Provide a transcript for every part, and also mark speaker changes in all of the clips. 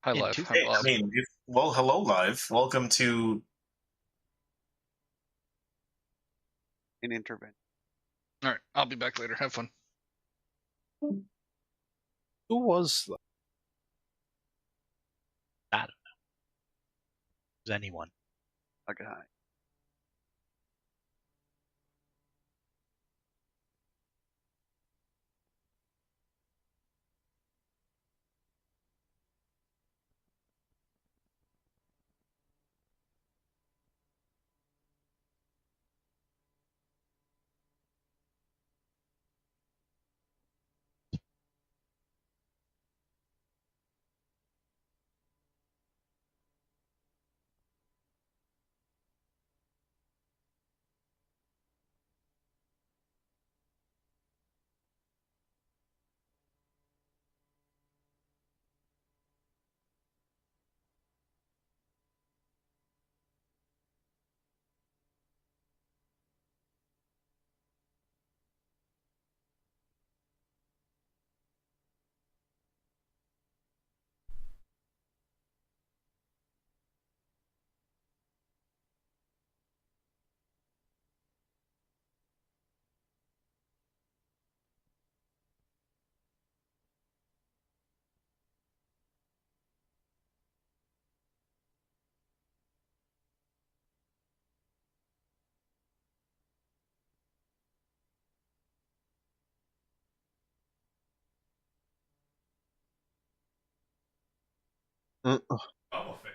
Speaker 1: Hi
Speaker 2: In
Speaker 1: live.
Speaker 2: two
Speaker 1: Hi
Speaker 3: Hey, I
Speaker 1: live.
Speaker 3: mean, well, hello, live. Welcome to.
Speaker 2: an intervention.
Speaker 1: All right, I'll be back later. Have fun.
Speaker 4: Who was that?
Speaker 5: I don't know. Who's anyone?
Speaker 2: Okay, hi.
Speaker 4: Mm,
Speaker 3: I'm a fan.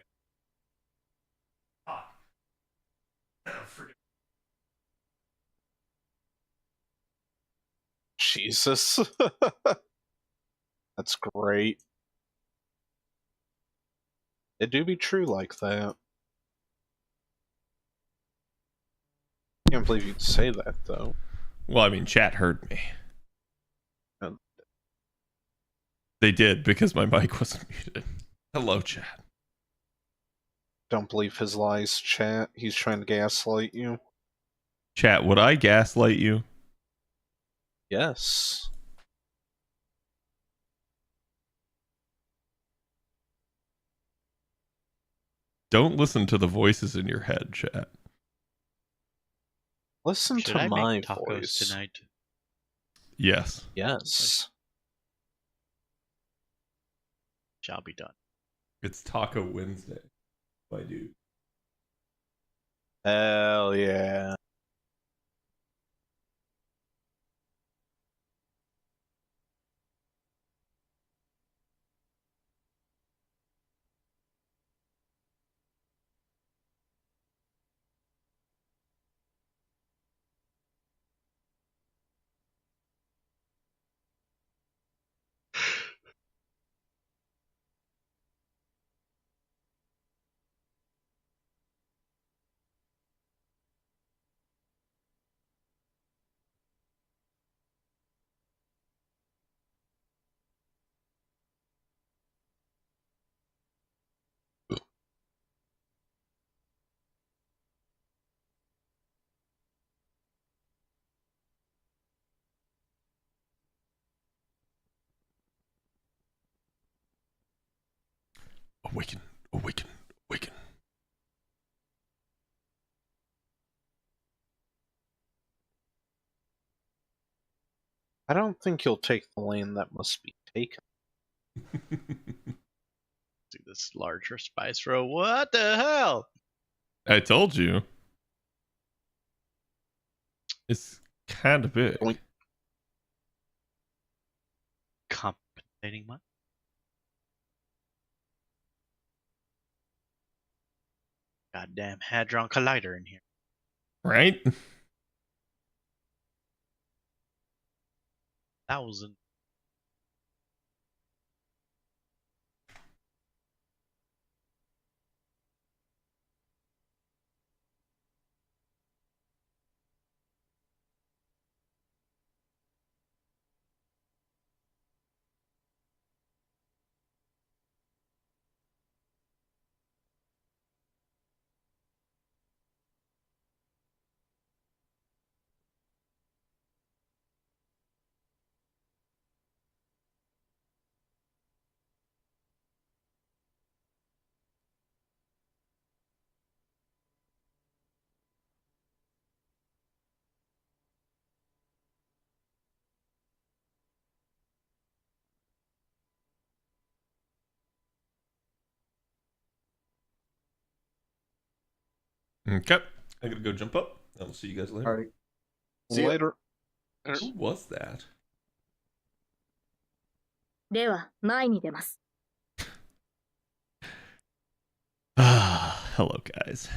Speaker 4: Jesus. That's great. It do be true like that. Can't believe you'd say that, though.
Speaker 6: Well, I mean, chat heard me.
Speaker 4: Um,
Speaker 6: They did because my mic wasn't muted. Hello, chat.
Speaker 4: Don't believe his lies, chat. He's trying to gaslight you.
Speaker 6: Chat, would I gaslight you?
Speaker 4: Yes.
Speaker 6: Don't listen to the voices in your head, chat.
Speaker 4: Listen
Speaker 5: Should
Speaker 4: to
Speaker 5: I
Speaker 4: my
Speaker 5: make tacos
Speaker 4: voice.
Speaker 5: tonight?
Speaker 6: Yes.
Speaker 4: Yes.
Speaker 5: Shall be done.
Speaker 6: It's Taco Wednesday, my dude.
Speaker 4: Hell yeah.
Speaker 6: Awaken, awaken, awaken.
Speaker 4: I don't think you'll take the lane that must be taken.
Speaker 5: Do this larger spice roll. What the hell?
Speaker 6: I told you. It's kind of big.
Speaker 4: Oink.
Speaker 5: Compensating much? Goddamn Hadron Collider in here.
Speaker 6: Right?
Speaker 5: 1,000.
Speaker 6: Okay. I'm gonna go jump up. I'll see you guys later.
Speaker 2: All right. See ya.
Speaker 4: Later.
Speaker 6: Who was that?
Speaker 7: では前に出ます。
Speaker 6: Hello, guys.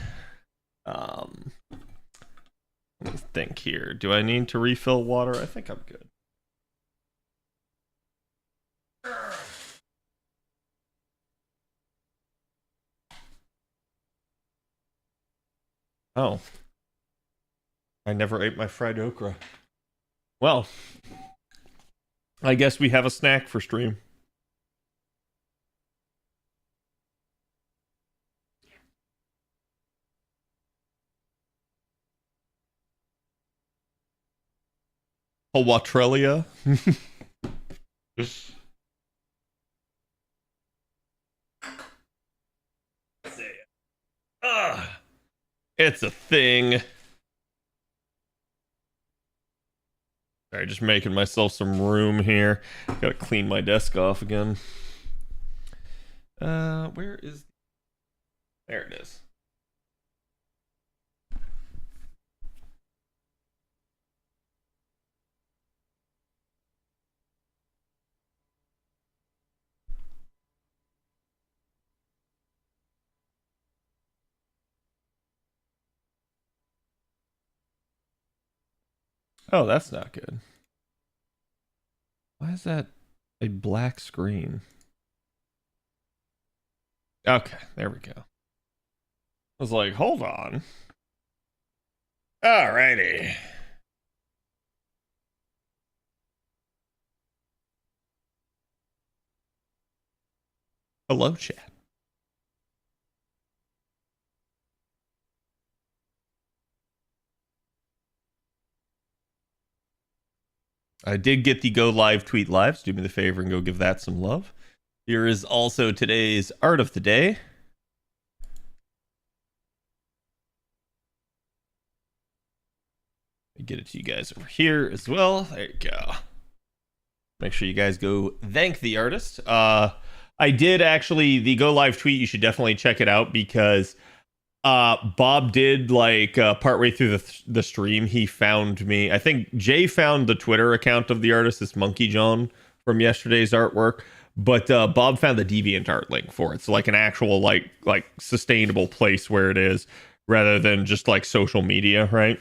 Speaker 6: Let me think here. Do I need to refill water? I think I'm good. Oh. I never ate my fried okra. Well, I guess we have a snack for stream. Hawatrelia. It's a thing. Sorry, just making myself some room here. Gotta clean my desk off again. Where is... There it is. Oh, that's not good. Why is that a black screen? Okay, there we go. I was like, hold on. Alrighty. Hello, chat. I did get the go live tweet live, so do me the favor and go give that some love. Here is also today's art of the day. Get it to you guys over here as well. There you go. Make sure you guys go thank the artist. I did actually, the go live tweet, you should definitely check it out because Bob did like partway through the stream, he found me. I think Jay found the Twitter account of the artist, this Monkey John from yesterday's artwork, but Bob found the DeviantArt link for it. So like an actual like sustainable place where it is rather than just like social media, right?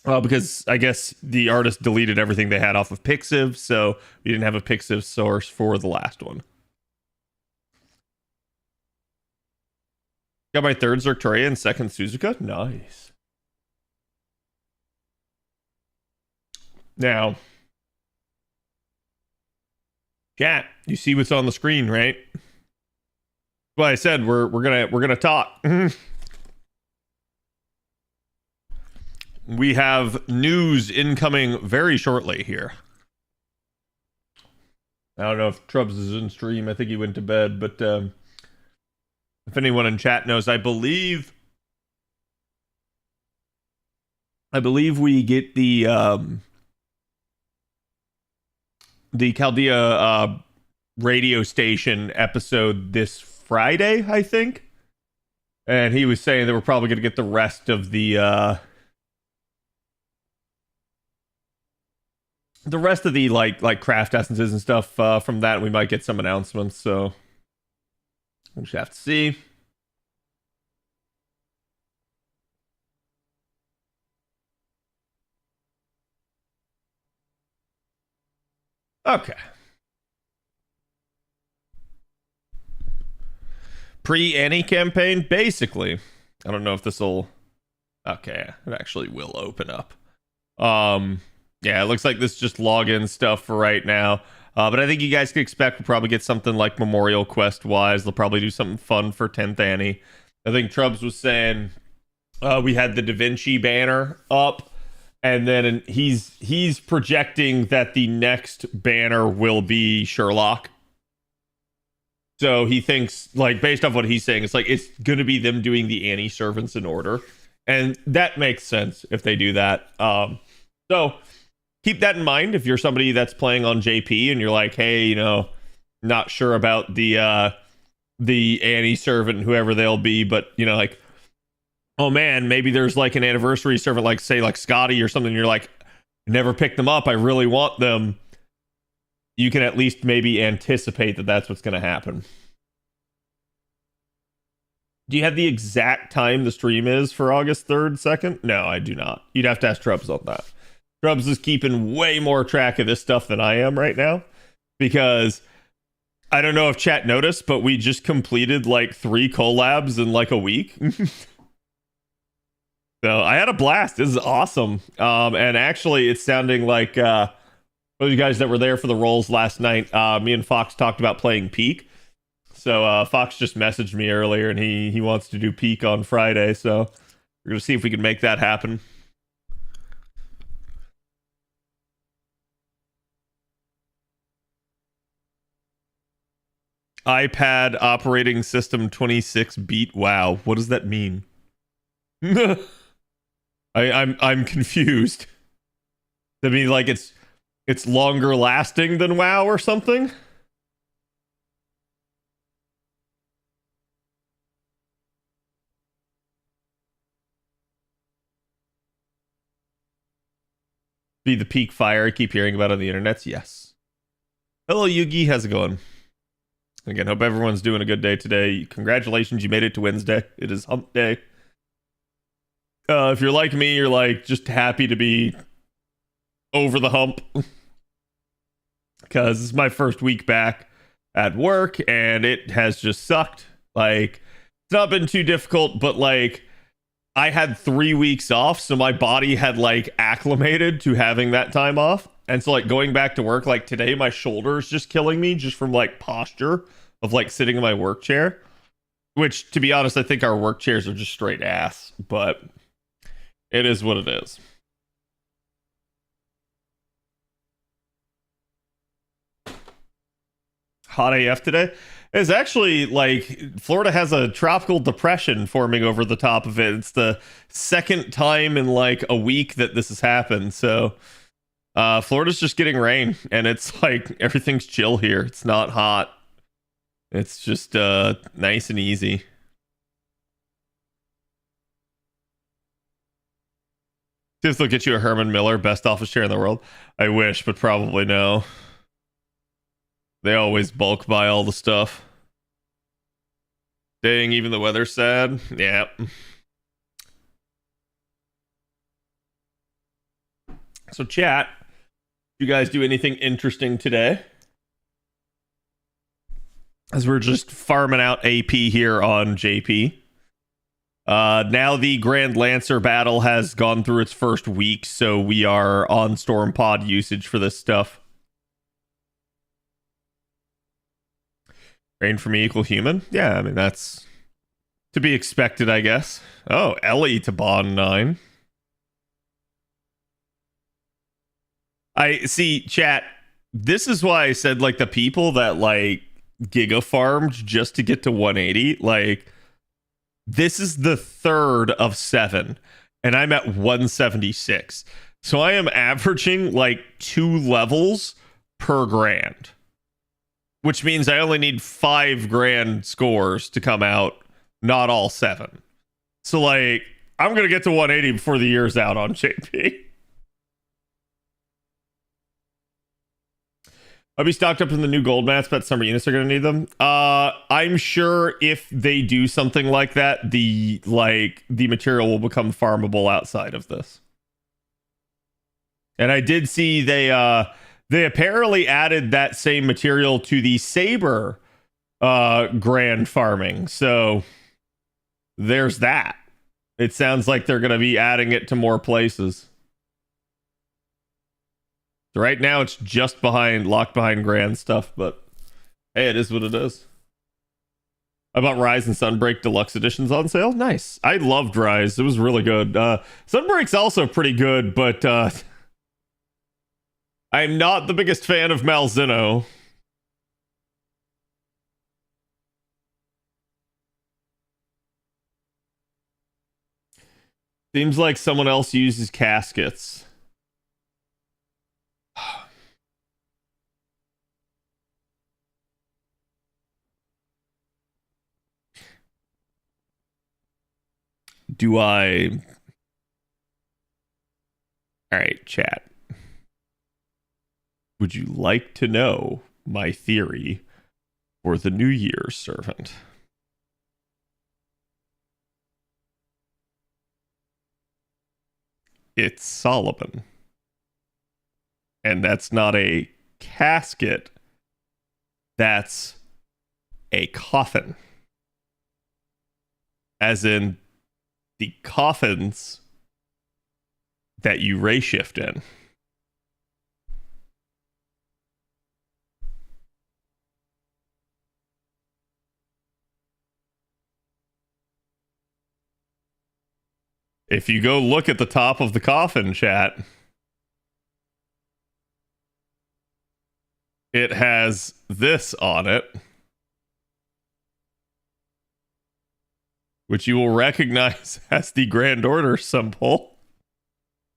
Speaker 6: Because I guess the artist deleted everything they had off of Pixiv, so we didn't have a Pixiv source for the last one. Got my third Zerctoria and second Suzuka. Nice. Now, chat, you see what's on the screen, right? Well, I said we're gonna talk. We have news incoming very shortly here. I don't know if Trubs is in stream. I think he went to bed, but if anyone in chat knows, I believe we get the Chaldea radio station episode this Friday, I think. And he was saying that we're probably going to get the rest of the like craft essences and stuff from that. We might get some announcements, so we'll just have to see. Okay. Pre-Annie campaign, basically. I don't know if this will... Okay, it actually will open up. Yeah, it looks like this is just login stuff for right now. But I think you guys can expect we'll probably get something like Memorial Quest wise. They'll probably do something fun for 10th Annie. I think Trubs was saying we had the Da Vinci banner up, and then he's projecting that the next banner will be Sherlock. So he thinks, like, based off what he's saying, it's like it's going to be them doing the Annie servants in order. And that makes sense if they do that. So keep that in mind if you're somebody that's playing on JP and you're like, hey, you know, not sure about the Annie servant, whoever they'll be, but, you know, like, oh man, maybe there's like an anniversary servant, like say like Scotty or something. You're like, never picked them up. I really want them. You can at least maybe anticipate that that's what's going to happen. Do you have the exact time the stream is for August 3rd, 2nd? No, I do not. You'd have to ask Trubs on that. Trubs is keeping way more track of this stuff than I am right now, because I don't know if chat noticed, but we just completed like 3 collabs in like a week. So I had a blast. This is awesome. And actually, it's sounding like those of you guys that were there for the rolls last night, me and Fox talked about playing Peak. So Fox just messaged me earlier, and he wants to do Peak on Friday. So we're gonna see if we can make that happen. iPad operating system 26 beat. Wow, what does that mean? I'm confused. I mean, like it's longer lasting than WoW or something. Be the peak fire I keep hearing about on the internets. Yes. Hello, Yugi. How's it going? Again, hope everyone's doing a good day today. Congratulations, you made it to Wednesday. It is hump day. If you're like me, you're like just happy to be over the hump. Because this is my first week back at work, and it has just sucked. Like, it's not been too difficult, but like, I had 3 weeks off, so my body had like acclimated to having that time off. And so like going back to work, like today, my shoulder is just killing me just from like posture of like sitting in my work chair. Which, to be honest, I think our work chairs are just straight ass, but it is what it is. Hot AF today. It's actually like Florida has a tropical depression forming over the top of it. It's the second time in like a week that this has happened. So Florida's just getting rain, and it's like everything's chill here. It's not hot. It's just nice and easy. See if they'll get you a Herman Miller, best office chair in the world. I wish, but probably no. They always bulk buy all the stuff. Dang, even the weather's sad. Yeah. So chat, you guys do anything interesting today? As we're just farming out AP here on JP. Now the Grand Lancer battle has gone through its first week, so we are on Storm Pod usage for this stuff. Rain for me equal human? Yeah, I mean, that's to be expected, I guess. Oh, Ellie to Bond 9. I see, chat. This is why I said, like, the people that, like, giga farmed just to get to 180, like, this is the 3rd of 7, and I'm at 176. So I am averaging, like, 2 levels per grand. Which means I only need 5 grand scores to come out, not all 7. So, like, I'm going to get to 180 before the year's out on JP. I'll be stocked up in the new gold mats, but summer units are going to need them. I'm sure if they do something like that, the material will become farmable outside of this. And I did see they apparently added that same material to the Saber grand farming. So there's that. It sounds like they're going to be adding it to more places. So right now it's just locked behind grand stuff, but hey, it is what it is. I bought Rise and Sunbreak Deluxe Editions on sale. Nice. I loved Rise. It was really good. Sunbreak's also pretty good, but I'm not the biggest fan of Malzeno. Seems like someone else uses caskets. do I... Alright, chat. Would you like to know my theory for the New Year's servant? It's Solomon. And that's not a casket. That's a coffin. As in the coffins that you ray shift in. If you go look at the top of the coffin, chat, it has this on it, which you will recognize as the Grand Order symbol.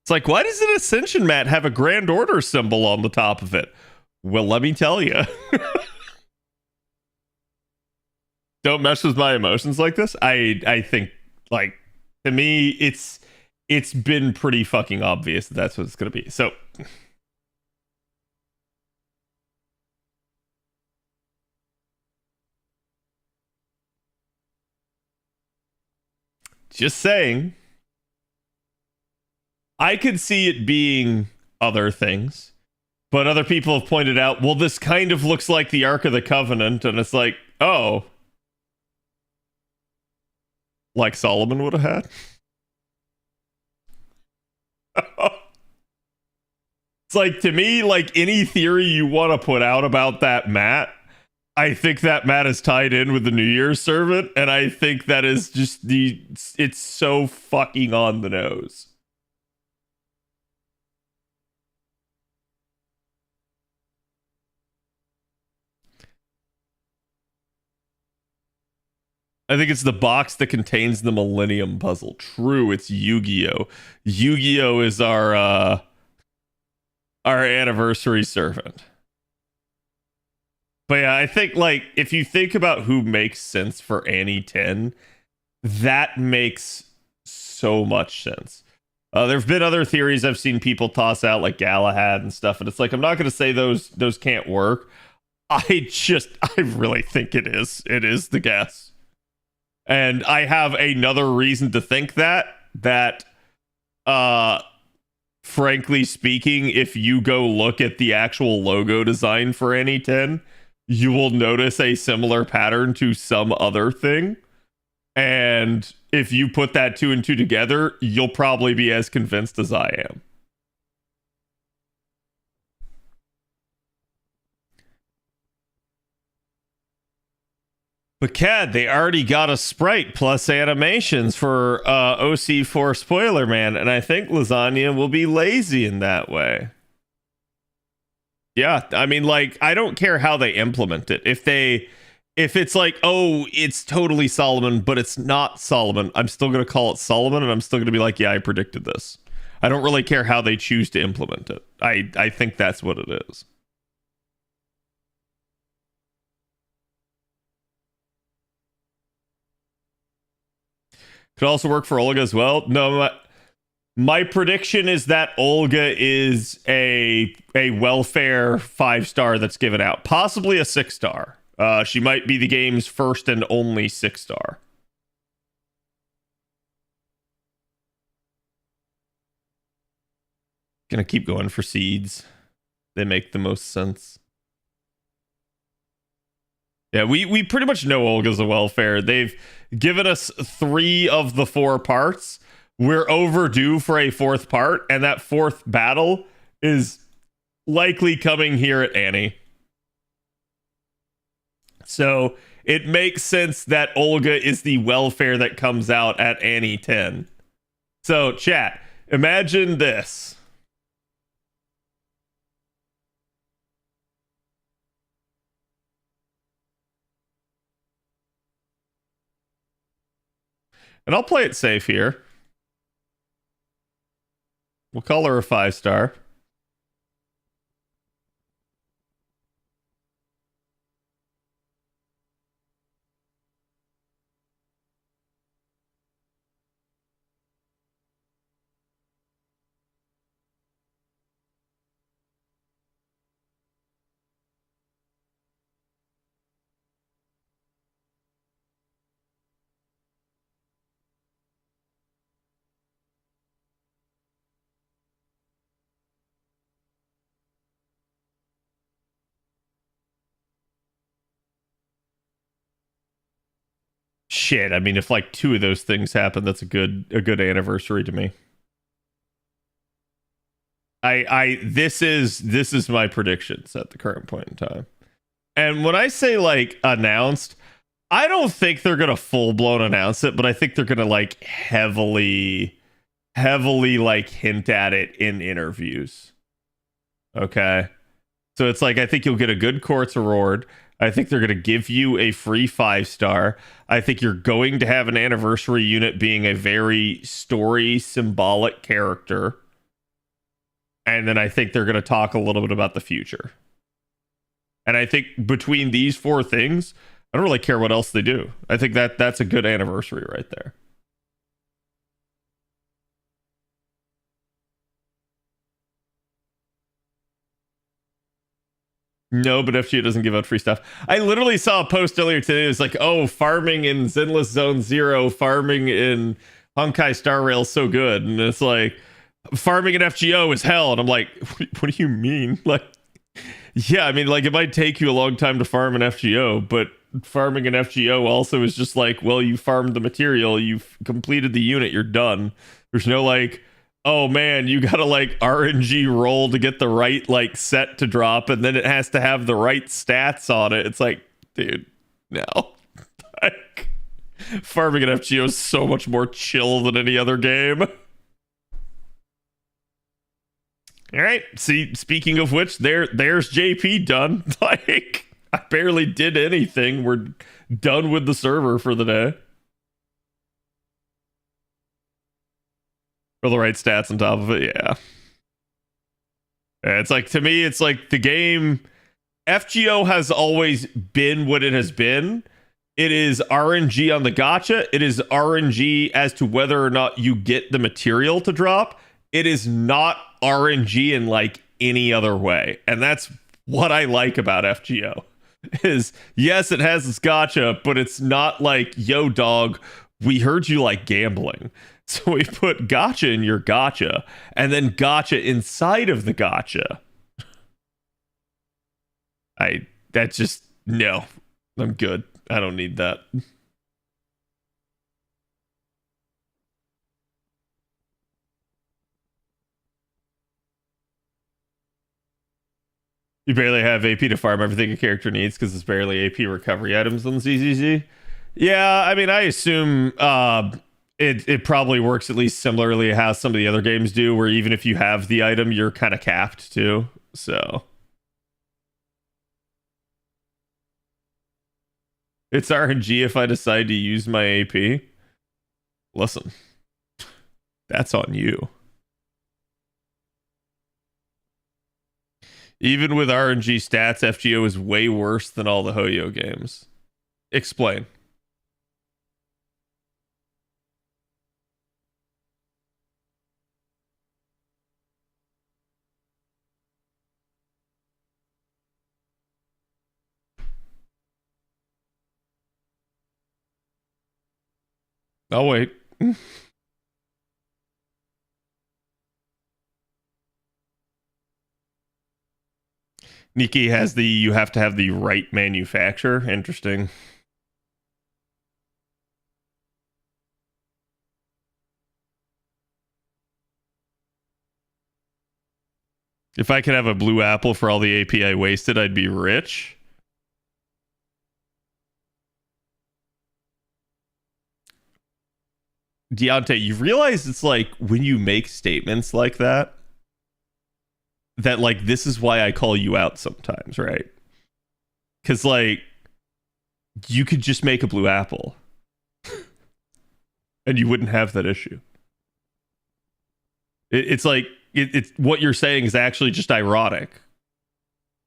Speaker 6: It's like, why does an Ascension mat have a Grand Order symbol on the top of it? Well, let me tell you. Don't mess with my emotions like this. I think, like, to me, it's been pretty fucking obvious that that's what it's going to be. So, just saying. I could see it being other things, but other people have pointed out, well, this kind of looks like the Ark of the Covenant, and it's like, oh, like Solomon would have had. It's like, to me, like any theory you want to put out about that mat, I think that mat is tied in with the New Year's servant, and I think that is just it's so fucking on the nose. I think it's the box that contains the Millennium Puzzle. True, it's Yu-Gi-Oh! Yu-Gi-Oh! Is our anniversary servant. But yeah, I think, like, if you think about who makes sense for Annie 10, that makes so much sense. There have been other theories I've seen people toss out, like Galahad and stuff, and it's like, I'm not going to say those can't work. I really think it is. It is the guess. And I have another reason to think that frankly speaking, if you go look at the actual logo design for Annie 10, you will notice a similar pattern to some other thing. And if you put that two and two together, you'll probably be as convinced as I am. But Cad, they already got a sprite plus animations for OC4 Spoiler Man, and I think Lasagna will be lazy in that way. Yeah, I mean, like, I don't care how they implement it. If it's like, oh, it's totally Solomon, but it's not Solomon, I'm still going to call it Solomon, and I'm still going to be like, yeah, I predicted this. I don't really care how they choose to implement it. I think that's what it is. Could also work for Olga as well. No, my prediction is that Olga is a welfare 5-star that's given out, possibly a 6-star. She might be the game's first and only 6-star. Gonna keep going for seeds. They make the most sense. Yeah, we pretty much know Olga's a welfare. They've given us 3 of the 4 parts. We're overdue for a 4th part, and that 4th battle is likely coming here at Annie. So it makes sense that Olga is the welfare that comes out at Annie 10. So, chat, imagine this. And I'll play it safe here. We'll call her a 5-star. shit, I mean, if like 2 of those things happen, that's a good anniversary to me. This is my predictions at the current point in time. And when I say like announced, I don't think they're gonna full blown announce it, but I think they're gonna like heavily like hint at it in interviews. Okay. So it's like I think you'll get a good Quartz award. I think they're gonna give you a free 5-star. I think you're going to have an anniversary unit being a very story symbolic character. And then I think they're going to talk a little bit about the future. And I think between these 4 things, I don't really care what else they do. I think that's a good anniversary right there. No, but FGO doesn't give out free stuff. I literally saw a post earlier today. It was like, oh, farming in Zenless Zone Zero, farming in Honkai Star Rail is so good. And it's like, farming in FGO is hell. And I'm like, what do you mean? Like, yeah, I mean, like, it might take you a long time to farm in FGO, but farming in FGO also is just like, well, you farmed the material, you've completed the unit, you're done. There's no like, oh man, you gotta like RNG roll to get the right like set to drop, and then it has to have the right stats on it. It's like, dude, no. Like, farming in FGO is so much more chill than any other game. All right. See, speaking of which, there's JP done. Like, I barely did anything. We're done with the server for the day. For the right stats on top of it, yeah. It's like, to me, it's like the game. FGO has always been what it has been. It is RNG on the gacha. It is RNG as to whether or not you get the material to drop. It is not RNG in like any other way. And that's what I like about FGO. Is yes, it has its gacha, but it's not like, yo dog, we heard you like gambling. So we put gacha in your gacha and then gacha inside of the gacha. That's just, no, I'm good. I don't need that. You barely have AP to farm everything a character needs because it's barely AP recovery items on ZZZ. Yeah, I mean, I assume it probably works at least similarly how some of the other games do, where even if you have the item, you're kind of capped too. So it's RNG if I decide to use my AP. Listen, that's on you. Even with RNG stats, FGO is way worse than all the Hoyo games. Explain. I'll wait. Nikki has the you have to have the right manufacturer. Interesting. If I could have a blue apple for all the AP I wasted, I'd be rich. Deontay, you realize it's like when you make statements like that, that like this is why I call you out sometimes, right? Because like you could just make a blue apple and you wouldn't have that issue. It's like it's what you're saying is actually just ironic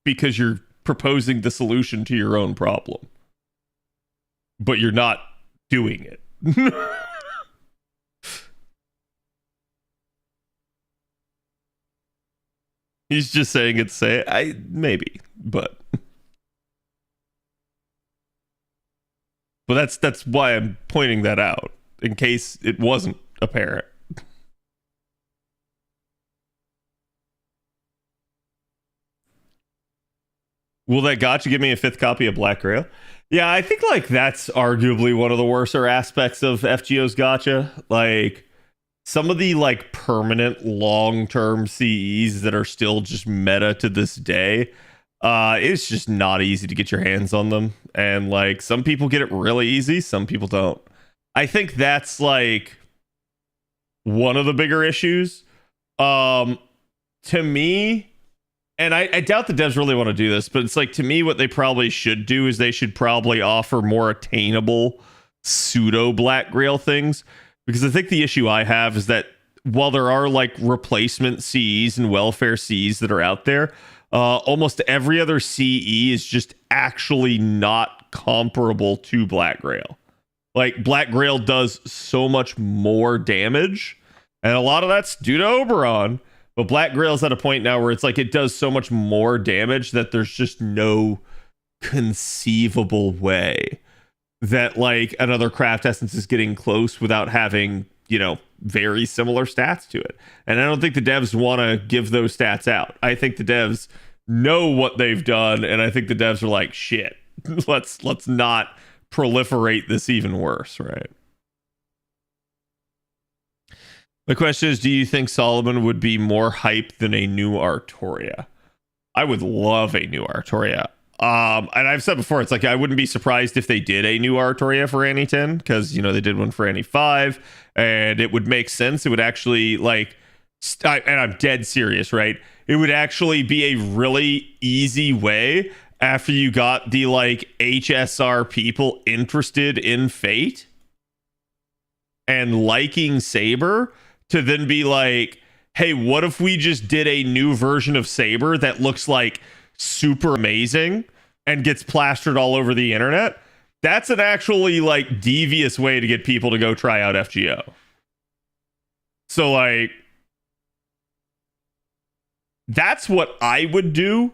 Speaker 6: because you're proposing the solution to your own problem, but you're not doing it. He's just saying it. Maybe, but that's why I'm pointing that out in case it wasn't apparent. Will that gacha give me a 5th copy of Black Grail? Yeah, I think like that's arguably one of the worser aspects of FGO's gotcha. Like some of the like permanent long-term CEs that are still just meta to this day, it's just not easy to get your hands on them. And like some people get it really easy, some people don't. I think that's like one of the bigger issues. To me, and I doubt the devs really want to do this, but it's like to me, what they probably should do is they should probably offer more attainable pseudo Black Grail things. Because I think the issue I have is that while there are like replacement CEs and welfare CEs that are out there, almost every other CE is just actually not comparable to Black Grail. Like Black Grail does so much more damage, and a lot of that's due to Oberon. But Black Grail's at a point now where it's like it does so much more damage that there's just no conceivable way that like another Craft Essence is getting close without having, you know, very similar stats to it. And I don't think the devs want to give those stats out. I think the devs know what they've done, and I think the devs are like, shit, let's not proliferate this even worse, right? The question is, do you think Solomon would be more hype than a new Artoria? I would love a new Artoria. And I've said before, it's like I wouldn't be surprised if they did a new Artoria for Annie 10, because you know they did one for Annie 5, and it would make sense. It would actually like, and I'm dead serious, right? It would actually be a really easy way after you got the like HSR people interested in Fate and liking Saber to then be like, hey, what if we just did a new version of Saber that looks like super amazing and gets plastered all over the internet? That's an actually like devious way to get people to go try out FGO. So like that's what I would do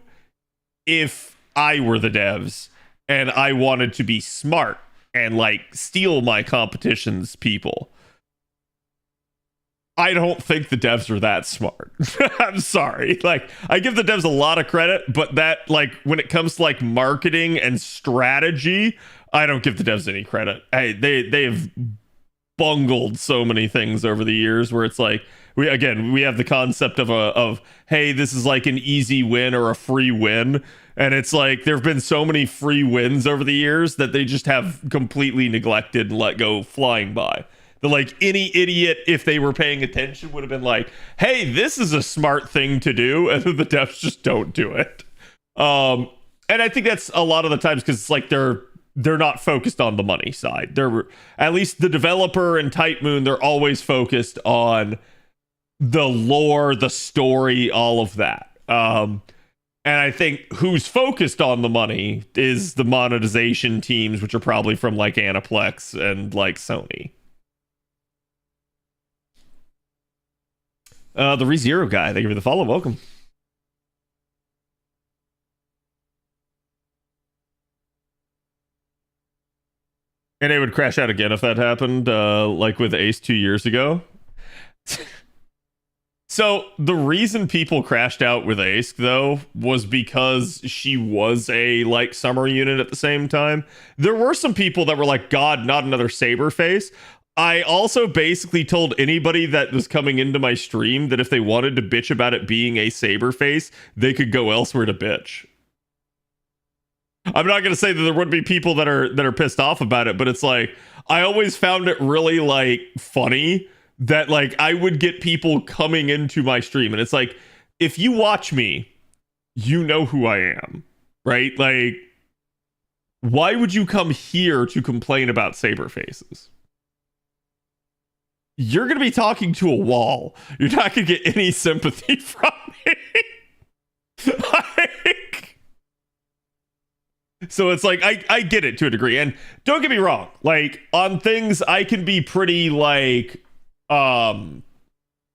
Speaker 6: if I were the devs and I wanted to be smart and like steal my competition's people. I don't think the devs are that smart. I'm sorry. Like, I give the devs a lot of credit, but that, like, when it comes to like marketing and strategy, I don't give the devs any credit. They have bungled so many things over the years where it's like we have the concept of hey, this is like an easy win or a free win, and it's like there have been so many free wins over the years that they just have completely neglected and let go flying by. That like any idiot, if they were paying attention, would have been like, hey, this is a smart thing to do, and then the devs just don't do it. And I think that's a lot of the times because it's like they're not focused on the money side. They're, at least the developer and Type Moon, they're always focused on the lore, the story, all of that. And I think who's focused on the money is the monetization teams, which are probably from like Aniplex and like Sony. The ReZero guy, thank you for the follow. Welcome. And it would crash out again if that happened, like with Ace 2 years ago. So the reason people crashed out with Ace, though, was because she was a like summer unit at the same time. There were some people that were like, God, not another Saber face. I also basically told anybody that was coming into my stream that if they wanted to bitch about it being a Saber face, they could go elsewhere to bitch. I'm not going to say that there wouldn't be people that are pissed off about it, but it's like I always found it really like funny that like I would get people coming into my stream, and it's like, if you watch me, you know who I am, right? Like, why would you come here to complain about Saber faces? You're going to be talking to a wall. You're not going to get any sympathy from me. Like, so it's like, I get it to a degree. And don't get me wrong. Like, on things, I can be pretty, like,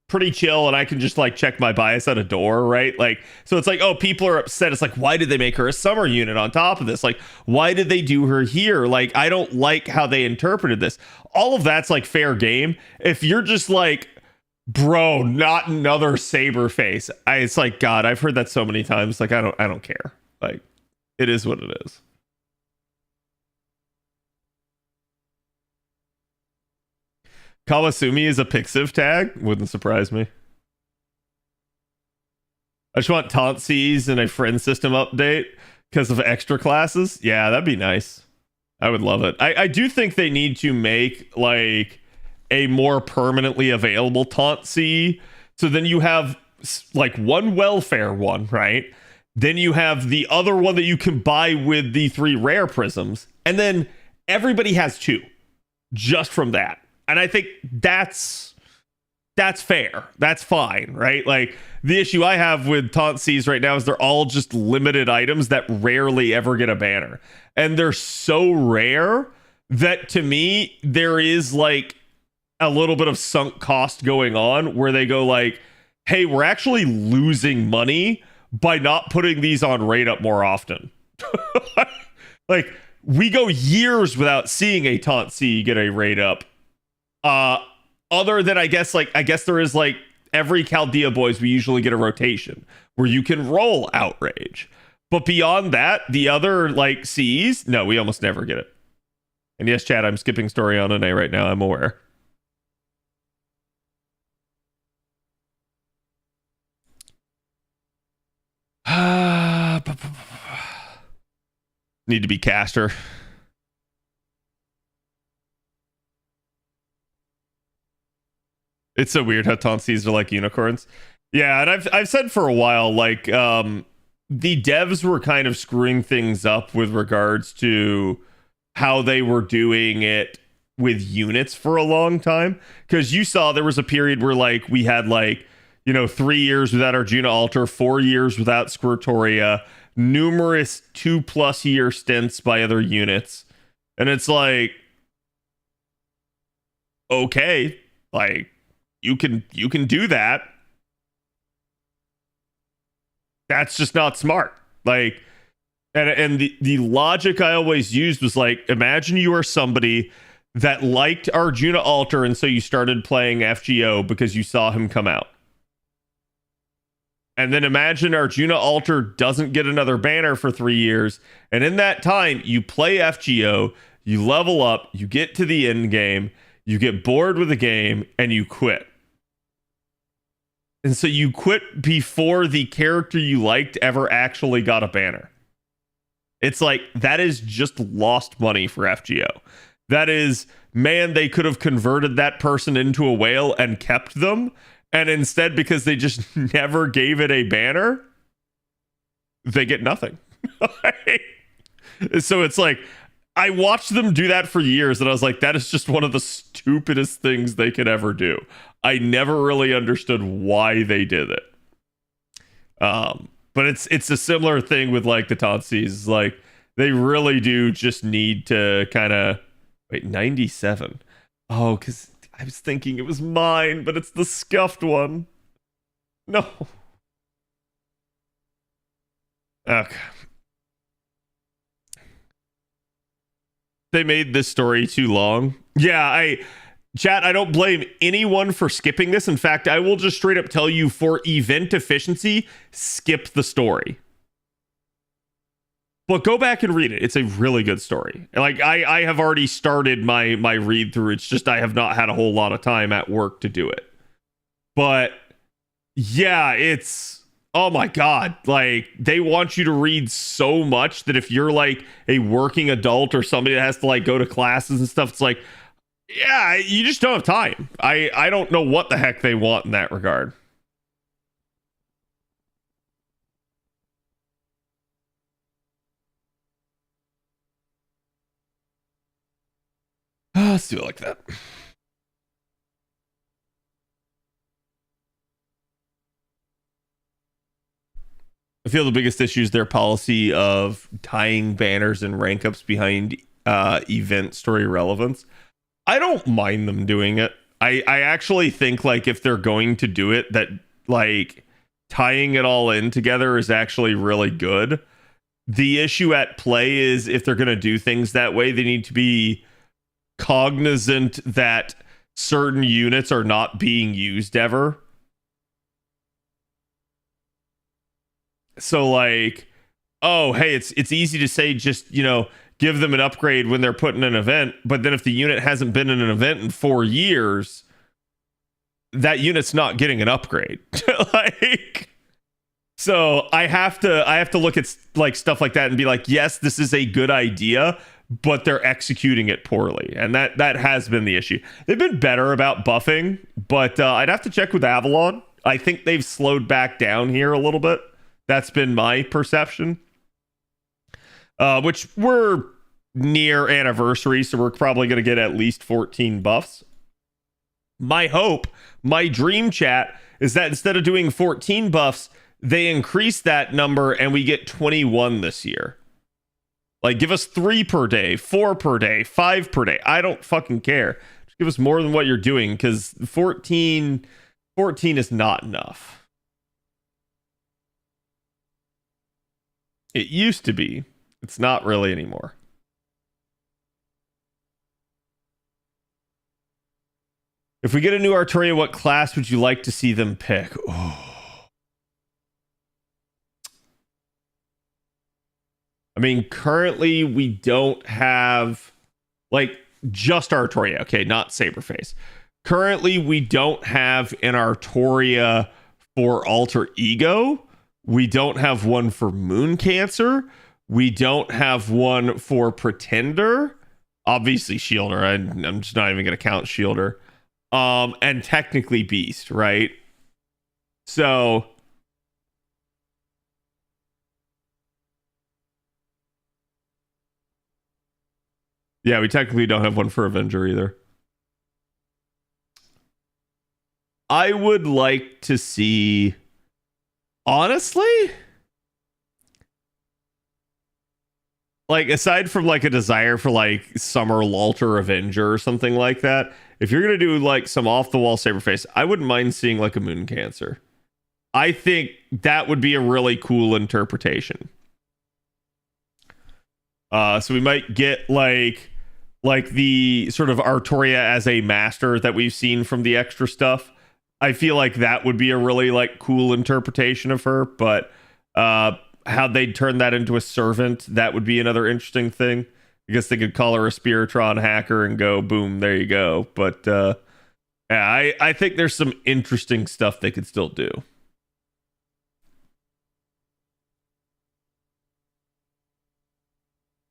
Speaker 6: pretty chill, and I can just, like, check my bias at a door, right? Like, so it's like, oh, people are upset. It's like, why did they make her a summer unit on top of this? Like, why did they do her here? Like, I don't like how they interpreted this. All of that's like fair game. If you're just like, bro, not another Saber face, it's like, God, I've heard that so many times. Like, I don't care. Like, it is what it is. Kawasumi is a Pixiv tag? Wouldn't surprise me. I just want Tauntsies and a friend system update because of extra classes. Yeah, that'd be nice. I would love it. I do think they need to make like a more permanently available Tauntsy. So then you have like one welfare one, right? Then you have the other one that you can buy with the 3 rare prisms. And then everybody has 2 just from that. And I think that's fair. That's fine, right? Like the issue I have with Tauntsies right now is they're all just limited items that rarely ever get a banner. And they're so rare that to me, there is like a little bit of sunk cost going on where they go like, hey, we're actually losing money by not putting these on rate up more often. Like we go years without seeing a Tauntsy get a rate up. Other than I guess there is like every Chaldea boys, we usually get a rotation where you can roll outrage. But beyond that, the other like C's, no, we almost never get it. And yes, chat, I'm skipping story on NA right now. I'm aware. Need to be caster. It's so weird how Tauntsies are like unicorns. Yeah, and I've said for a while, like, the devs were kind of screwing things up with regards to how they were doing it with units for a long time. Because you saw there was a period where, like, we had, like, 3 years without Arjuna Altar, 4 years without Squirtoria, numerous 2+ year stints by other units. And it's like, okay, like, you can do that. That's just not smart. Like, and the logic I always used was like, imagine you are somebody that liked Arjuna Altar, and so you started playing FGO because you saw him come out. And then imagine Arjuna Altar doesn't get another banner for 3 years, and in that time you play FGO, you level up, you get to the end game, you get bored with the game, and you quit. And so you quit before the character you liked ever actually got a banner. It's like, that is just lost money for FGO. That is, man, they could have converted that person into a whale and kept them. And instead, because they just never gave it a banner, they get nothing. So it's like, I watched them do that for years, and I was like, that is just one of the stupidest things they could ever do. I never really understood why they did it. But it's a similar thing with like the Tauntsies. Like, they really do just need to kind of wait. 97. Oh, because I was thinking it was mine, but it's the scuffed one. No. Okay. They made this story too long. Yeah, chat, I don't blame anyone for skipping this. In fact, I will just straight up tell you, for event efficiency, skip the story. But go back and read it. It's a really good story. Like, I have already started my read through. It's just I have not had a whole lot of time at work to do it. But yeah, it's, oh my god, like, they want you to read so much that if you're like a working adult or somebody that has to like go to classes and stuff, it's like, yeah, you just don't have time. I don't know what the heck they want in that regard. Let's do it like that. I feel the biggest issue is their policy of tying banners and rank ups behind event story relevance. I don't mind them doing it. I actually think, like, if they're going to do it, that like tying it all in together is actually really good. The issue at play is, if they're going to do things that way, they need to be cognizant that certain units are not being used ever. So like, oh, hey, it's easy to say, just, give them an upgrade when they're put in an event. But then if the unit hasn't been in an event in 4 years, that unit's not getting an upgrade. Like, so I have to look at like stuff like that and be like, yes, this is a good idea, but they're executing it poorly, and that has been the issue. They've been better about buffing, but I'd have to check with Avalon. I think they've slowed back down here a little bit. That's been my perception. Which we're near anniversary, so we're probably going to get at least 14 buffs. My hope, my dream, chat, is that instead of doing 14 buffs, they increase that number and we get 21 this year. Like, give us 3 per day, 4 per day, 5 per day. I don't fucking care. Just give us more than what you're doing, because 14 is not enough. It used to be. It's not really anymore. If we get a new Artoria, what class would you like to see them pick? Oh. I mean, currently we don't have, like, just Artoria. Okay, not Saberface. Currently we don't have an Artoria for Alter Ego. We don't have one for Moon Cancer. We don't have one for Pretender. Obviously Shielder. I'm just not even going to count Shielder. And technically Beast, right? So yeah, we technically don't have one for Avenger either. I would like to see, honestly, like, aside from like a desire for like Summer Lalter Avenger or something like that, if you're gonna do like some off the wall Saberface, I wouldn't mind seeing like a Moon Cancer. I think that would be a really cool interpretation. So we might get like the sort of Artoria as a master that we've seen from the extra stuff. I feel like that would be a really like cool interpretation of her, but how they'd turn that into a servant, that would be another interesting thing. I guess they could call her a Spiritron hacker and go, boom, there you go. But yeah, I think there's some interesting stuff they could still do.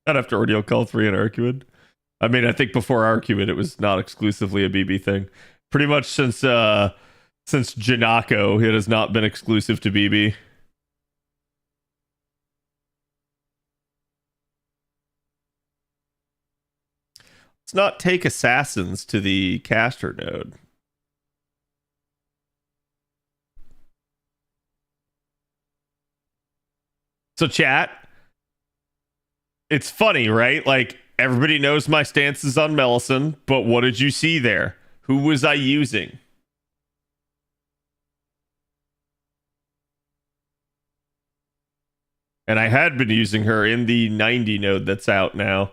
Speaker 6: Not after Ordeal Call 3 and Arcuid. I mean, I think before Arcuid, it was not exclusively a BB thing. Pretty much since Janako, it has not been exclusive to BB. Let's not take assassins to the caster node. So chat, it's funny, right? Like, everybody knows my stances on Melisson, but what did you see there? Who was I using? And I had been using her in the 90 node that's out now.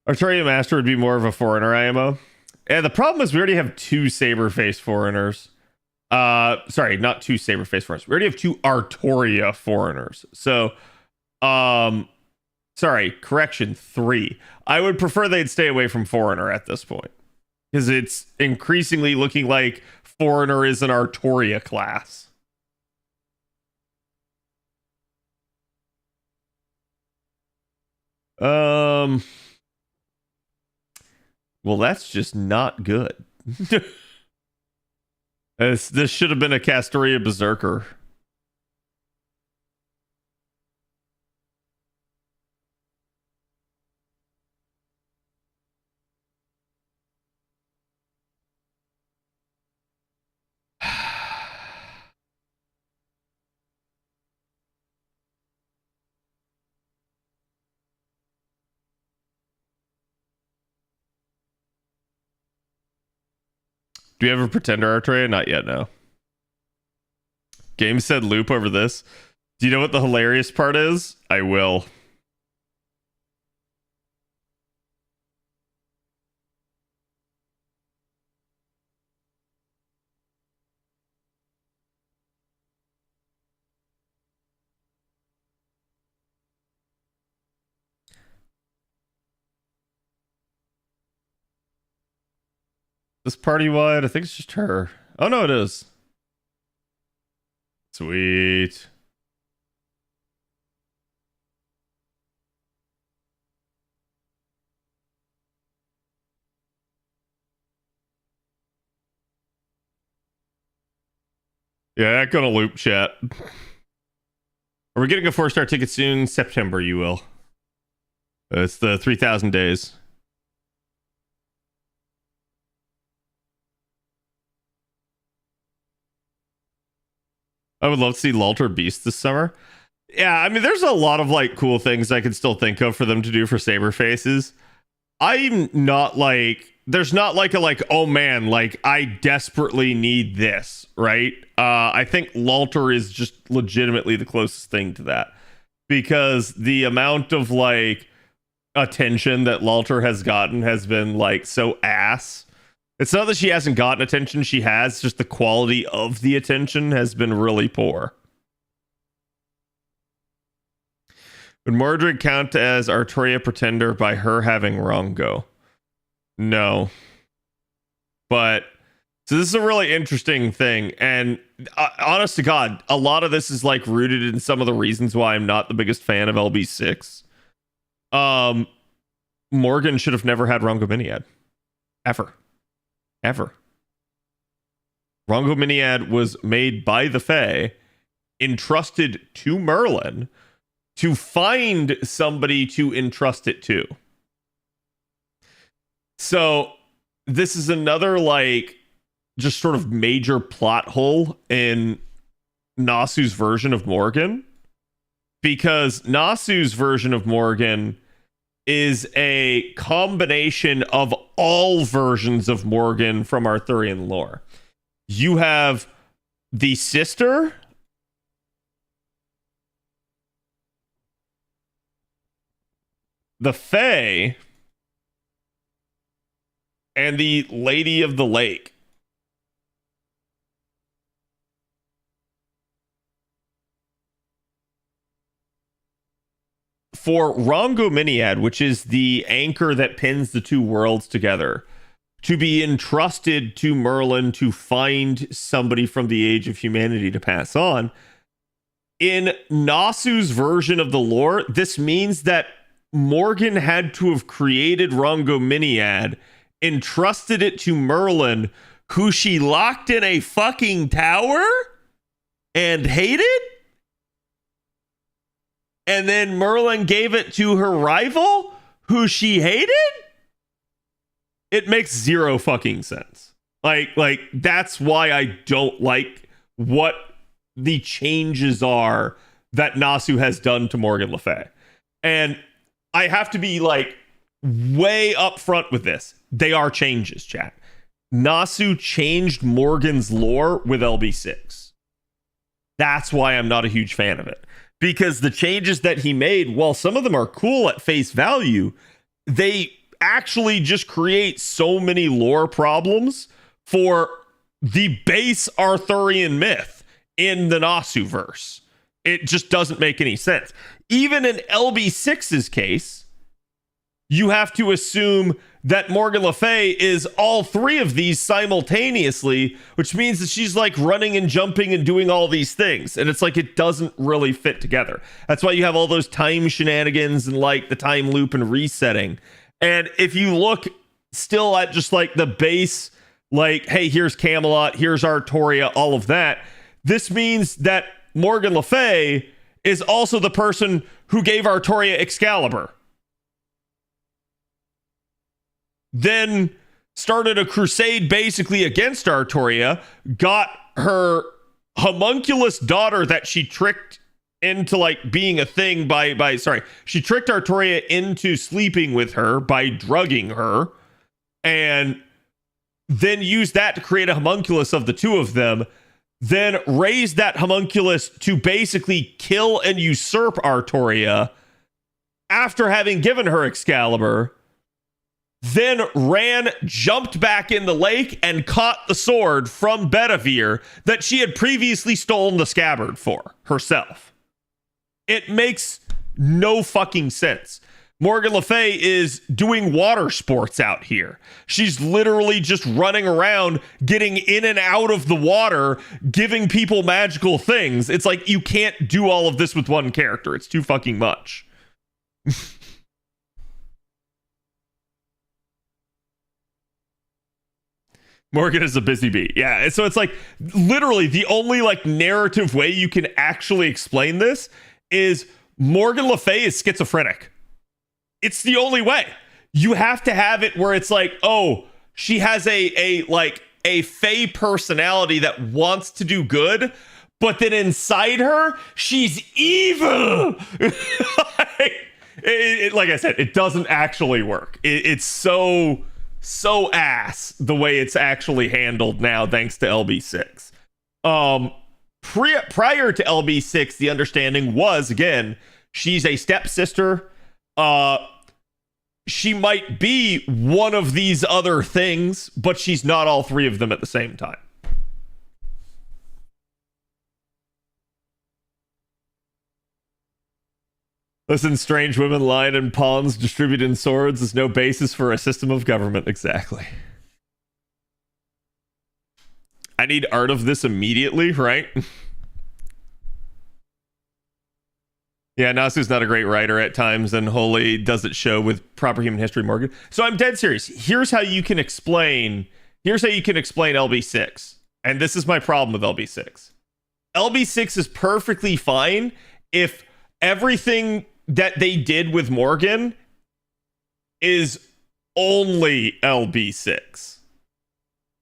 Speaker 6: Artoria Master would be more of a foreigner IMO. And the problem is we already have 2 Saberface foreigners. Sorry, not 2 Saberface foreigners. We already have 2 Artoria foreigners. So, sorry, correction, 3. I would prefer they'd stay away from foreigner at this point, because it's increasingly looking like foreigner is an Artoria class. Well, that's just not good. This should have been a Castoria Berserker. Do you have a Pretender Artoria? Not yet, no. Game said loop over this. Do you know what the hilarious part is? I will. This party wide? I think it's just her. Oh no, it is. Sweet. Yeah, gonna loop chat. Are we getting a 4-star ticket soon? September, you will. It's the 3,000 days. I would love to see Lalter Beast this summer. Yeah, I mean, there's a lot of like cool things I can still think of for them to do for Saber Faces. I'm not like, there's not like a like, oh man, like I desperately need this, right? I think Lalter is just legitimately the closest thing to that, because the amount of like attention that Lalter has gotten has been like so ass. It's not that she hasn't gotten attention, she has, just the quality of the attention has been really poor. Would Mordred count as Artoria Pretender by her having Rongo? No. But, so this is a really interesting thing, and honest to God, a lot of this is like rooted in some of the reasons why I'm not the biggest fan of LB6. Morgan should have never had Rongo Miniad. Ever. Rongo Miniad was made by the Fae, entrusted to Merlin, to find somebody to entrust it to. So this is another like just sort of major plot hole in Nasu's version of Morgan, because Nasu's version of Morgan is a combination of all versions of Morgan from Arthurian lore. You have the sister, the Fae, and the Lady of the Lake. For Rongo Miniad, which is the anchor that pins the two worlds together, to be entrusted to Merlin to find somebody from the Age of Humanity to pass on, in Nasu's version of the lore, this means that Morgan had to have created Rongo Miniad, entrusted it to Merlin, who she locked in a fucking tower and hated? And then Merlin gave it to her rival, who she hated? It makes zero fucking sense. Like that's why I don't like what the changes are that Nasu has done to Morgan Le Fay. And I have to be like way upfront with this. They are changes, chat. Nasu changed Morgan's lore with LB6. That's why I'm not a huge fan of it. Because the changes that he made, while some of them are cool at face value, they actually just create so many lore problems for the base Arthurian myth in the Nasu verse. It just doesn't make any sense. Even in LB6's case, you have to assume that Morgan Le Fay is all three of these simultaneously, which means that she's like running and jumping and doing all these things. And it's like, it doesn't really fit together. That's why you have all those time shenanigans and like the time loop and resetting. And if you look still at just like the base, like, hey, here's Camelot, here's Artoria, all of that. This means that Morgan Le Fay is also the person who gave Artoria Excalibur. Then started a crusade basically against Artoria, got her homunculus daughter that she tricked into like being a thing she tricked Artoria into sleeping with her by drugging her, and then used that to create a homunculus of the two of them, then raised that homunculus to basically kill and usurp Artoria after having given her Excalibur, then jumped back in the lake and caught the sword from Bedivere that she had previously stolen the scabbard for herself. It makes no fucking sense. Morgan Le Fay is doing water sports out here. She's literally just running around, getting in and out of the water, giving people magical things. It's like, you can't do all of this with one character. It's too fucking much. Morgan is a busy bee. Yeah, so it's like, literally, the only like narrative way you can actually explain this is Morgan Le Fay is schizophrenic. It's the only way. You have to have it where it's like, oh, she has a Fey personality that wants to do good, but then inside her, she's evil. Like I said, it doesn't actually work. It's so ass the way it's actually handled now, thanks to LB6. Prior to LB6, the understanding was, again, she's a stepsister. She might be one of these other things, but she's not all three of them at the same time. Listen, strange women lying in pawns, distributing swords is no basis for a system of government. Exactly. I need art of this immediately, right? Yeah, Nasu's not a great writer at times, and Holy does it show with proper human history, Morgan. So I'm dead serious. Here's how you can explain LB6. And this is my problem with LB6. LB6 is perfectly fine if everything that they did with Morgan is only LB6.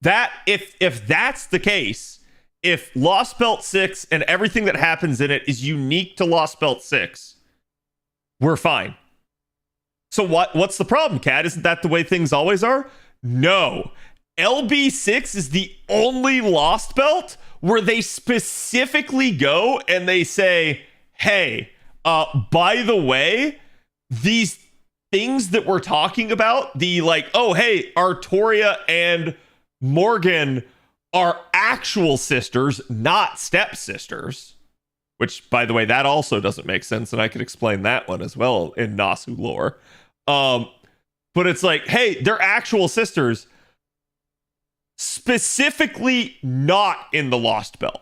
Speaker 6: That if that's the case, if Lost Belt 6 and everything that happens in it is unique to Lost Belt 6, we're fine. So what's the problem, Kat? Isn't that the way things always are? No. LB6 is the only Lost Belt where they specifically go and they say, hey, by the way, these things that we're talking about, the like, oh, hey, Artoria and Morgan are actual sisters, not stepsisters. Which, by the way, that also doesn't make sense, and I could explain that one as well in Nasu lore. But it's like, hey, they're actual sisters, specifically not in the Lost Belt.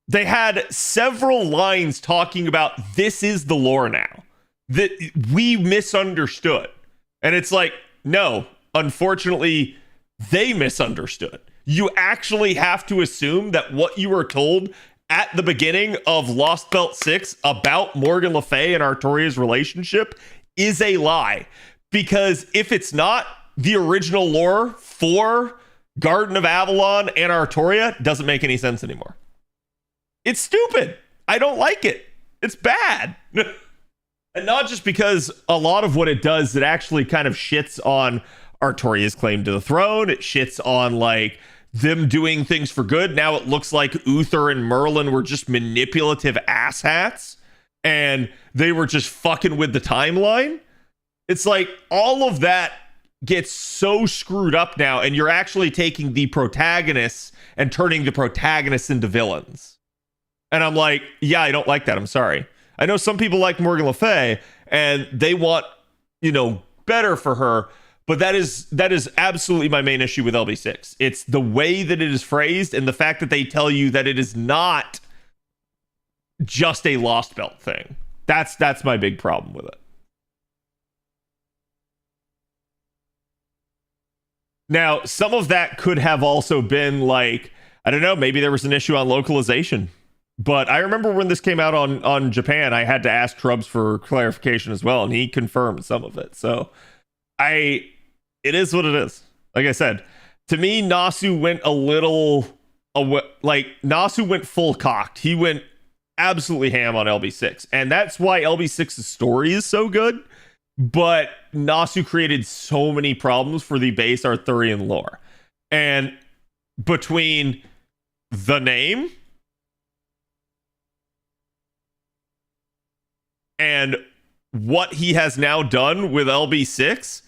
Speaker 6: They had several lines talking about this is the lore now, that we misunderstood. And it's like, no, unfortunately, they misunderstood. You actually have to assume that what you were told at the beginning of Lost Belt 6 about Morgan Le Fay and Artoria's relationship is a lie. Because if it's not, the original lore for Garden of Avalon and Artoria doesn't make any sense anymore. It's stupid. I don't like it. It's bad. And not just because a lot of what it does, it actually kind of shits on Artoria's claim to the throne. It shits on like them doing things for good. Now it looks like Uther and Merlin were just manipulative asshats and they were just fucking with the timeline. It's like all of that gets so screwed up now, and you're actually taking the protagonists and turning the protagonists into villains. And I'm like, yeah, I don't like that. I'm sorry. I know some people like Morgan Le Fay and they want, better for her. But that is absolutely my main issue with LB6. It's the way that it is phrased and the fact that they tell you that it is not just a Lost Belt thing. That's my big problem with it. Now, some of that could have also been like, I don't know, maybe there was an issue on localization. But I remember when this came out on Japan, I had to ask Trubs for clarification as well, and he confirmed some of it. So it is what it is. Like I said, to me, Nasu went Nasu went full cocked. He went absolutely ham on LB6. And that's why LB6's story is so good. But Nasu created so many problems for the base Arthurian lore. And between the name and what he has now done with LB6,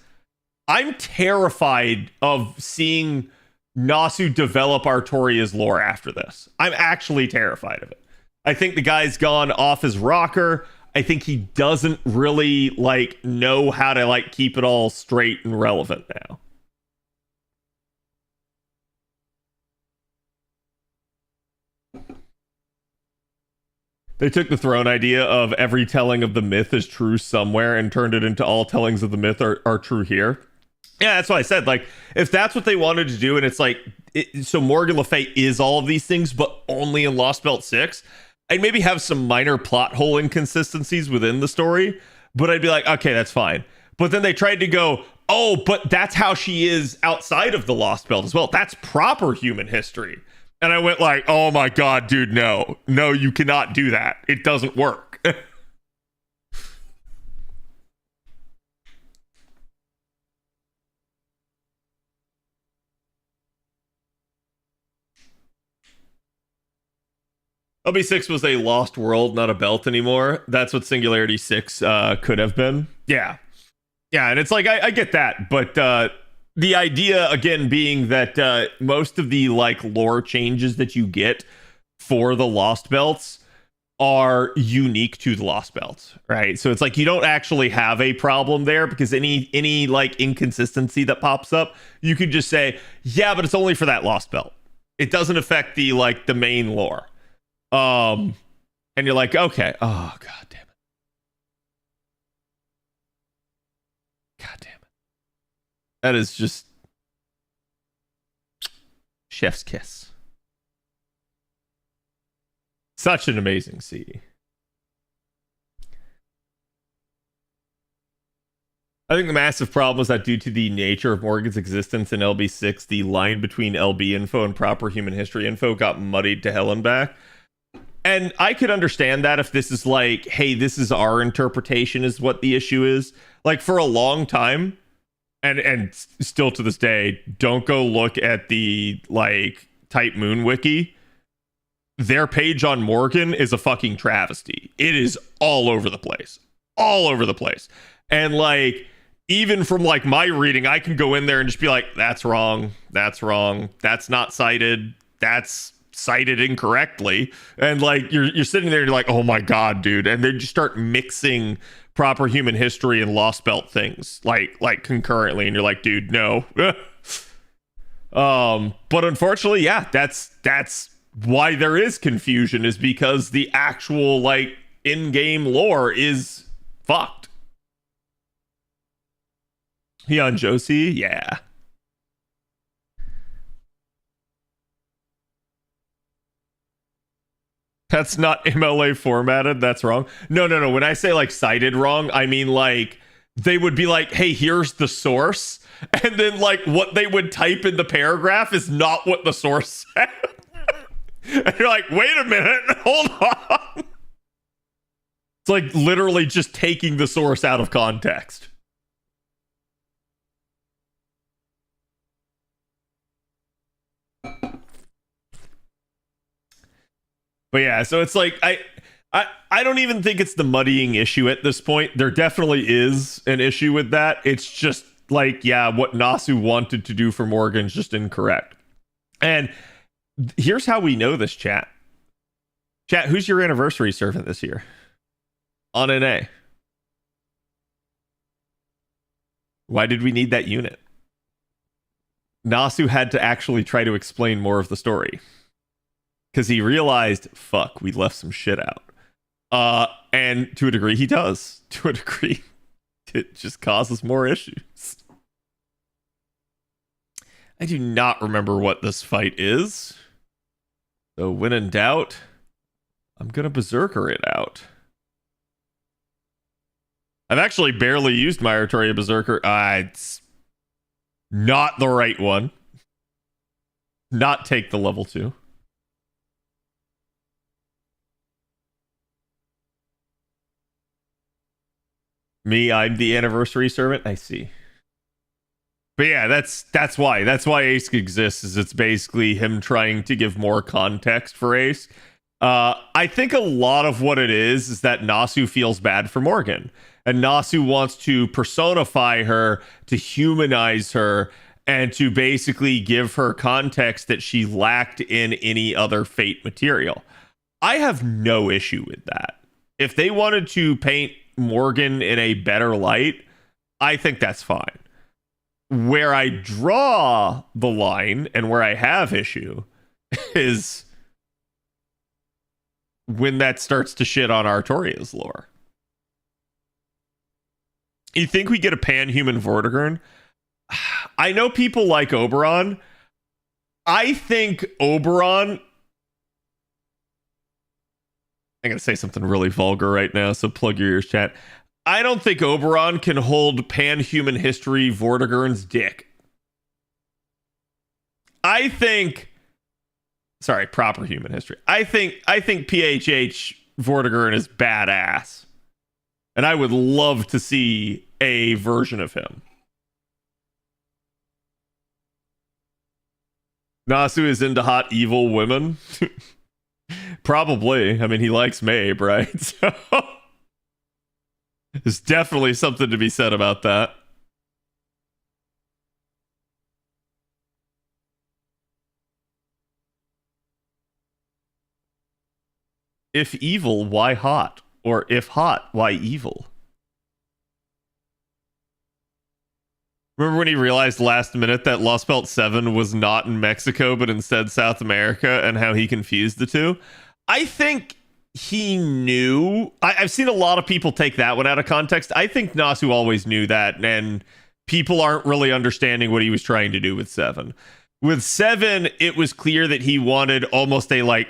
Speaker 6: I'm terrified of seeing Nasu develop Artoria's lore after this. I'm actually terrified of it. I think the guy's gone off his rocker. I think he doesn't really like know how to like keep it all straight and relevant now. They took the throne idea of every telling of the myth is true somewhere and turned it into all tellings of the myth are true here. Yeah, that's what I said. Like, if that's what they wanted to do, and it's like, so Morgan Le Fay is all of these things, but only in Lost Belt 6, I'd maybe have some minor plot hole inconsistencies within the story, but I'd be like, okay, that's fine. But then they tried to go, oh, but that's how she is outside of the Lost Belt as well. That's proper human history. And I went like, oh my God, dude, no, you cannot do that. It doesn't work. LB6 was a lost world, not a belt anymore. That's what Singularity 6 could have been. Yeah. Yeah, and it's like, I get that. But the idea, again, being that most of the like lore changes that you get for the Lost Belts are unique to the Lost Belts, right? So it's like you don't actually have a problem there because any like inconsistency that pops up, you could just say, yeah, but it's only for that Lost Belt. It doesn't affect the like the main lore. And you're like, okay, oh God damn it. God damn it. That is just chef's kiss. Such an amazing CD. I think the massive problem is that due to the nature of Morgan's existence in LB6, the line between LB info and proper human history info got muddied to hell and back. And I could understand that if this is like, hey, this is our interpretation is what the issue is. Like for a long time, and still to this day, don't go look at the like Type Moon wiki. Their page on Morgan is a fucking travesty. It is all over the place. All over the place. And like, even from like my reading, I can go in there and just be like, that's wrong. That's wrong. That's not cited. That's cited incorrectly. And like, you're sitting there and you're like, oh my God, dude. And then you start mixing proper human history and Lost Belt things like concurrently. And you're like, dude, no. But unfortunately, yeah, that's why there is confusion, is because the actual like in-game lore is fucked. Hyun Josie, yeah. That's not MLA formatted. That's wrong. No. When I say like cited wrong, I mean like they would be like, hey, here's the source. And then like what they would type in the paragraph is not what the source said. And you're like, wait a minute, hold on. It's like literally just taking the source out of context. But yeah, so it's like I don't even think it's the muddying issue at this point. There definitely is an issue with that. It's just like, yeah, what Nasu wanted to do for Morgan's just incorrect. And here's how we know this, chat. Chat, who's your anniversary servant this year? On NA. Why did we need that unit? Nasu had to actually try to explain more of the story. Because he realized, fuck, we left some shit out. And to a degree, he does. To a degree, it just causes more issues. I do not remember what this fight is. So when in doubt, I'm going to Berserker it out. I've actually barely used my Artoria Berserker. It's not the right one. Not take the level 2. Me, I'm the anniversary servant. I see. But yeah, that's why Ace exists, is it's basically him trying to give more context for Ace. I think a lot of what it is that Nasu feels bad for Morgan, and Nasu wants to personify her, to humanize her, and to basically give her context that she lacked in any other Fate material. I have no issue with that. If they wanted to paint Morgan in a better light, I think that's fine. Where I draw the line and where I have issue is when that starts to shit on Artoria's lore. You think we get a pan-human Vortigern? I know people like Oberon. I think Oberon... I'm going to say something really vulgar right now, so plug your ears, chat. I don't think Oberon can hold pan-human history Vortigern's dick. I think... Sorry, proper human history. I think PHH Vortigern is badass. And I would love to see a version of him. Nasu is into hot evil women. Probably. I mean, he likes Mabe, right? So there's definitely something to be said about that. If evil, why hot? Or if hot, why evil? Remember when he realized last minute that Lost Belt 7 was not in Mexico, but instead South America, and how he confused the two? I think he knew. I've seen a lot of people take that one out of context. I think Nasu always knew that, and people aren't really understanding what he was trying to do with 7. With 7, it was clear that he wanted almost a, like,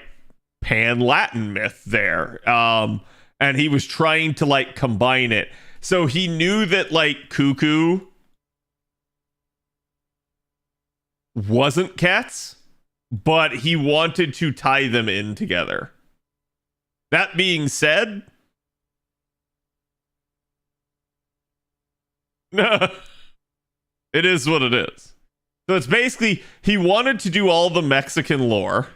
Speaker 6: pan-Latin myth there. And he was trying to, like, combine it. So he knew that, like, Cuckoo wasn't cats, but he wanted to tie them in together. That being said, it is what it is. So it's basically, he wanted to do all the Mexican lore,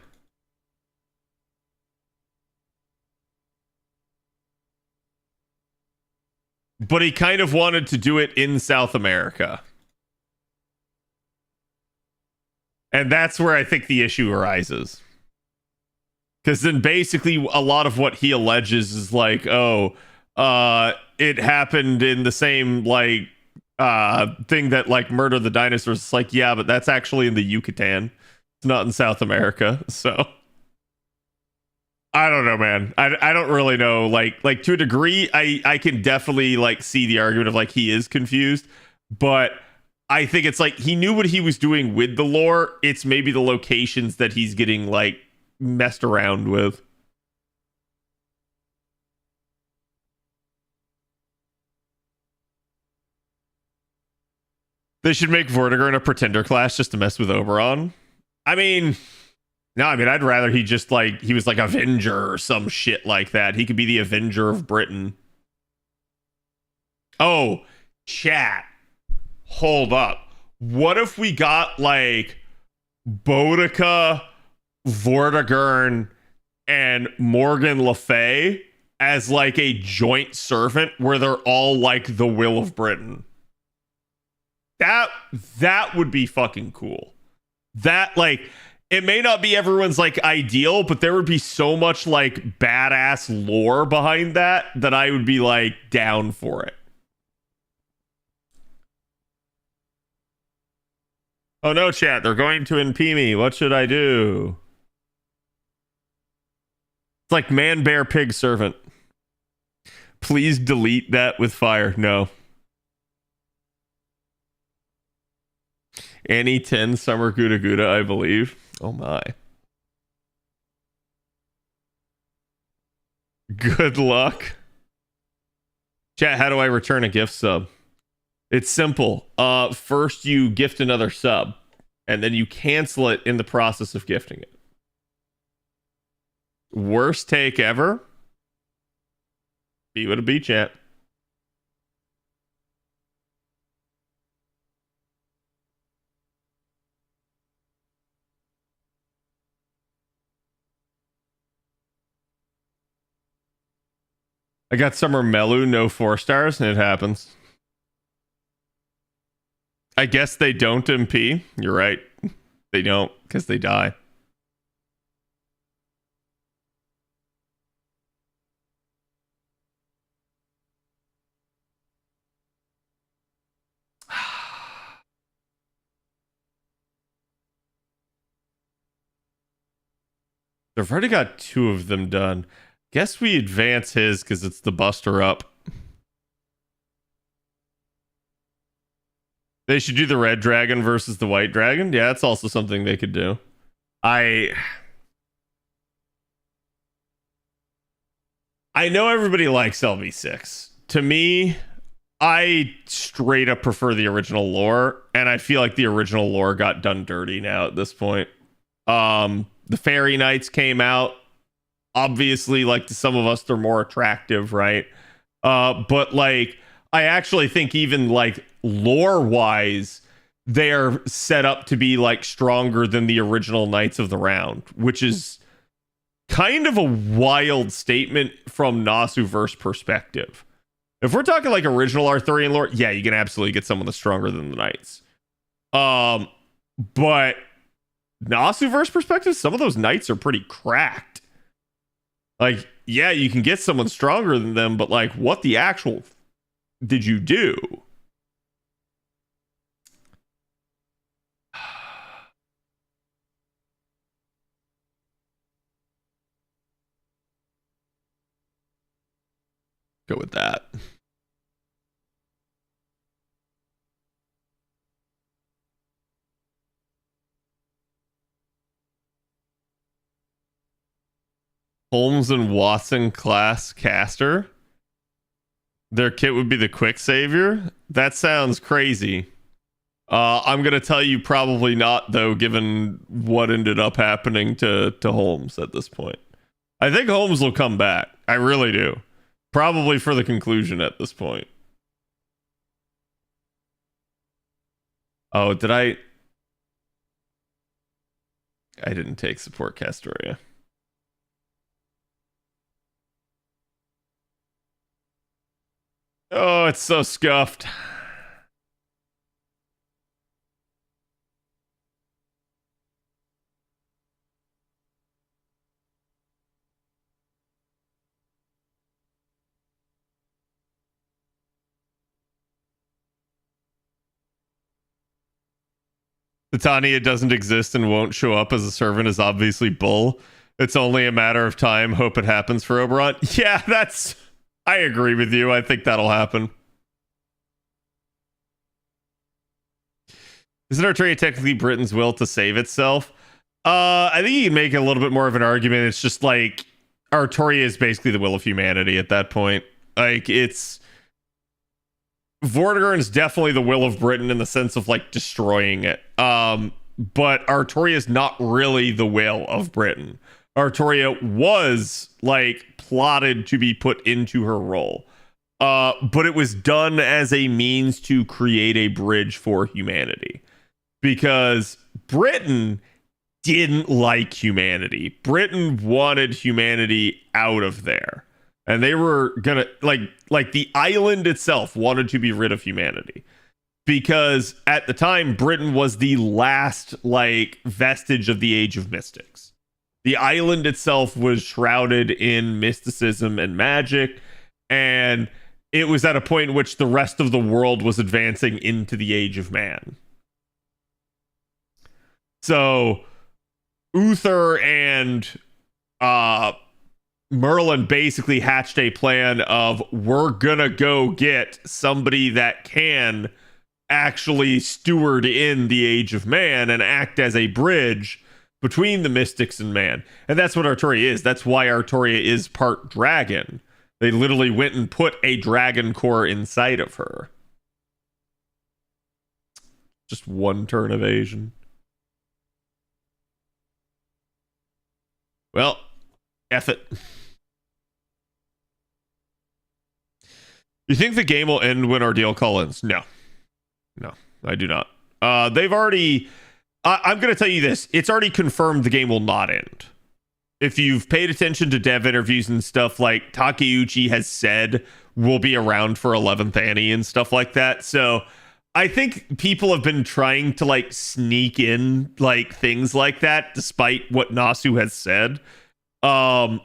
Speaker 6: but he kind of wanted to do it in South America. And that's where I think the issue arises. Because then basically a lot of what he alleges is like, it happened in the same, like, thing that, like, Murder of the Dinosaurs. It's like, yeah, but that's actually in the Yucatan. It's not in South America. So I don't know, man. I don't really know. Like to a degree, I can definitely, like, see the argument of, like, he is confused. But I think it's like he knew what he was doing with the lore. It's maybe the locations that he's getting, like, messed around with. They should make Vortigern a pretender class just to mess with Oberon. I mean, no, I mean, I'd rather he just, like, he was like Avenger or some shit like that. He could be the Avenger of Britain. Oh, chat. Hold up. What if we got, like, Boudica, Vortigern, and Morgan Le Fay as, like, a joint servant where they're all, like, the will of Britain? That would be fucking cool. That, like, it may not be everyone's, like, ideal, but there would be so much, like, badass lore behind that I would be, like, down for it. Oh no, chat, they're going to NP me. What should I do? It's like man, bear, pig, servant. Please delete that with fire. No. Annie 10 Summer Gouda Gouda, I believe. Oh my. Good luck. Chat, how do I return a gift sub? It's simple. First you gift another sub, and then you cancel it in the process of gifting it. Worst take ever? Be what it be, chat. I got Summer Melu, no 4 stars, and it happens. I guess they don't MP. You're right. They don't, because they die. I've already got 2 of them done. Guess we advance his because it's the Buster Up. They should do the red dragon versus the white dragon. Yeah, that's also something they could do. I know everybody likes LV6. To me, I straight up prefer the original lore, and I feel like the original lore got done dirty now at this point. The Fairy Knights came out. Obviously, like, to some of us, they're more attractive, right? But like, I actually think even like lore-wise, they're set up to be like stronger than the original Knights of the Round, which is kind of a wild statement from Nasuverse perspective. If we're talking like original Arthurian lore, yeah, you can absolutely get someone that's stronger than the Knights. But Nasuverse perspective, some of those Knights are pretty cracked. Like, yeah, you can get someone stronger than them, but like, what the actual did you do? Go with that. Holmes and Watson class caster. Their kit would be the quick savior. That sounds crazy. I'm gonna tell you probably not, though, given what ended up happening to Holmes at this point. I think Holmes will come back. I really do. Probably for the conclusion at this point. Oh, did I didn't take support Castoria. Oh, it's so scuffed. Titania doesn't exist and won't show up as a servant is obviously bull. It's only a matter of time. Hope it happens for Oberon. Yeah, I agree with you. I think that'll happen. Isn't Arturia technically Britain's will to save itself? I think you can make a little bit more of an argument. It's just like Arturia is basically the will of humanity at that point. Like, it's Vortigern's definitely the will of Britain in the sense of like destroying it. But Arturia is not really the will of Britain. Arturia was like plotted to be put into her role. But it was done as a means to create a bridge for humanity. Because Britain didn't like humanity. Britain wanted humanity out of there. And they were gonna like the island itself wanted to be rid of humanity. Because at the time, Britain was the last like vestige of the Age of Mystics. The island itself was shrouded in mysticism and magic, and it was at a point in which the rest of the world was advancing into the Age of Man. So Uther and Merlin basically hatched a plan of, we're gonna go get somebody that can actually steward in the Age of Man and act as a bridge between the mystics and man. And that's what Arturia is. That's why Arturia is part dragon. They literally went and put a dragon core inside of her. Just one turn evasion. Well, F it. You think the game will end when Ordeal Call ends? No. No, I do not. They've already... I'm going to tell you this. It's already confirmed the game will not end. If you've paid attention to dev interviews and stuff, like Takeuchi has said we'll be around for 11th Annie and stuff like that. So I think people have been trying to like sneak in like things like that, despite what Nasu has said. And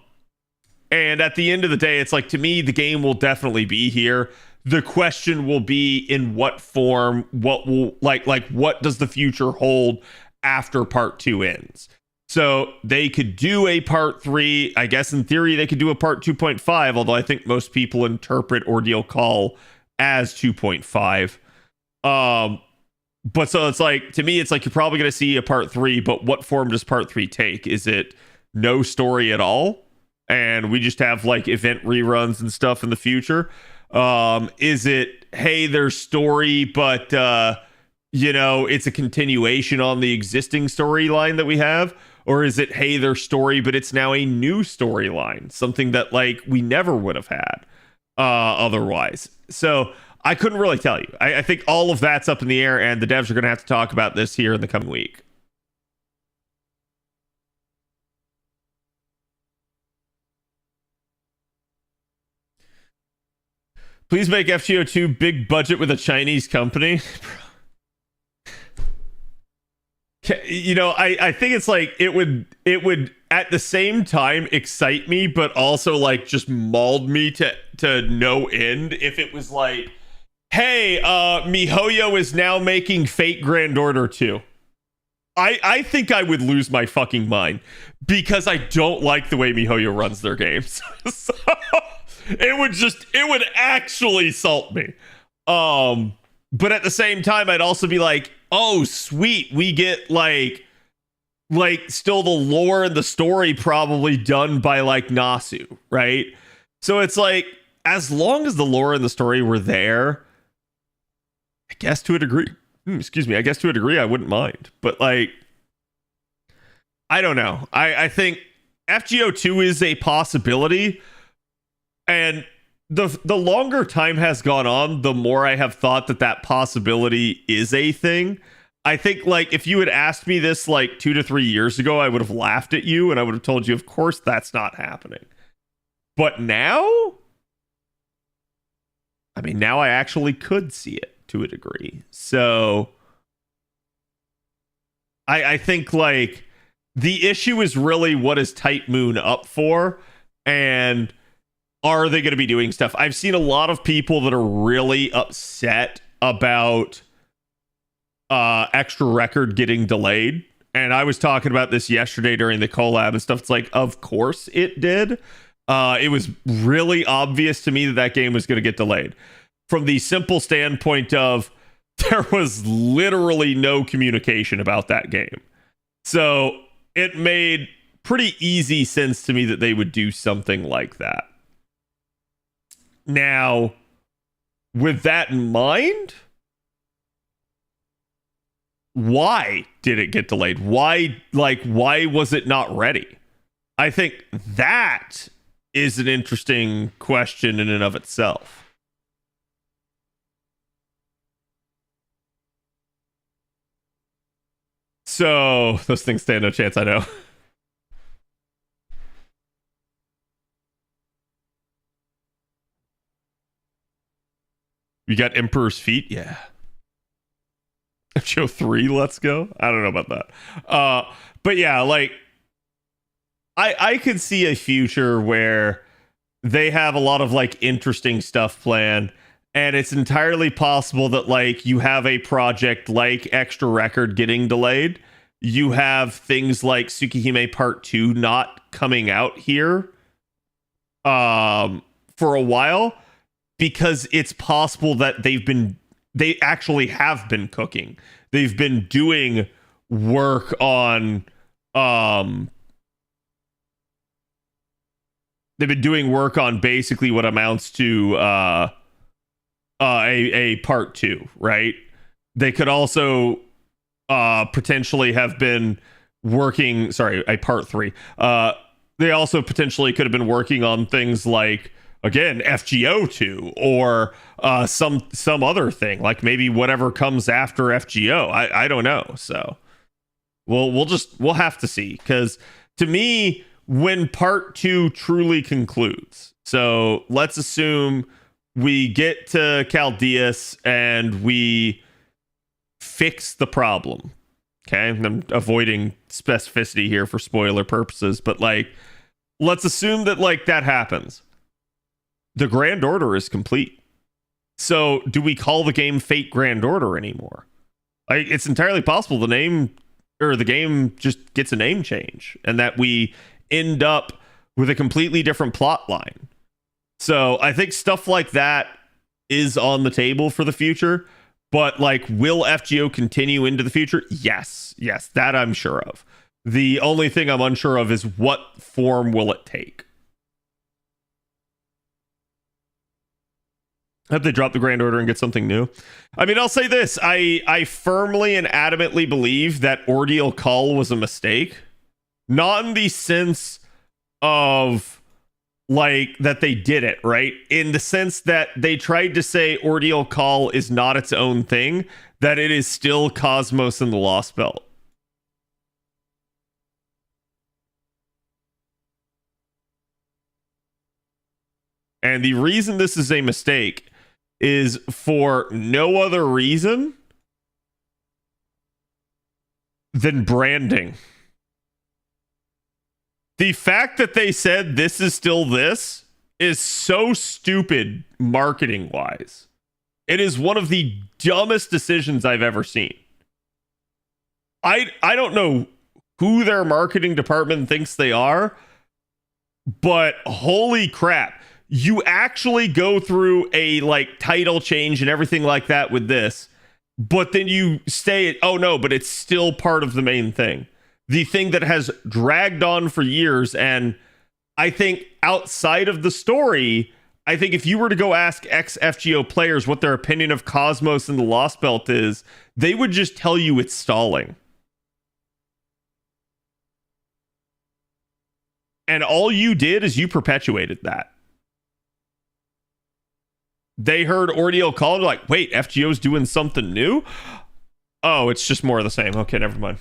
Speaker 6: at the end of the day, it's like, to me, the game will definitely be here. The question will be in what form, what will like what does the future hold after part 2 ends? So they could do a part 3. I guess in theory they could do a part 2.5, although I think most people interpret Ordeal Call as 2.5. But so it's like, to me, it's like you're probably going to see a part 3, but what form does part 3 take? Is it no story at all? And we just have like event reruns and stuff in the future? Is it, hey, there's story, but it's a continuation on the existing storyline that we have? Or is it, hey, there's story, but it's now a new storyline, something that like we never would have had otherwise? So I couldn't really tell you. I think all of that's up in the air, and the devs are going to have to talk about this here in the coming week. Please make FGO2 big budget with a Chinese company. I think it's like it would at the same time excite me, but also like just mauled me to no end if it was like, hey, MiHoYo is now making Fate Grand Order 2. I think I would lose my fucking mind because I don't like the way MiHoYo runs their games. So it would actually salt me. But at the same time, I'd also be like, oh, sweet, we get like still the lore and the story probably done by like Nasu, right? So it's like, as long as the lore and the story were there, I guess to a degree, I guess to a degree I wouldn't mind. But like, I don't know. I think FGO2 is a possibility, and the longer time has gone on, the more I have thought that possibility is a thing. I think like if you had asked me this like 2 to 3 years ago, I would have laughed at you and I would have told you, of course that's not happening. But now, I mean, now I actually could see it to a degree. So I think like the issue is really, what is Type Moon up for? And are they going to be doing stuff? I've seen a lot of people that are really upset about Extra Record getting delayed. And I was talking about this yesterday during the collab and stuff. It's like, of course it did. It was really obvious to me that game was going to get delayed. From the simple standpoint of there was literally no communication about that game. So it made pretty easy sense to me that they would do something like that. Now, with that in mind, why did it get delayed? Why was it not ready? I think that is an interesting question in and of itself. So, those things stand no chance, I know. You got Emperor's Feet? Yeah. Show 3, let's go. I don't know about that. But yeah, like I could see a future where they have a lot of like interesting stuff planned, and it's entirely possible that like you have a project like Extra Record getting delayed. You have things like Tsukihime Part 2 not coming out here for a while, because it's possible that they actually have been cooking. They've been doing work on basically what amounts to a part 2, right? They could also potentially have been working, a part 3. They also potentially could have been working on things like, again, FGO2 or some other thing, like maybe whatever comes after FGO. I don't know. So we'll have to see, because to me, when part 2 truly concludes, so let's assume we get to Chaldeus and we fix the problem. Okay, I'm avoiding specificity here for spoiler purposes, but like, let's assume that like that happens. The Grand Order is complete. So do we call the game Fate Grand Order anymore? Like, it's entirely possible the name or the game just gets a name change, and that we end up with a completely different plot line. So I think stuff like that is on the table for the future. But like, will FGO continue into the future? Yes, that I'm sure of. The only thing I'm unsure of is what form will it take. I hope they drop the Grand Order and get something new. I mean, I'll say this. I firmly and adamantly believe that Ordeal Call was a mistake. Not in the sense of like that they did it, right? In the sense that they tried to say Ordeal Call is not its own thing, that it is still Cosmos and the Lost Belt. And the reason this is a mistake is for no other reason than branding. The fact that they said this is still this is so stupid marketing wise. It is one of the dumbest decisions I've ever seen. I don't know who their marketing department thinks they are, but holy crap. You actually go through a like title change and everything like that with this, but then you say, oh no, but it's still part of the main thing. The thing that has dragged on for years. And I think outside of the story, I think if you were to go ask ex-FGO players what their opinion of Cosmos and the Lost Belt is, they would just tell you it's stalling. And all you did is you perpetuated that. They heard Ordeal Call, like, wait, FGO's doing something new? Oh, it's just more of the same. Okay, never mind.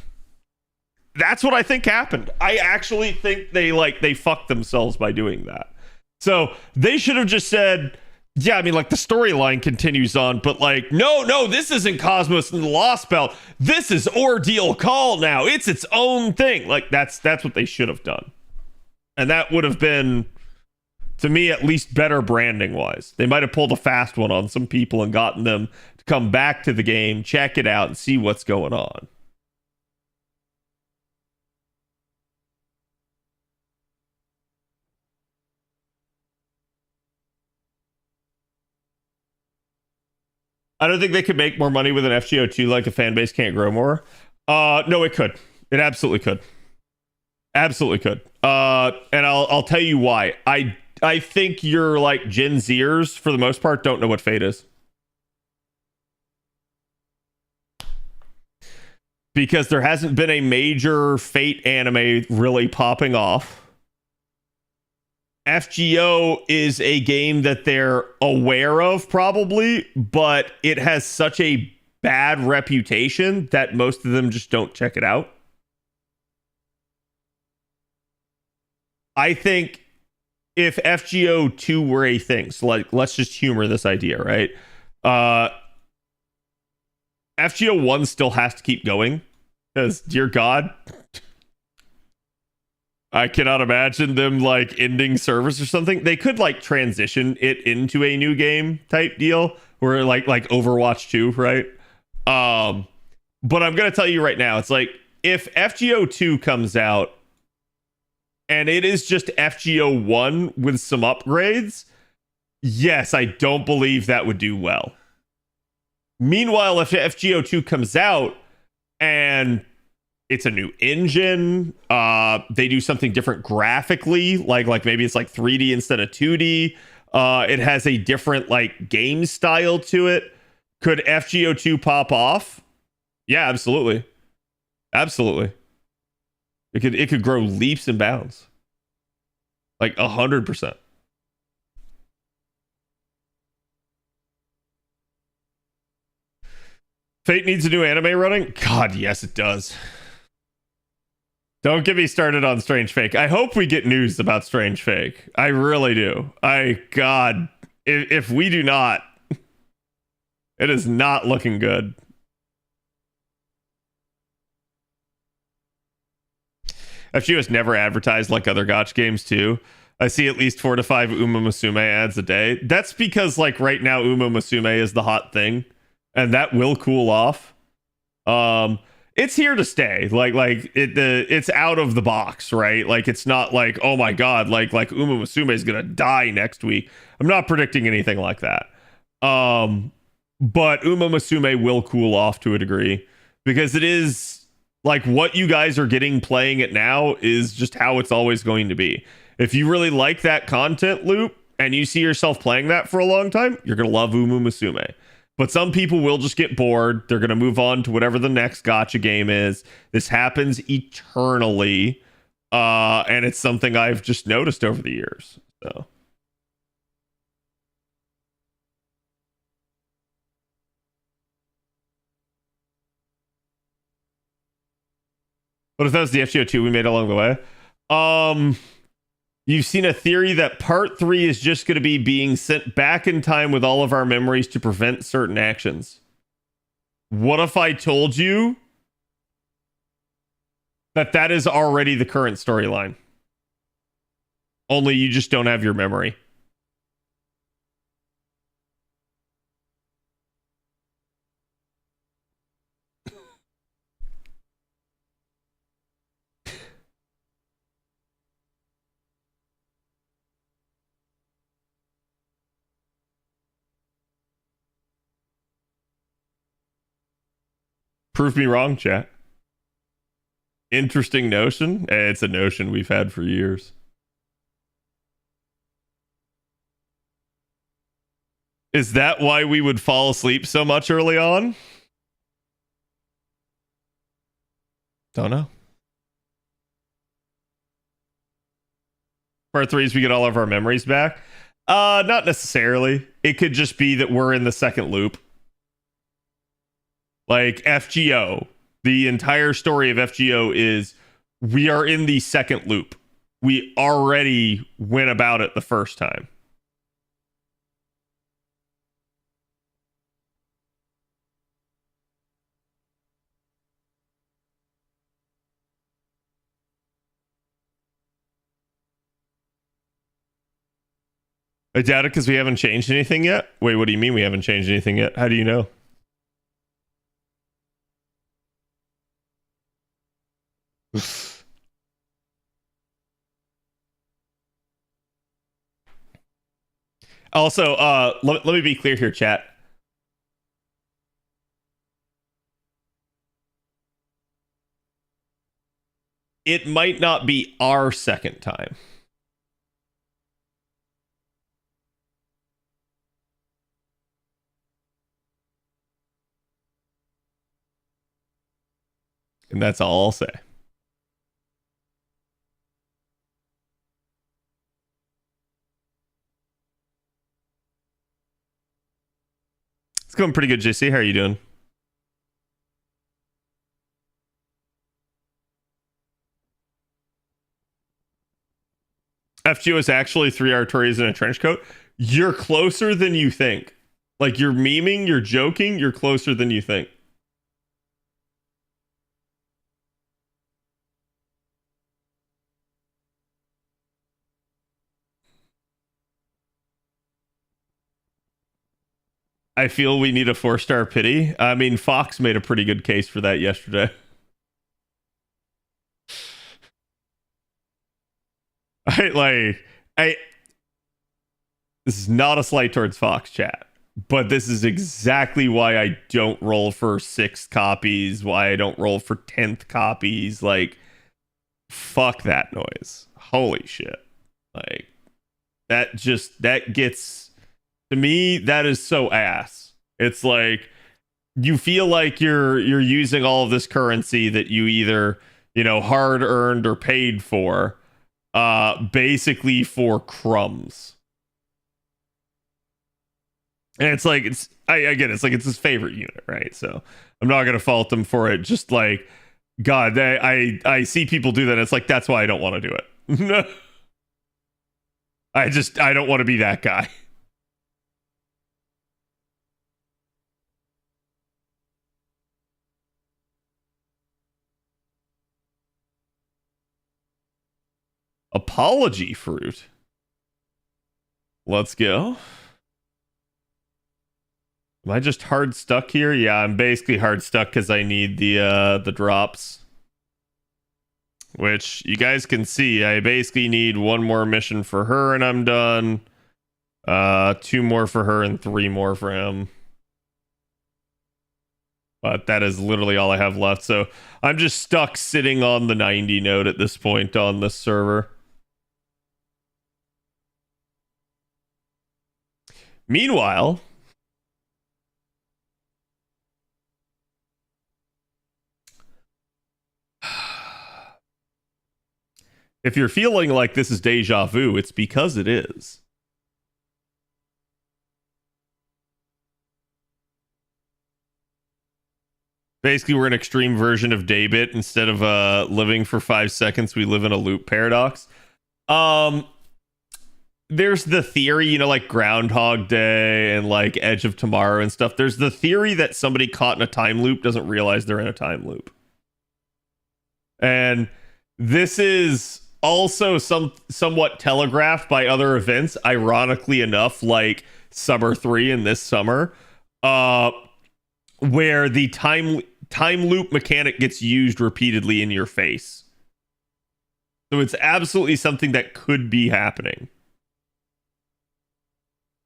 Speaker 6: That's what I think happened. I actually think they fucked themselves by doing that. So they should have just said, yeah, I mean, like the storyline continues on, but like, no, this isn't Cosmos and the Lost Belt. This is Ordeal Call now. It's its own thing. Like that's what they should have done. And that would have been, to me, at least better branding wise. They might have pulled a fast one on some people and gotten them to come back to the game, check it out, and see what's going on. I don't think they could make more money with an FGO2 like the fan base can't grow more. No, it could. It absolutely could. Absolutely could. And I'll tell you why. I think your like Gen Zers, for the most part, don't know what Fate is. Because there hasn't been a major Fate anime really popping off. FGO is a game that they're aware of probably, but it has such a bad reputation that most of them just don't check it out. I think if FGO 2 were a thing, so like let's just humor this idea, right? FGO 1 still has to keep going because, dear God, I cannot imagine them like ending service or something. They could like transition it into a new game type deal where like Overwatch 2, right? But I'm gonna tell you right now, it's like if FGO 2 comes out and it is just FGO 1 with some upgrades, yes, I don't believe that would do well. Meanwhile, if FGO 2 comes out and it's a new engine, they do something different graphically, like maybe it's like 3D instead of 2D. It has a different like game style to it. Could FGO 2 pop off? Yeah, absolutely. Absolutely. It could grow leaps and bounds. Like 100%. Fate needs a new anime running? God, yes, it does. Don't get me started on Strange Fake. I hope we get news about Strange Fake. I really do. God, if we do not, it is not looking good. FGO has never advertised like other gotcha games too. I see at least 4 to 5 Uma Musume ads a day. That's because like right now Uma Musume is the hot thing, and that will cool off. it's here to stay. It's out of the box, right? Like it's not like, oh my god, like Uma Musume is gonna die next week. I'm not predicting anything like that. But Uma Musume will cool off to a degree because it is like what you guys are getting playing it now is just how it's always going to be. If you really like that content loop and you see yourself playing that for a long time, you're gonna love Uma Musume. But some people will just get bored. They're going to move on to whatever the next gotcha game is. This happens eternally. And it's something I've just noticed over the years. So. But if that was the FGO2 we made along the way. You've seen a theory that part 3 is just going to be being sent back in time with all of our memories to prevent certain actions. What if I told you that is already the current storyline? Only you just don't have your memory. Prove me wrong, chat. Interesting notion. It's a notion we've had for years. Is that why we would fall asleep so much early on? Don't know. Part 3 is we get all of our memories back. Not necessarily. It could just be that we're in the second loop. Like FGO, the entire story of FGO is we are in the second loop. We already went about it the first time. I doubt it because we haven't changed anything yet. Wait, what do you mean we haven't changed anything yet? How do you know? Also, let me be clear here, chat. It might not be our second time. And that's all I'll say. It's going pretty good, JC. How are you doing? FGO is actually 3 Artorias in a trench coat. You're closer than you think. Like, you're memeing, you're joking, you're closer than you think. I feel we need a 4-star pity. I mean, Fox made a pretty good case for that yesterday. This is not a slight towards Fox, chat, but this is exactly why I don't roll for 6th copies, why I don't roll for 10th copies. Like, fuck that noise. Holy shit. Like, that gets, to me, that is so ass. It's like, you feel like you're using all of this currency that you either, hard earned or paid for, basically for crumbs. And it's like, I get it. It's like, it's his favorite unit, right? So I'm not gonna fault him for it. Just like, God, I see people do that. It's like, that's why I don't want to do it. I don't want to be that guy. Apology fruit. Let's go. Am I just hard stuck here? Yeah, I'm basically hard stuck because I need the drops. Which you guys can see, I basically need one more mission for her and I'm done. 2 more for her and 3 more for him. But that is literally all I have left. So I'm just stuck sitting on the 90 node at this point on this server. Meanwhile, if you're feeling like this is deja vu, it's because it is. Basically, we're an extreme version of Daybit. Instead of living for 5 seconds, we live in a loop paradox. There's the theory, you know, like Groundhog Day and like Edge of Tomorrow and stuff. There's the theory that somebody caught in a time loop doesn't realize they're in a time loop. And this is also somewhat telegraphed by other events, ironically enough, like Summer 3 and this summer, where the time loop mechanic gets used repeatedly in your face. So it's absolutely something that could be happening.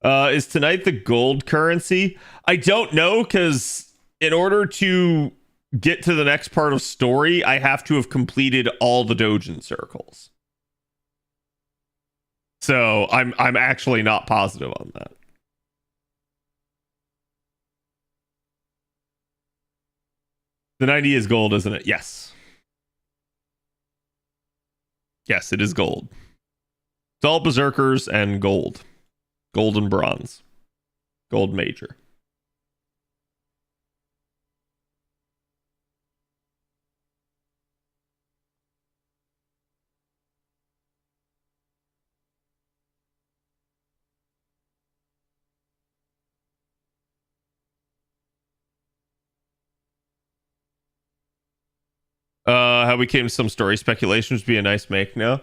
Speaker 6: Is tonight the gold currency? I don't know, because in order to get to the next part of story, I have to have completed all the Dojin circles. So I'm actually not positive on that. The 90 is gold, isn't it? Yes. Yes, it is gold. It's all berserkers and gold. Gold and bronze. Gold major. How we came to some story speculations would be a nice make now.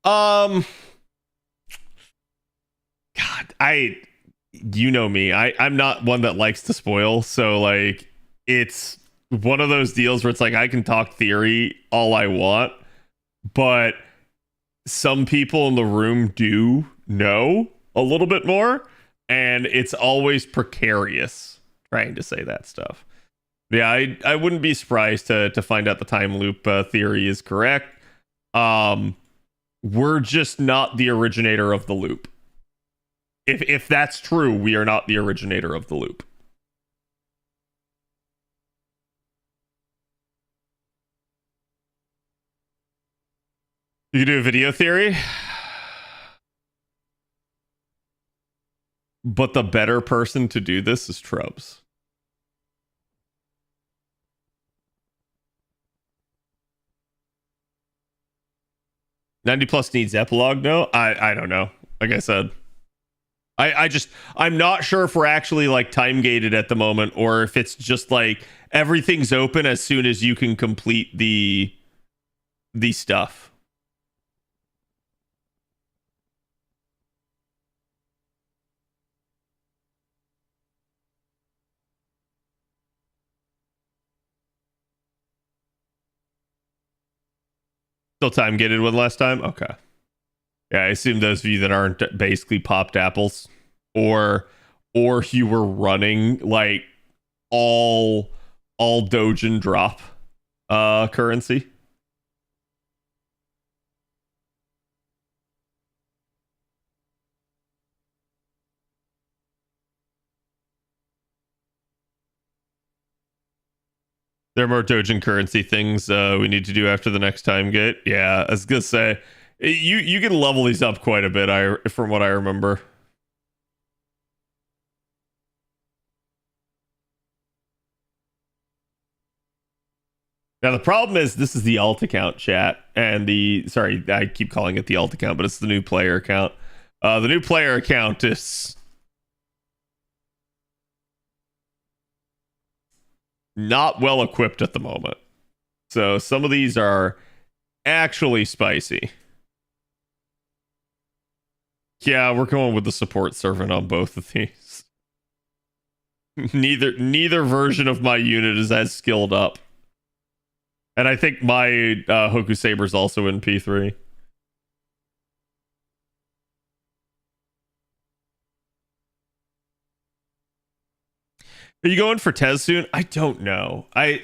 Speaker 6: God, you know me. I'm not one that likes to spoil, so like it's one of those deals where it's like I can talk theory all I want, but some people in the room do know a little bit more, and it's always precarious trying to say that stuff. Yeah, I wouldn't be surprised to find out the time loop theory is correct. We're just not the originator of the loop. If that's true, we are not the originator of the loop. You can do a video theory, but the better person to do this is Trubs. +90 needs epilogue. No, I don't know. Like I said, I'm not sure if we're actually like time gated at the moment, or if it's just like everything's open as soon as you can complete the stuff. Still time gated one last time? Okay. Yeah, I assume those of you that aren't basically popped apples, or you were running like all Dojin drop currency. There are more Dojin currency things we need to do after the next time gate. Yeah, I was gonna say you can level these up quite a bit. From what I remember. Now the problem is this is the alt account chat, and sorry, I keep calling it the alt account, but it's the new player account. The new player account is not well equipped at the moment. So some of these are actually spicy. Yeah, we're going with the support servant on both of these. Neither version of my unit is as skilled up. And I think my Hoku Saber's also in P3. Are you going for Tez soon? I don't know. I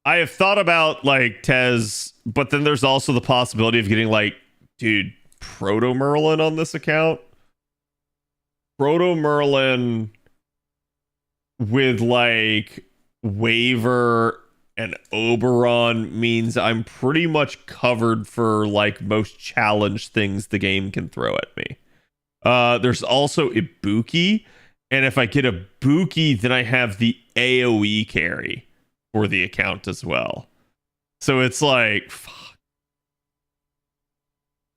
Speaker 6: have thought about like Tez, but then there's also the possibility of getting like, dude, Proto Merlin on this account. Proto Merlin with like Waver and Oberon means I'm pretty much covered for like most challenge things the game can throw at me. There's also Ibuki, and if I get a Buki, then I have the AoE carry for the account as well. So it's like, fuck.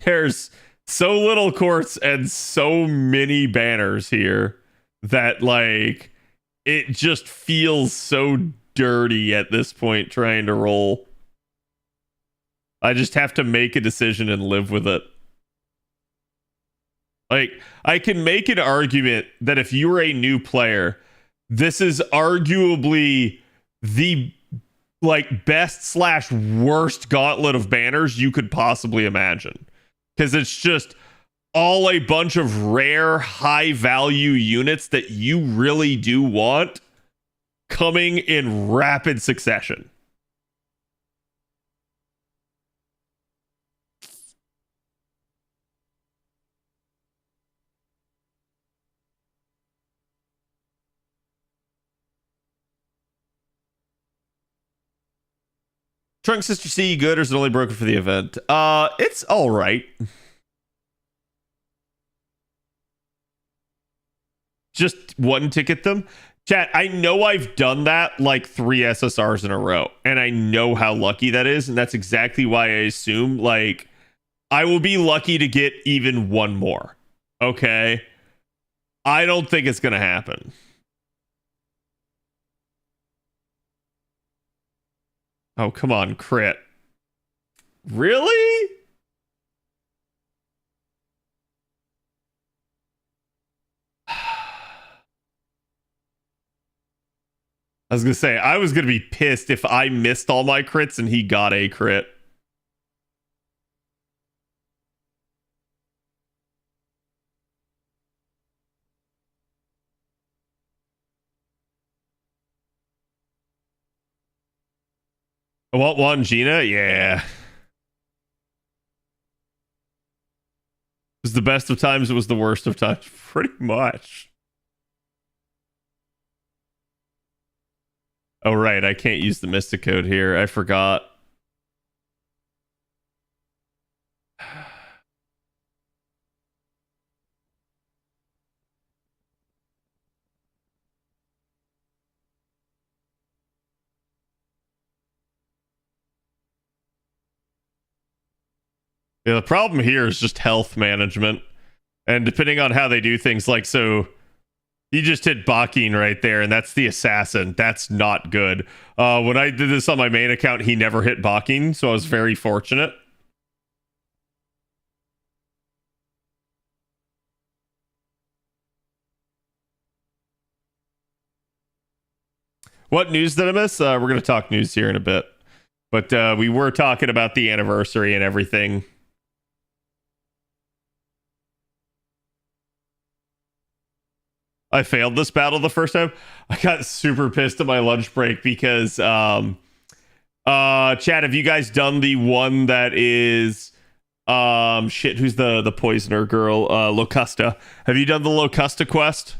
Speaker 6: There's so little courts and so many banners here that like it just feels so dirty at this point trying to roll. I just have to make a decision and live with it. Like, I can make an argument that if you're a new player, this is arguably the like best / worst gauntlet of banners you could possibly imagine. Because it's just all a bunch of rare, high value units that you really do want coming in rapid succession. Trunk Sister C, good, or is it only broken for the event? It's all right. Just one ticket them. Chat, I know I've done that like 3 SSRs in a row, and I know how lucky that is, and that's exactly why I assume like I will be lucky to get even one more. Okay? I don't think it's gonna happen. Oh, come on, crit. Really? I was going to say, I was going to be pissed if I missed all my crits and he got a crit. I want one, Gina? Yeah. It was the best of times, it was the worst of times. Pretty much. Oh, right. I can't use the Mystic Code here. I forgot. Yeah, the problem here is just health management. And depending on how they do things, like, so he just hit Bakin right there, and that's the assassin. That's not good. When I did this on my main account, he never hit Bakin, so I was very fortunate. What news did I miss? We're going to talk news here in a bit. But we were talking about the anniversary and everything. I failed this battle the first time. I got super pissed at my lunch break because Chad, have you guys done the one that is shit, who's the poisoner girl? Locusta. Have you done the Locusta quest?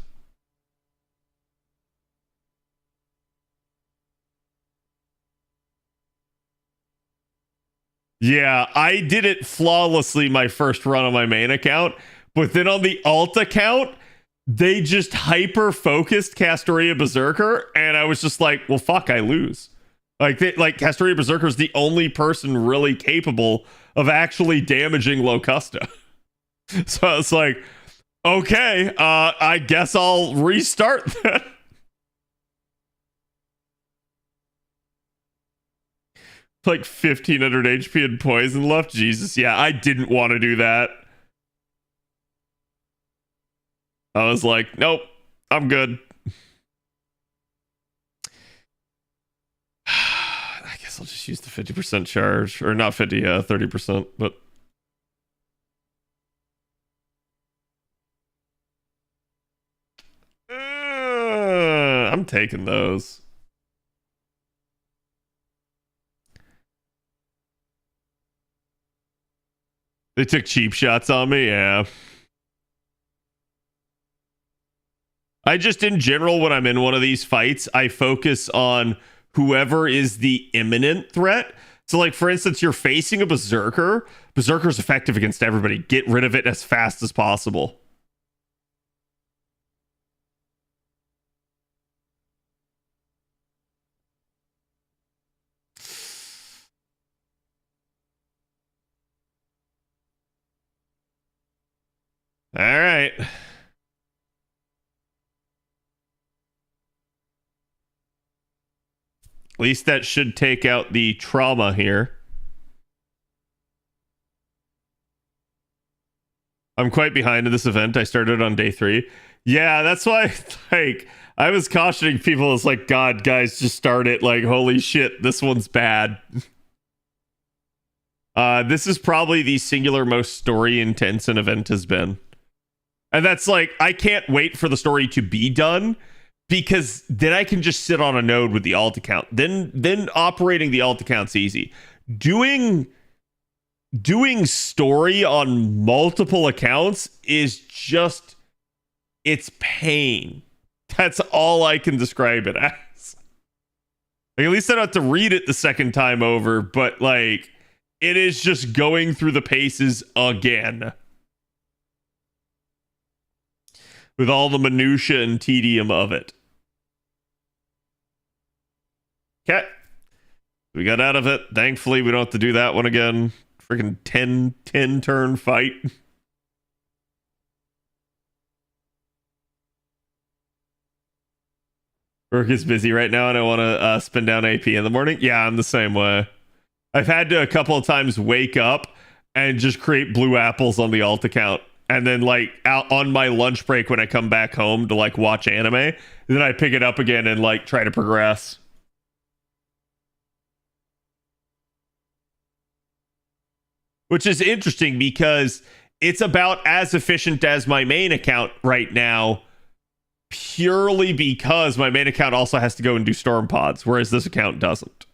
Speaker 6: Yeah, I did it flawlessly my first run on my main account, but then on the alt account, they just hyper focused Castoria Berserker, and I was just like, well, fuck, I lose. Like Castoria Berserker is the only person really capable of actually damaging Locusta. So it's like, okay, I guess I'll restart that. Like 1500 HP and poison left. Jesus, yeah, I didn't want to do that. I was like, nope, I'm good. guess I'll just use the 50% charge. Or not 50, 30%, but... I'm taking those. They took cheap shots on me, yeah. I just, in general, when I'm in one of these fights, I focus on whoever is the imminent threat. So, like, for instance, you're facing a Berserker. Berserker's effective against everybody. Get rid of it as fast as possible. All right. At least that should take out the trauma here. I'm quite behind in this event. I started on day 3. Yeah, that's why, like, I was cautioning people. It's like, God, guys, just start it. Like, holy shit, this one's bad. This is probably the singular most story intense an event has been. And that's like, I can't wait for the story to be done, because then I can just sit on a node with the alt account. Then operating the alt account's easy. Doing story on multiple accounts is just, it's pain. That's all I can describe it as. Like, at least I don't have to read it the second time over, but like, it is just going through the paces again. With all the minutia and tedium of it. Okay. We got out of it. Thankfully, we don't have to do that one again. Freaking 10 turn fight. Work is busy right now and I want to spin down AP in the morning. Yeah, I'm the same way. I've had to a couple of times wake up and just create blue apples on the alt account. And then, like, out on my lunch break when I come back home to, like, watch anime, and then I pick it up again and, like, try to progress. Which is interesting because it's about as efficient as my main account right now, purely because my main account also has to go and do storm pods, whereas this account doesn't.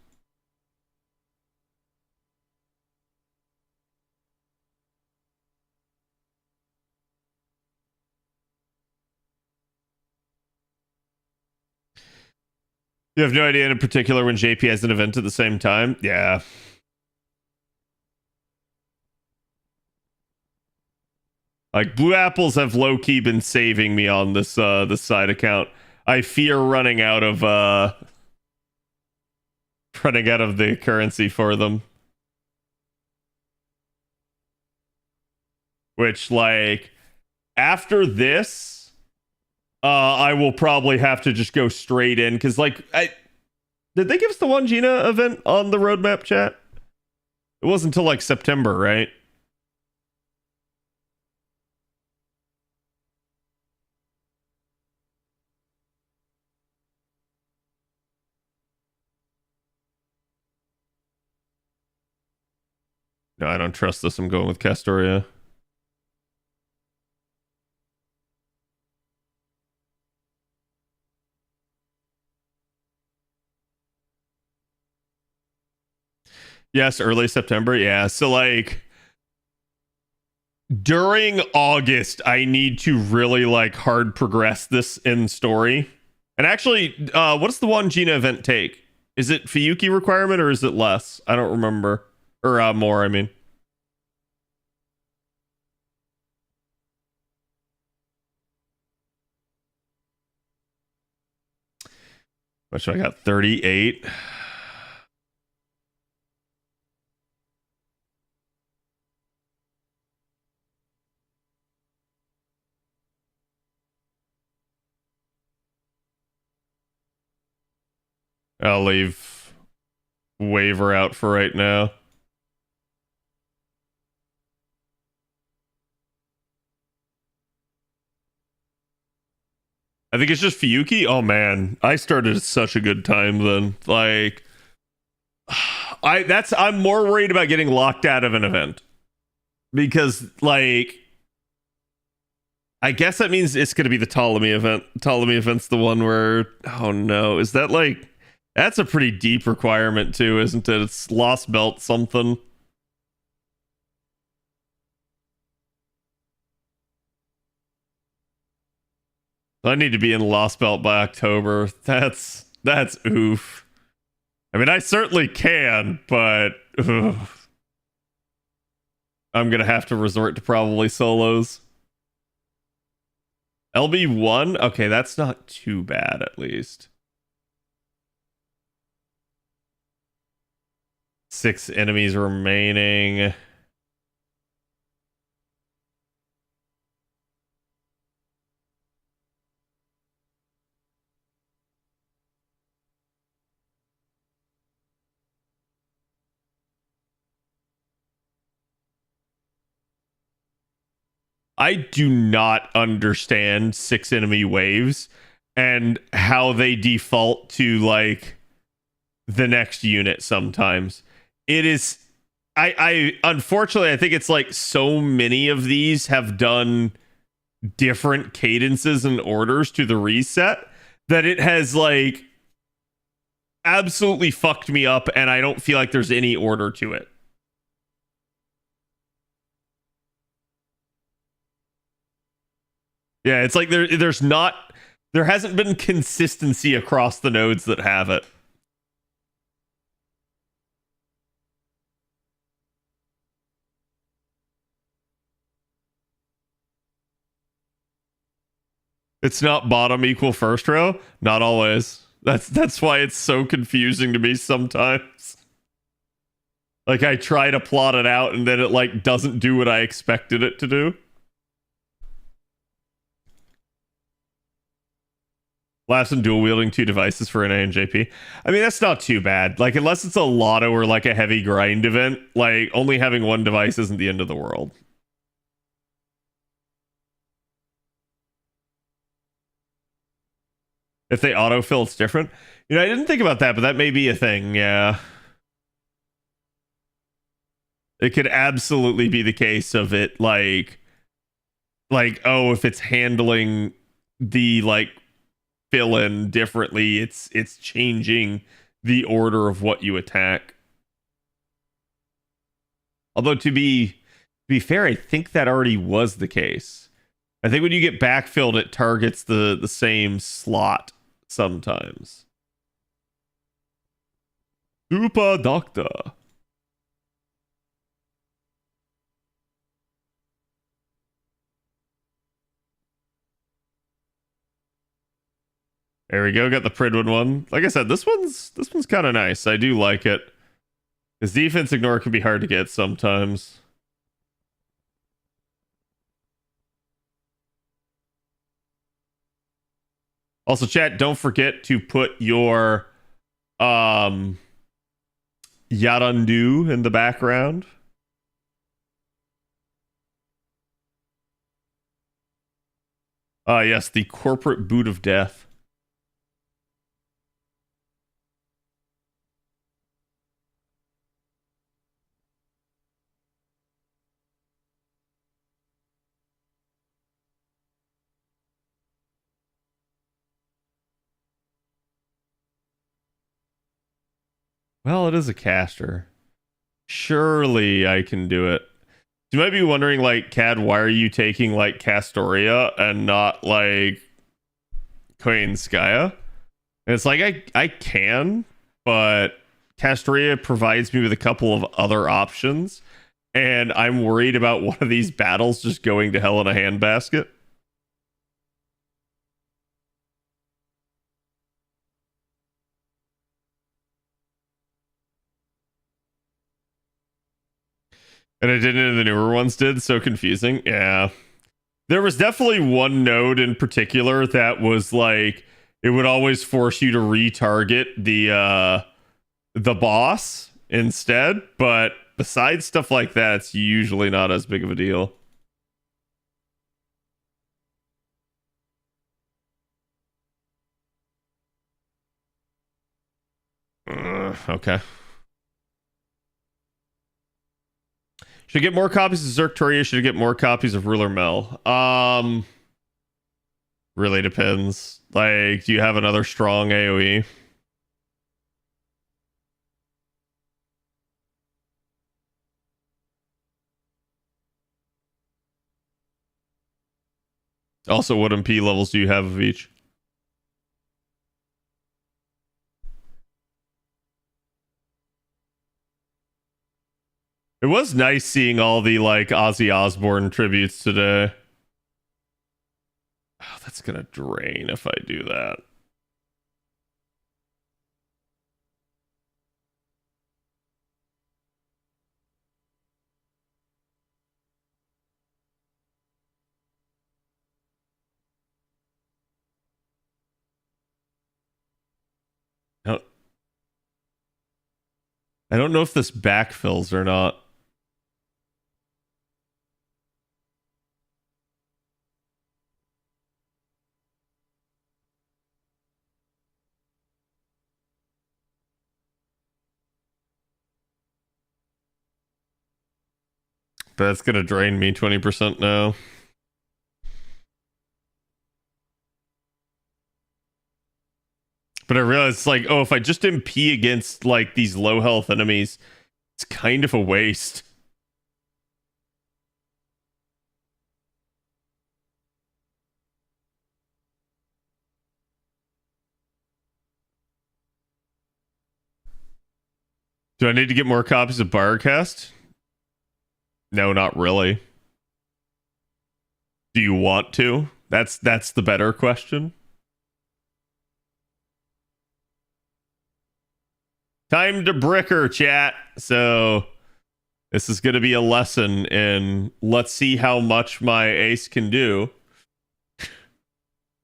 Speaker 6: You have no idea in particular when JP has an event at the same time? Yeah. Like, blue apples have low-key been saving me on this this side account. I fear running out of the currency for them. Which, like, after this, I will probably have to just go straight in, because, like, did they give us the one Gina event on the roadmap, chat? It wasn't until, like, September, right? No, I don't trust this. I'm going with Castoria. Yes, early September. Yeah. So, like, during August, I need to really, like, hard progress this in story. And actually, what does the one Gina event take? Is it Fuyuki requirement or is it less? I don't remember. Or more, I mean. Which I got 38. I'll leave waiver out for right now. I think it's just Fuyuki. Oh man, I started at such a good time then. Like, I'm more worried about getting locked out of an event because like I guess that means it's going to be the Ptolemy event. Ptolemy event's the one where, oh no, is that like, that's a pretty deep requirement too, isn't it? It's Lost Belt something. I need to be in Lost Belt by October. That's oof. I mean, I certainly can, but ugh. I'm going to have to resort to probably solos. LB1? Okay, that's not too bad, at least. 6 enemies remaining. I do not understand 6 enemy waves and how they default to like the next unit sometimes. It is I unfortunately I think it's like so many of these have done different cadences and orders to the reset that it has like absolutely fucked me up and I don't feel like there's any order to it. Yeah, it's like there hasn't been consistency across the nodes that have it. It's not bottom equal first row, not always. That's why it's so confusing to me sometimes. Like I try to plot it out and then it like doesn't do what I expected it to do. Laughs and dual wielding 2 devices for NA and JP. I mean, that's not too bad. Like, unless it's a lotto or like a heavy grind event, like only having 1 device isn't the end of the world. If they autofill, it's different. You know, I didn't think about that, but that may be a thing. Yeah. It could absolutely be the case of it like, oh, if it's handling the like fill in differently, it's changing the order of what you attack. Although to be fair, I think that already was the case. I think when you get backfilled, it targets the same slot sometimes. Super Doctor. There we go. Got the Pridwin one. Like I said, this one's kind of nice. I do like it. His defense ignore can be hard to get sometimes. Also, chat, don't forget to put your Yarandu in the background. Yes, the corporate boot of death. Well, it is a caster. Surely I can do it. You might be wondering, like, Cad, why are you taking, like, Castoria and not, like, Koinskaya? And it's like, I can, but Castoria provides me with a couple of other options, and I'm worried about one of these battles just going to hell in a handbasket. And I didn't, and the newer ones did. So confusing. Yeah. There was definitely one node in particular that was like, it would always force you to retarget the boss instead. But besides stuff like that, it's usually not as big of a deal. Okay. Should I get more copies of Zerktoria? Should I get more copies of Ruler Mel? Really depends. Like, do you have another strong AoE? Also, what MP levels do you have of each? It was nice seeing all the like Ozzy Osbourne tributes today. Oh, that's gonna drain if I do that. I don't know if this backfills or not. But that's gonna drain me 20% now. But I realized it's like, oh, if I just MP against like these low health enemies, it's kind of a waste. Do I need to get more copies of Barcast? No, not really. Do you want to? That's the better question. Time to bricker, chat. So this is going to be a lesson in let's see how much my ace can do.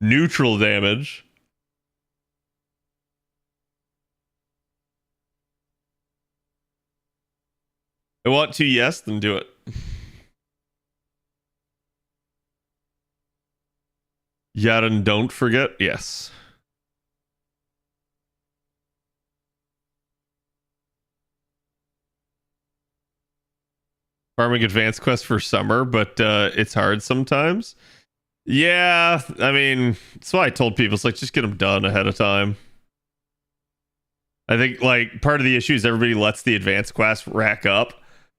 Speaker 6: Neutral damage. I want to, yes, then do it. Yaren, don't forget, yes. Farming advanced quest for summer, but it's hard sometimes. Yeah, I mean, that's why I told people, it's like, just get them done ahead of time. I think, like, part of the issue is everybody lets the advanced quest rack up.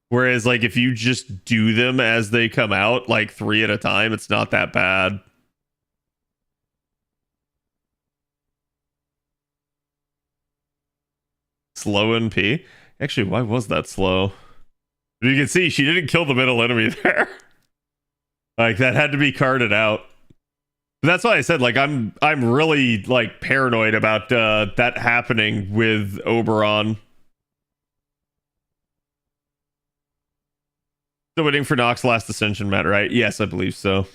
Speaker 6: Whereas, like, if you just do them as they come out, like 3 at a time, it's not that bad. Slow NP. Actually, why was that slow? You can see she didn't kill the middle enemy there. Like, that had to be carded out. But that's why I said, like, I'm really like paranoid about that happening with Oberon. Still waiting for Nox last ascension, Matt, right? Yes, I believe so.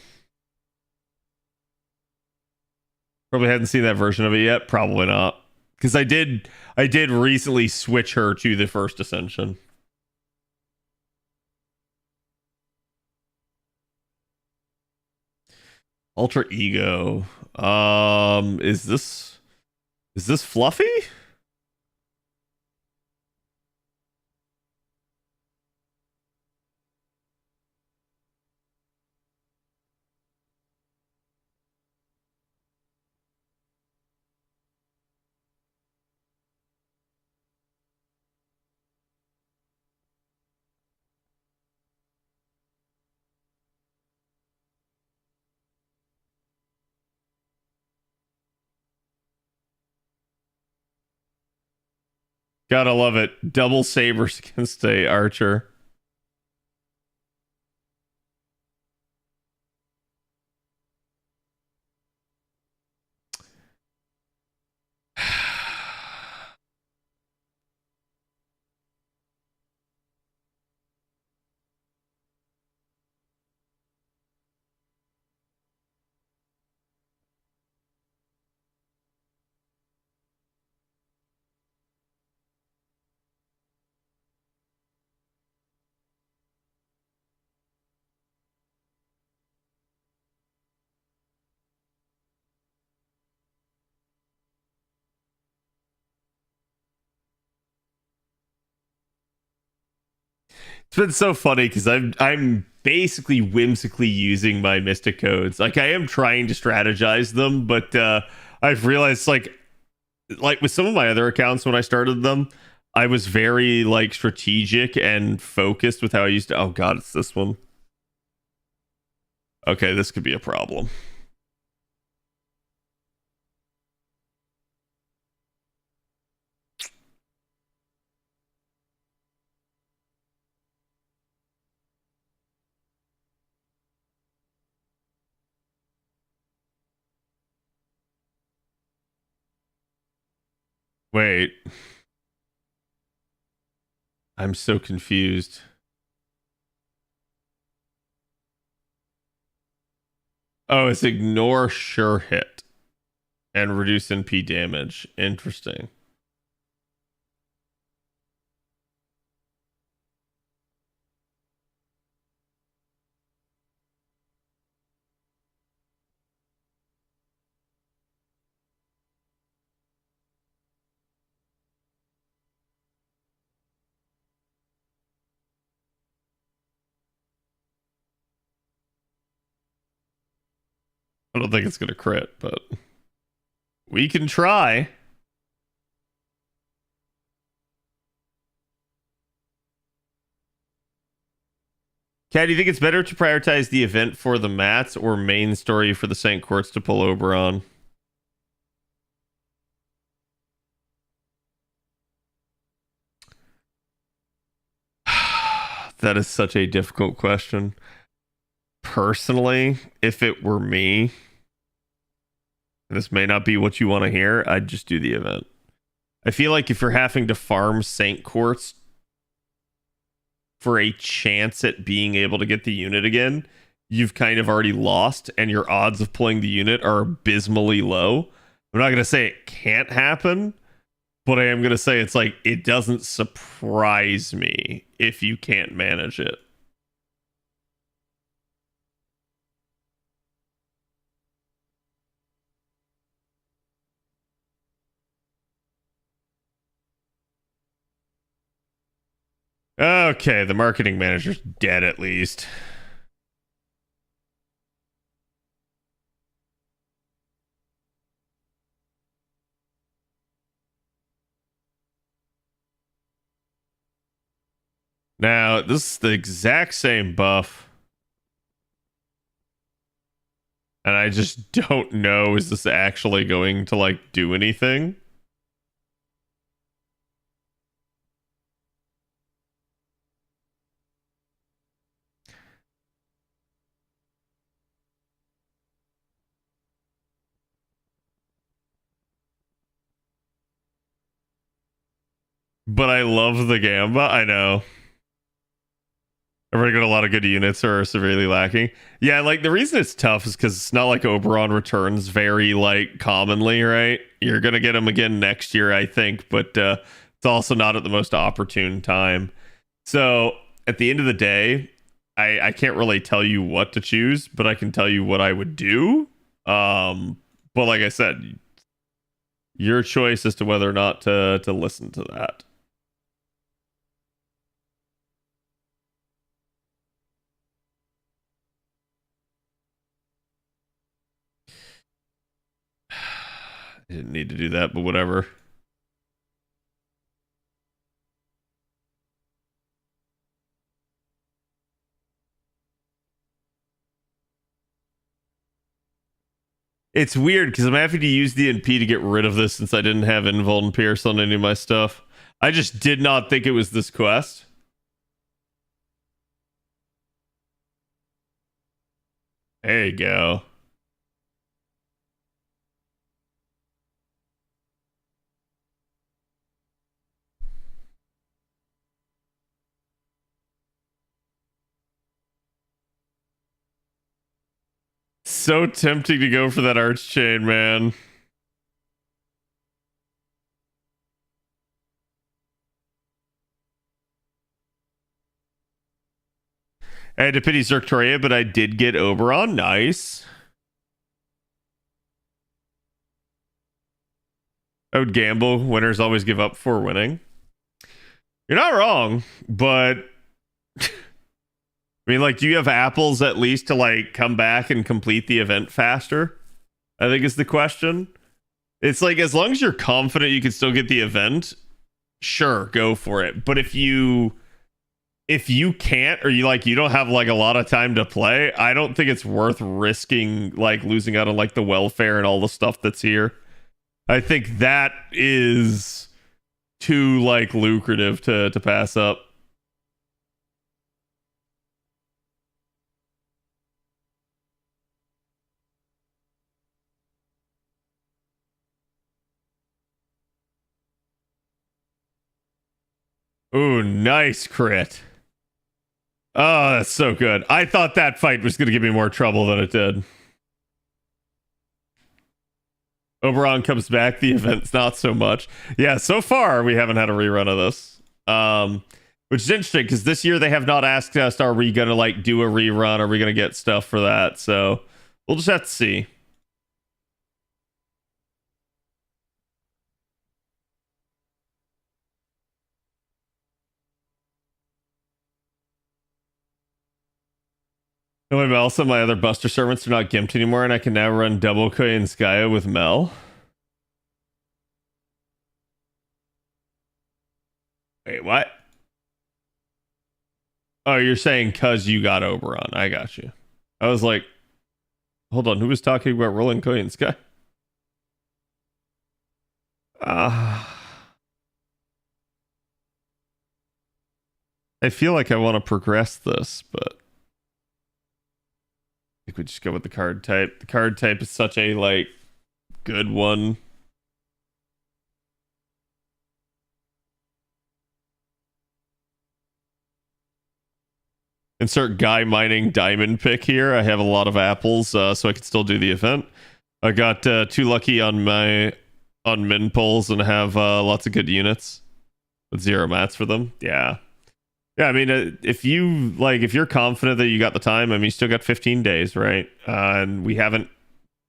Speaker 6: Probably hadn't seen that version of it yet. Probably not. Because I did recently switch her to the first ascension. Ultra ego. Is this fluffy? Gotta love it. Double sabers against a archer. It's been so funny because I'm basically whimsically using my Mystic codes. Like I am trying to strategize them, but I've realized like with some of my other accounts when I started them, I was very like strategic and focused with how I used to. Oh god, it's this one. Okay, this could be a problem. Wait. I'm so confused. Oh, it's ignore sure hit and reduce NP damage. Interesting. I don't think it's going to crit, but we can try. Kat, do you think it's better to prioritize the event for the mats or main story for the St. Courts to pull Oberon? That is such a difficult question. Personally, if it were me, this may not be what you want to hear, I'd just do the event. I feel like if you're having to farm St. Courts for a chance at being able to get the unit again, you've kind of already lost, and your odds of pulling the unit are abysmally low. I'm not going to say it can't happen, but I am going to say it's like, it doesn't surprise me if you can't manage it. Okay, the marketing manager's dead at least. Now, this is the exact same buff. And I just don't know, is this actually going to, like, do anything? But I love the Gamba, I know. I've already got a lot of good units are severely lacking. Yeah, like the reason it's tough is because it's not like Oberon returns very like commonly, right? You're gonna get him again next year, I think, but it's also not at the most opportune time. So at the end of the day, I can't really tell you what to choose, but I can tell you what I would do. But like I said, your choice as to whether or not to listen to that. Didn't need to do that, but whatever. It's weird because I'm having to use the NP to get rid of this since I didn't have Invul and Pierce on any of my stuff. I just did not think it was this quest. There you go. So tempting to go for that Archchain, man. I had to pity Zerctoria, but I did get Oberon. Nice. I would gamble. Winners always give up before winning. You're not wrong, but I mean, like, do you have apples at least to like come back and complete the event faster? I think is the question. It's like, as long as you're confident you can still get the event, sure, go for it. But if you can't, or you don't have like a lot of time to play, I don't think it's worth risking like losing out on like the welfare and all the stuff that's here. I think that is too like lucrative to pass up. Ooh, nice crit. Oh, that's so good. I thought that fight was going to give me more trouble than it did. Oberon comes back. The event's not so much. Yeah, so far we haven't had a rerun of this. Which is interesting because this year they have not asked us, are we going to like do a rerun? Are we going to get stuff for that? So we'll just have to see. No, my also my other Buster servants are not gimped anymore, and I can now run double Koi and Skya with Mel. Wait, what? Oh, you're saying cuz you got Oberon. I got you. I was like, hold on, who was talking about rolling Koi and Skya? I feel like I want to progress this, but I think we just go with the card type. The card type is such a like good one. Insert guy mining diamond pick here. I have a lot of apples, so I can still do the event. I got too lucky on my min pulls and have lots of good units with 0 mats for them. Yeah. I mean, if you're confident that you got the time, I mean, you still got 15 days, right? And we haven't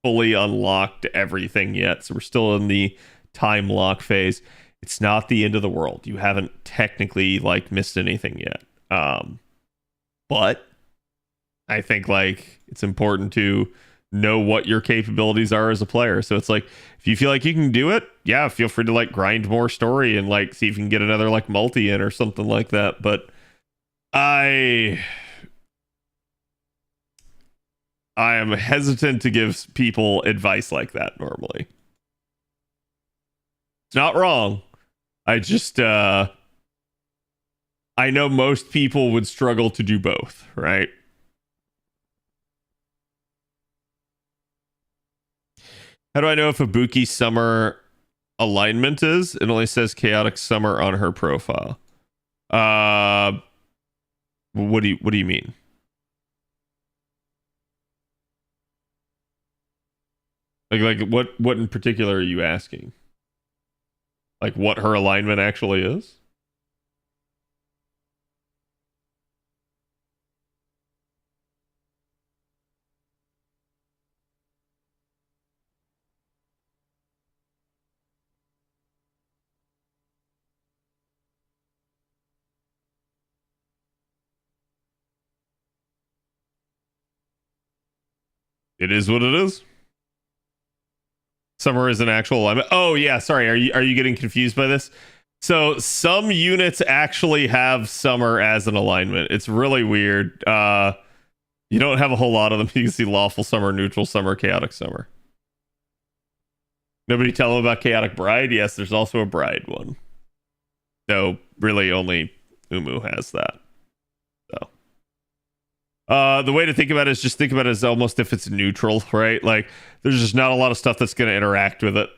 Speaker 6: fully unlocked everything yet, so we're still in the time lock phase. It's not the end of the world. You haven't technically like missed anything yet. But I think like it's important to know what your capabilities are as a player. So it's like, if you feel like you can do it, yeah, feel free to like grind more story and like see if you can get another like multi in or something like that. But I am hesitant to give people advice like that normally. It's not wrong. I just I know most people would struggle to do both, right? How do I know if Ibuki Summer alignment is? It only says Chaotic Summer on her profile. What do you mean? Like what in particular are you asking? Like what her alignment actually is? It is what it is. Summer is an actual alignment. Oh yeah, sorry. Are you getting confused by this? So some units actually have Summer as an alignment. It's really weird. You don't have a whole lot of them. You can see Lawful Summer, Neutral Summer, Chaotic Summer. Nobody tell them about Chaotic Bride? Yes, there's also a Bride one. So really only Umu has that. So the way to think about it is just think about it as almost if it's neutral, right? Like there's just not a lot of stuff that's going to interact with it.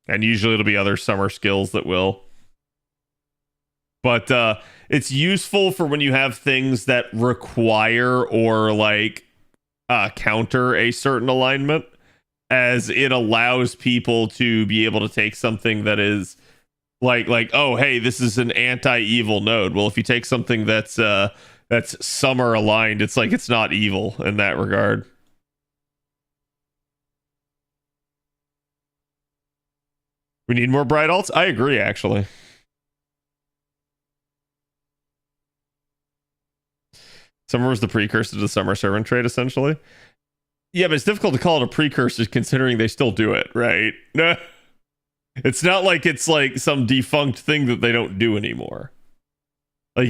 Speaker 6: And usually it'll be other summer skills that will. But it's useful for when you have things that require or like counter a certain alignment, as it allows people to be able to take something that is like oh hey, this is an anti-evil node. Well, if you take something that's summer aligned, it's like it's not evil in that regard. We need more bright alts. I agree, actually. Summer was the precursor to the summer servant trade, essentially. Yeah, but it's difficult to call it a precursor considering they still do it, right? It's not like it's like some defunct thing that they don't do anymore. Like,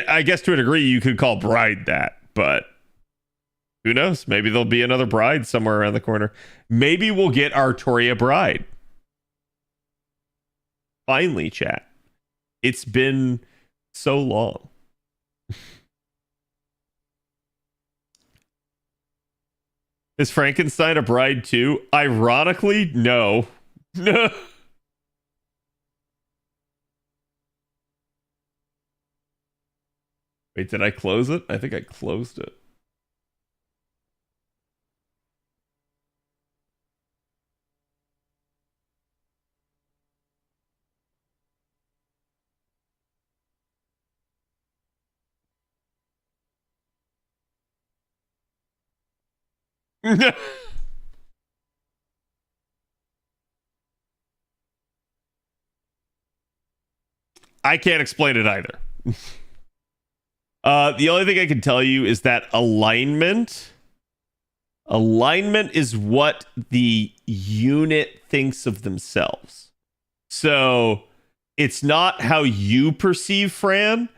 Speaker 6: I guess to a degree you could call Bride that, but who knows? Maybe there'll be another Bride somewhere around the corner. Maybe we'll get Artoria Bride. Finally, chat. It's been so long. Is Frankenstein a bride too? Ironically, no. No. Wait, did I close it? I think I closed it. I can't explain it either. The only thing I can tell you is that alignment is what the unit thinks of themselves. So it's not how you perceive Fran,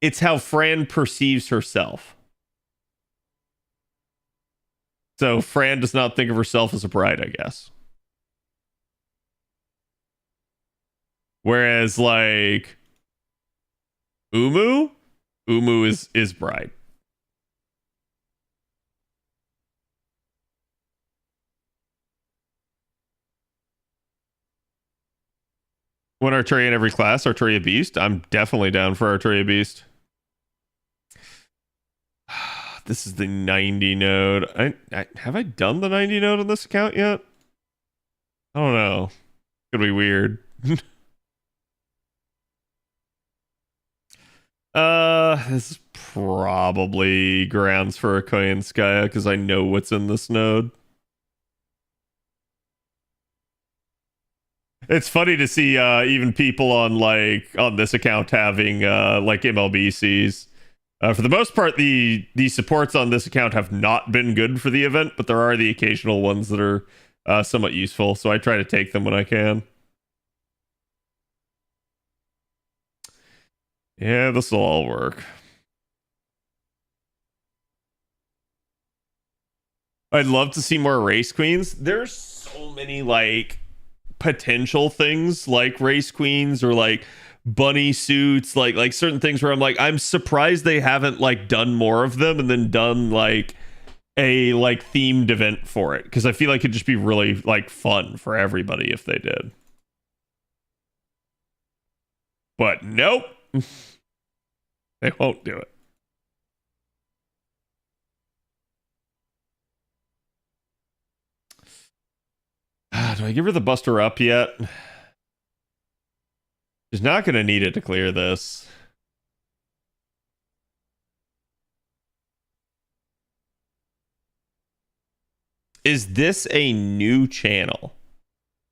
Speaker 6: it's how Fran perceives herself. So Fran does not think of herself as a bride, I guess. Whereas like Umu is bride. One Arturia in every class, Arturia Beast. I'm definitely down for Arturia Beast. This is the 90 node. Have I done the 90 node on this account yet? I don't know. Could be weird. This is probably grounds for a Koyanskaya because I know what's in this node. It's funny to see even people on this account having like MLBCs. For the most part, the supports on this account have not been good for the event, but there are the occasional ones that are somewhat useful, so I try to take them when I can. Yeah, this will all work. I'd love to see more race queens. There's so many like potential things like race queens or like bunny suits, like certain things where I'm like, I'm surprised they haven't like done more of them and then done like a like themed event for it, because I feel like it'd just be really like fun for everybody if they did. But nope. They won't do it. Do I give her the Buster Up yet? She's not going to need it to clear this. Is this a new channel?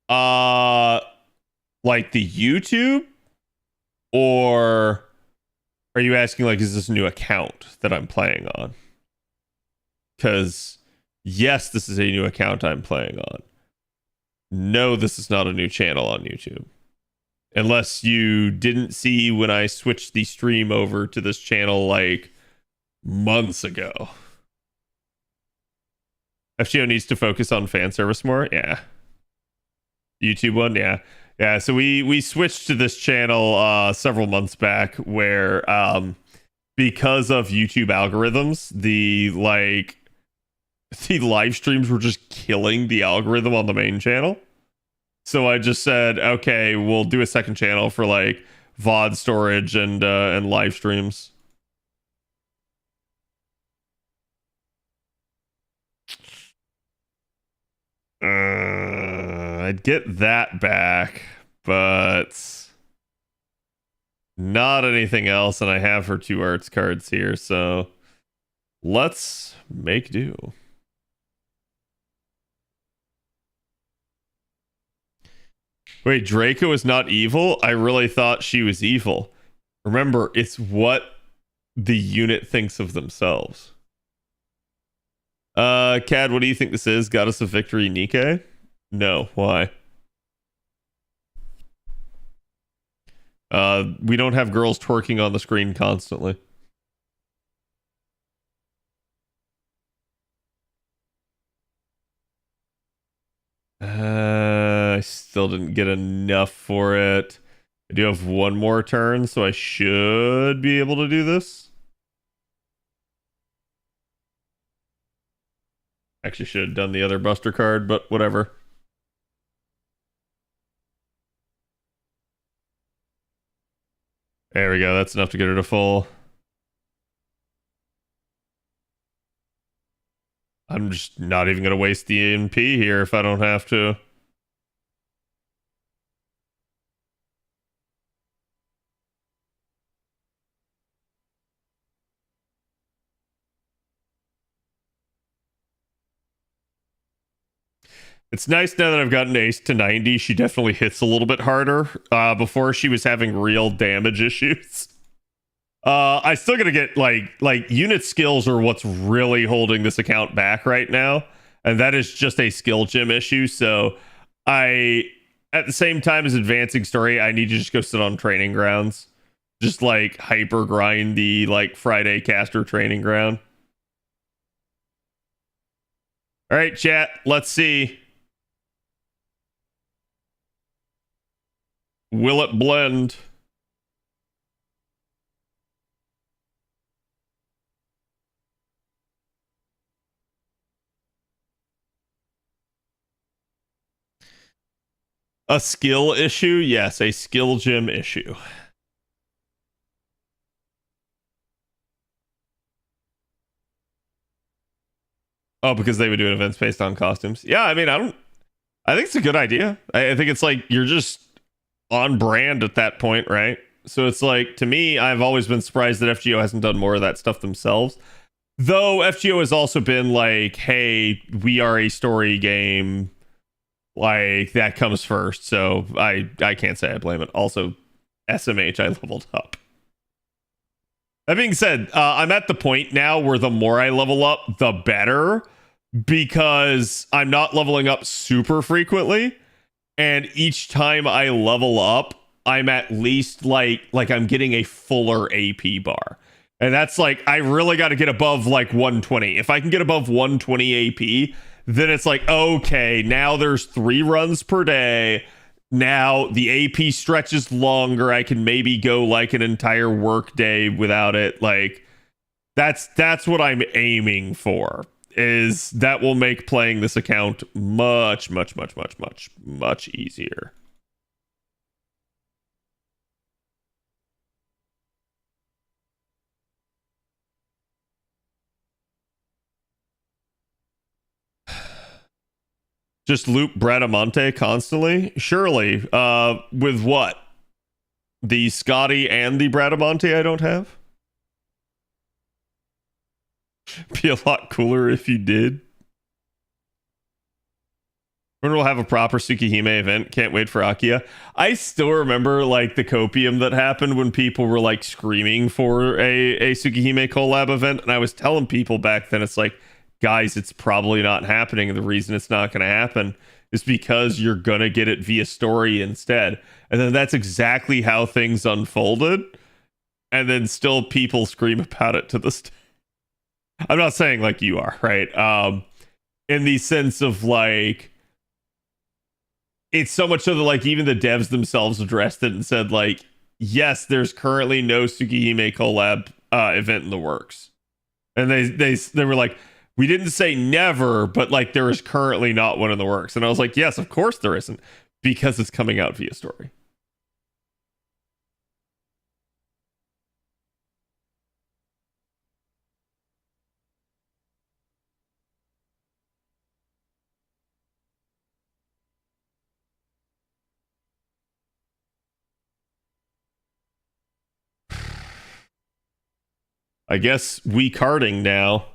Speaker 6: Like the YouTube? Or are you asking like, is this a new account that I'm playing on? Because yes, this is a new account I'm playing on. No, this is not a new channel on YouTube. Unless you didn't see when I switched the stream over to this channel like months ago. FGO needs to focus on fan service more. Yeah. YouTube one. Yeah. Yeah. So we switched to this channel several months back where because of YouTube algorithms, the live streams were just killing the algorithm on the main channel. So I just said, okay, we'll do a second channel for like VOD storage and live streams. I'd get that back, but not anything else. And I have her 2 arts cards here, so let's make do. Wait, Draco is not evil? I really thought she was evil. Remember, it's what the unit thinks of themselves. Cad, what do you think this is? Got us a victory, Nikkei? No, why? We don't have girls twerking on the screen constantly. I still didn't get enough for it. I do have one more turn, so I should be able to do this. Actually, should have done the other Buster card, but whatever. There we go. That's enough to get her to full. I'm just not even going to waste the NP here if I don't have to. It's nice now that I've gotten Ace to 90. She definitely hits a little bit harder. Before she was having real damage issues. I still gotta get like unit skills are what's really holding this account back right now, and that is just a skill gem issue. So I, at the same time as advancing story, I need to just go sit on training grounds, just like hyper grind the like Friday caster training ground. All right, chat. Let's see. Will it blend? A skill issue? Yes, a skill gem issue. Oh, because they would do events based on costumes. Yeah, I mean, I think it's a good idea. I think it's like you're just on brand at that point, right? So it's like, to me, I've always been surprised that FGO hasn't done more of that stuff themselves. Though FGO has also been like, hey, we are a story game. Like, that comes first. So I can't say I blame it. Also, SMH, I leveled up. That being said, I'm at the point now where the more I level up, the better, because I'm not leveling up super frequently, and each time I level up, I'm at least like I'm getting a fuller AP bar. And that's like, I really got to get above like 120. If I can get above 120 AP, then it's like, okay, now there's 3 runs per day. Now the AP stretches longer. I can maybe go like an entire work day without it. Like, that's what I'm aiming for. Is that will make playing this account much easier. Just loop Bradamante constantly? Surely. With what? The Scotty and the Bradamante I don't have? Be a lot cooler if you did. When we'll have a proper Tsukihime event. Can't wait for Akia. I still remember like the copium that happened when people were like screaming for a Tsukihime collab event. And I was telling people back then, it's like, guys, it's probably not happening. And the reason it's not going to happen is because you're going to get it via story instead. And then that's exactly how things unfolded. And then still people scream about it to this day. I'm not saying like you are, right? In the sense of like, it's so much so that like even the devs themselves addressed it and said like, yes, there's currently no Tsukihime collab event in the works. And they were like, we didn't say never, but like there is currently not one in the works. And I was like, yes, of course there isn't, because it's coming out via story. I guess we carding now.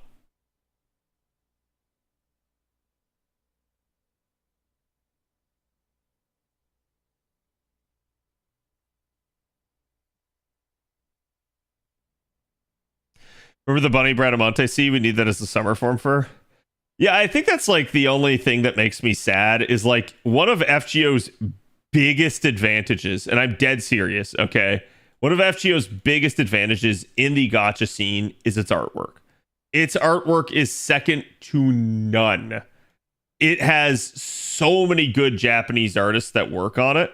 Speaker 6: Remember the bunny Bradamonte sea? We need that as a summer form for. Yeah, I think that's like the only thing that makes me sad is like one of FGO's biggest advantages, and I'm dead serious, okay? One of FGO's biggest advantages in the gacha scene is its artwork. Its artwork is second to none. It has so many good Japanese artists that work on it.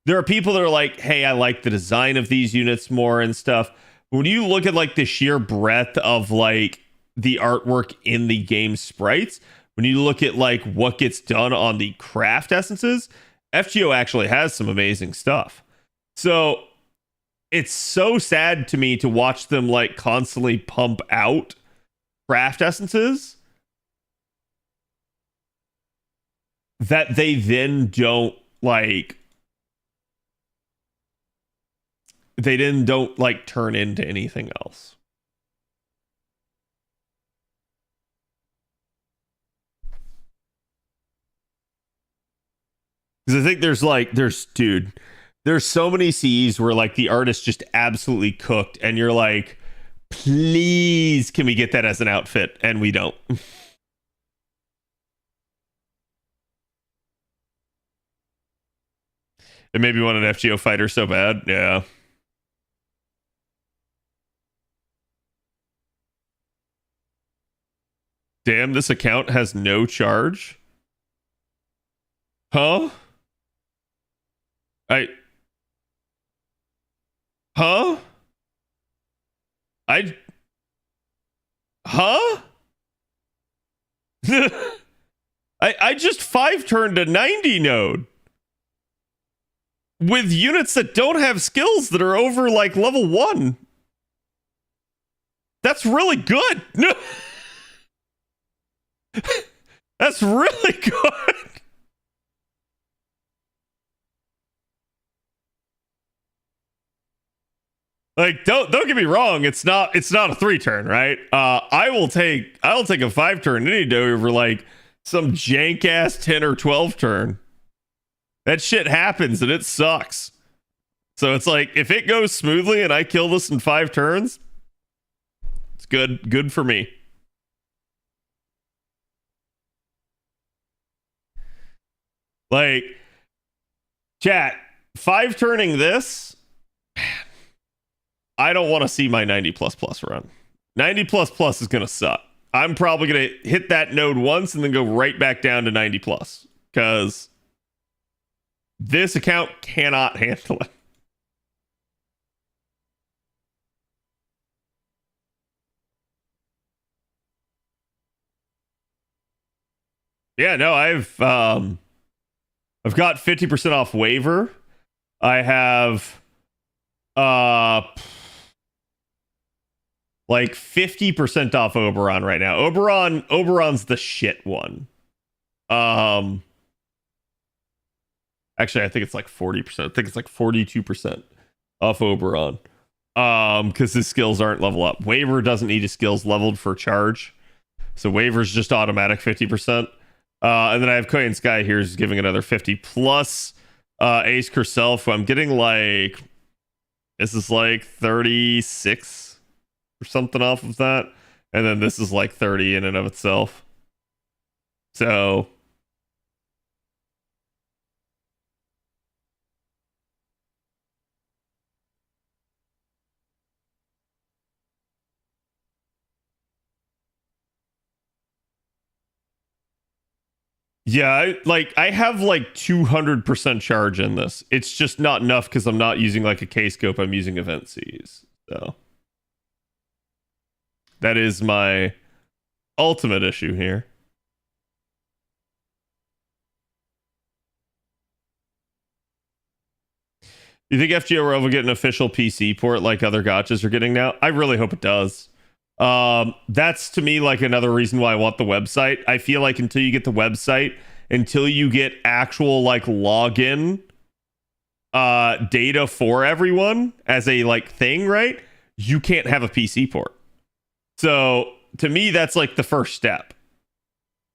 Speaker 6: There are people that are like, hey, I like the design of these units more and stuff. When you look at like the sheer breadth of like the artwork in the game sprites, when you look at like what gets done on the craft essences, FGO actually has some amazing stuff. So it's so sad to me to watch them like constantly pump out craft essences that they then don't like turn into anything else. Because I think there's so many CEs where like the artist just absolutely cooked and you're like, please can we get that as an outfit? And we don't. It made me want an FGO fighter so bad. Yeah. Damn, this account has no charge. Huh? Huh? Huh? I just 5-turned a 90 node with units that don't have skills that are over like level 1. That's really good. That's really good. Like, don't get me wrong, it's not a 3-turn, right? I'll take a 5-turn any day over like some jank ass 10 or 12 turn. That shit happens and it sucks. So it's like if it goes smoothly and I kill this in 5 turns, it's good for me. Like, chat, 5-turning this, I don't want to see my 90++ run. 90++ is going to suck. I'm probably going to hit that node once and then go right back down to 90+, because this account cannot handle it. Yeah, no, I've got 50% off waiver. I have like 50% off Oberon right now. Oberon's the shit one. Actually, I think it's like 40%. I think it's like 42% off Oberon. Because his skills aren't level up. Waiver doesn't need his skills leveled for charge. So waiver's just automatic 50%. And then I have Koyan Sky here is giving another 50 plus Ace Kerself, who I'm getting like, this is like 36 or something off of that. And then this is like 30 in and of itself. So yeah, I have like 200% charge in this. It's just not enough because I'm not using like a K-scope. I'm using event Cs. So that is my ultimate issue here. You think FGO Row will get an official PC port like other gachas are getting now? I really hope it does. That's to me like another reason why I want the website. I feel like until you get the website, until you get actual like login data for everyone as a like thing, right? You can't have a PC port. So to me, that's like the first step.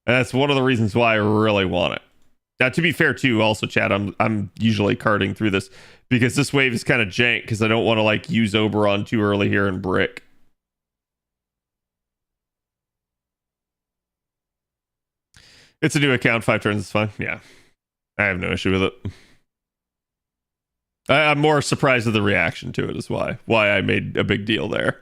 Speaker 6: And that's one of the reasons why I really want it. Now, to be fair, too, also, Chad, I'm usually carding through this because this wave is kind of jank because I don't want to like use Oberon too early here in Brick. It's a new account, 5 turns is fine. Yeah. I have no issue with it. I'm more surprised at the reaction to it is why I made a big deal there.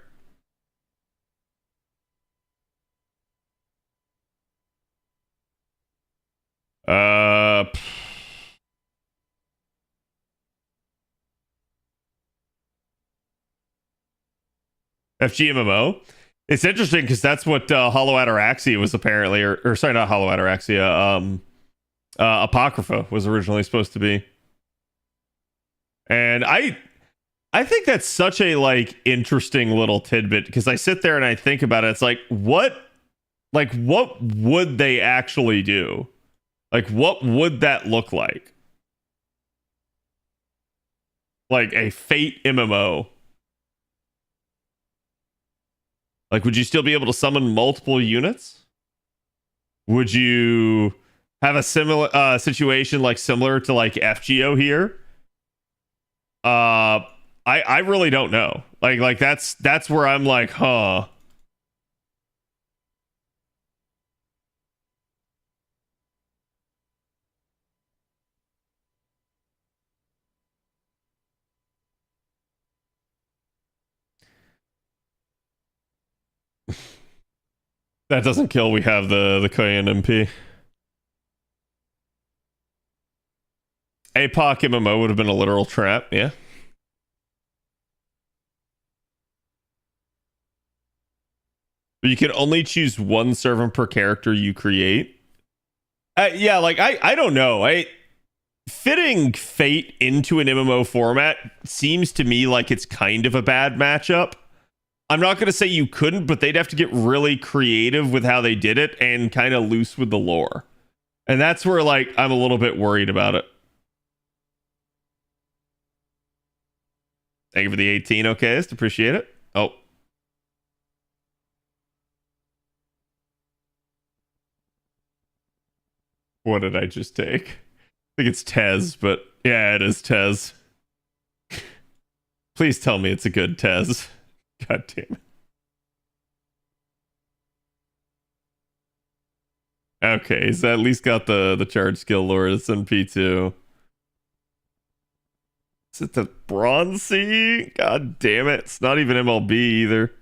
Speaker 6: FGMMO. It's interesting because that's what Hollow Ataraxia was apparently, or sorry, not Hollow Ataraxia. Apocrypha was originally supposed to be, and I think that's such a like interesting little tidbit because I sit there and I think about it. It's like what would they actually do? Like what would that look like? Like a Fate MMO. Like, would you still be able to summon multiple units? Would you have a similar situation like similar to like FGO here? I really don't know. Like that's where I'm like, huh. That doesn't kill. We have the Koyan MP. APOC MMO would have been a literal trap, yeah. But you can only choose one servant per character you create. Yeah, like I don't know. Fitting Fate into an MMO format seems to me like it's kind of a bad matchup. I'm not going to say you couldn't, but they'd have to get really creative with how they did it and kind of loose with the lore. And that's where like I'm a little bit worried about it. Thank you for the 18 OKs. Appreciate it. Oh. What did I just take? I think it's Tez, but yeah, it is Tez. Please tell me it's a good Tez. God damn it. Okay, he's at least got the charge skill lord. It's in P2. Is it the Bronzy? God damn it. It's not even MLB either.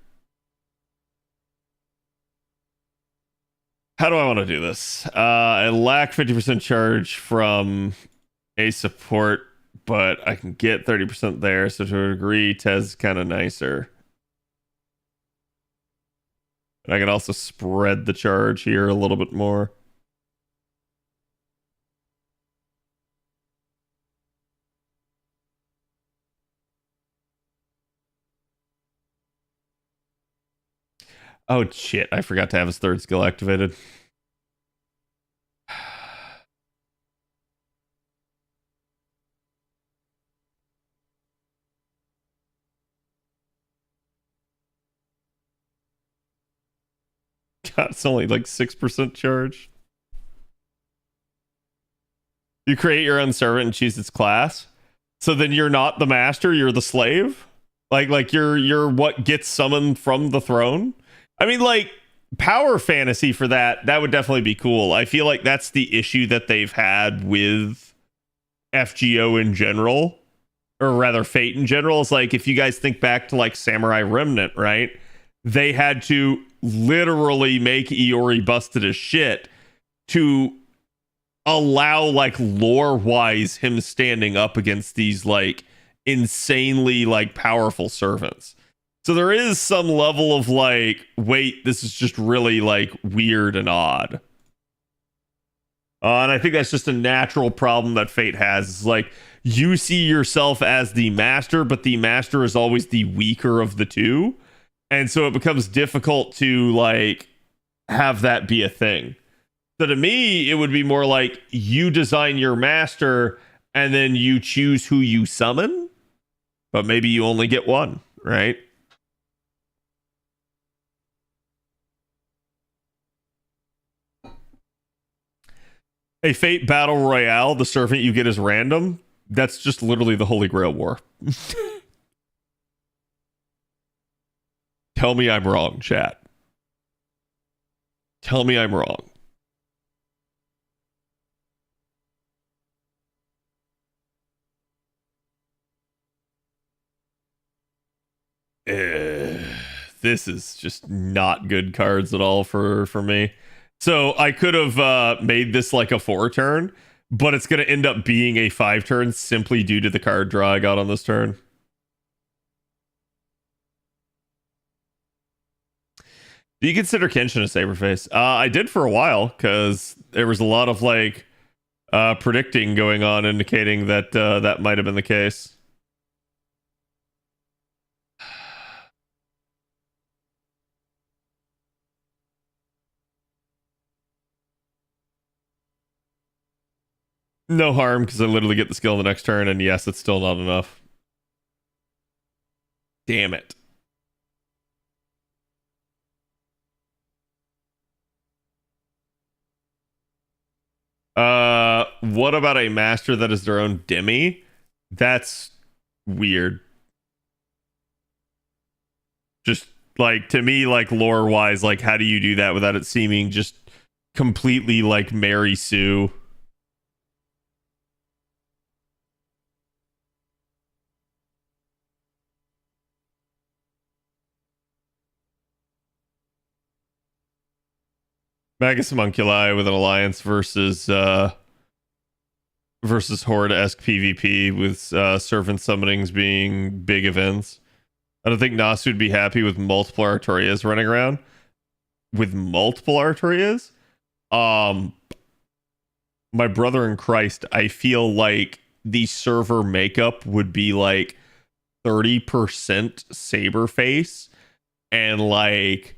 Speaker 6: How do I want to do this? I lack 50% charge from a support, but I can get 30% there. So to a degree, Tez is kind of nicer. And I can also spread the charge here a little bit more. Oh shit, I forgot to have his third skill activated. God, it's only like 6% charge. You create your own servant and choose its class. So then you're not the master, you're the slave? Like you're what gets summoned from the throne? I mean, like, power fantasy for that would definitely be cool. I feel like that's the issue that they've had with FGO in general, or rather Fate in general. Is like, if you guys think back to like Samurai Remnant, right? They had to literally make Iori busted as shit to allow, like, lore-wise, him standing up against these, like, insanely, like, powerful servants. So there is some level of like, wait, this is just really like weird and odd. And I think that's just a natural problem that Fate has. It's like you see yourself as the master, but the master is always the weaker of the two. And so it becomes difficult to like have that be a thing. So to me, it would be more like you design your master and then you choose who you summon, but maybe you only get one, right? A Fate Battle Royale, the servant you get is random. That's just literally the Holy Grail War. Tell me I'm wrong, chat. Tell me I'm wrong. This is just not good cards at all for me. So I could have made this like a 4-turn, but it's going to end up being a 5-turn simply due to the card draw I got on this turn. Do you consider Kenshin a Saberface? I did for a while because there was a lot of like predicting going on indicating that that might have been the case. No harm because I literally get the skill in the next turn, and yes, it's still not enough. Damn it. What about a master that is their own demi? That's weird. Just like to me, like lore wise, like how do you do that without it seeming just completely like Mary Sue? Magus Homunculi with an alliance versus Horde-esque PvP with servant summonings being big events. I don't think Nasu would be happy with multiple Artorias running around. With multiple Artorias? My brother in Christ, I feel like the server makeup would be like 30% Saberface and like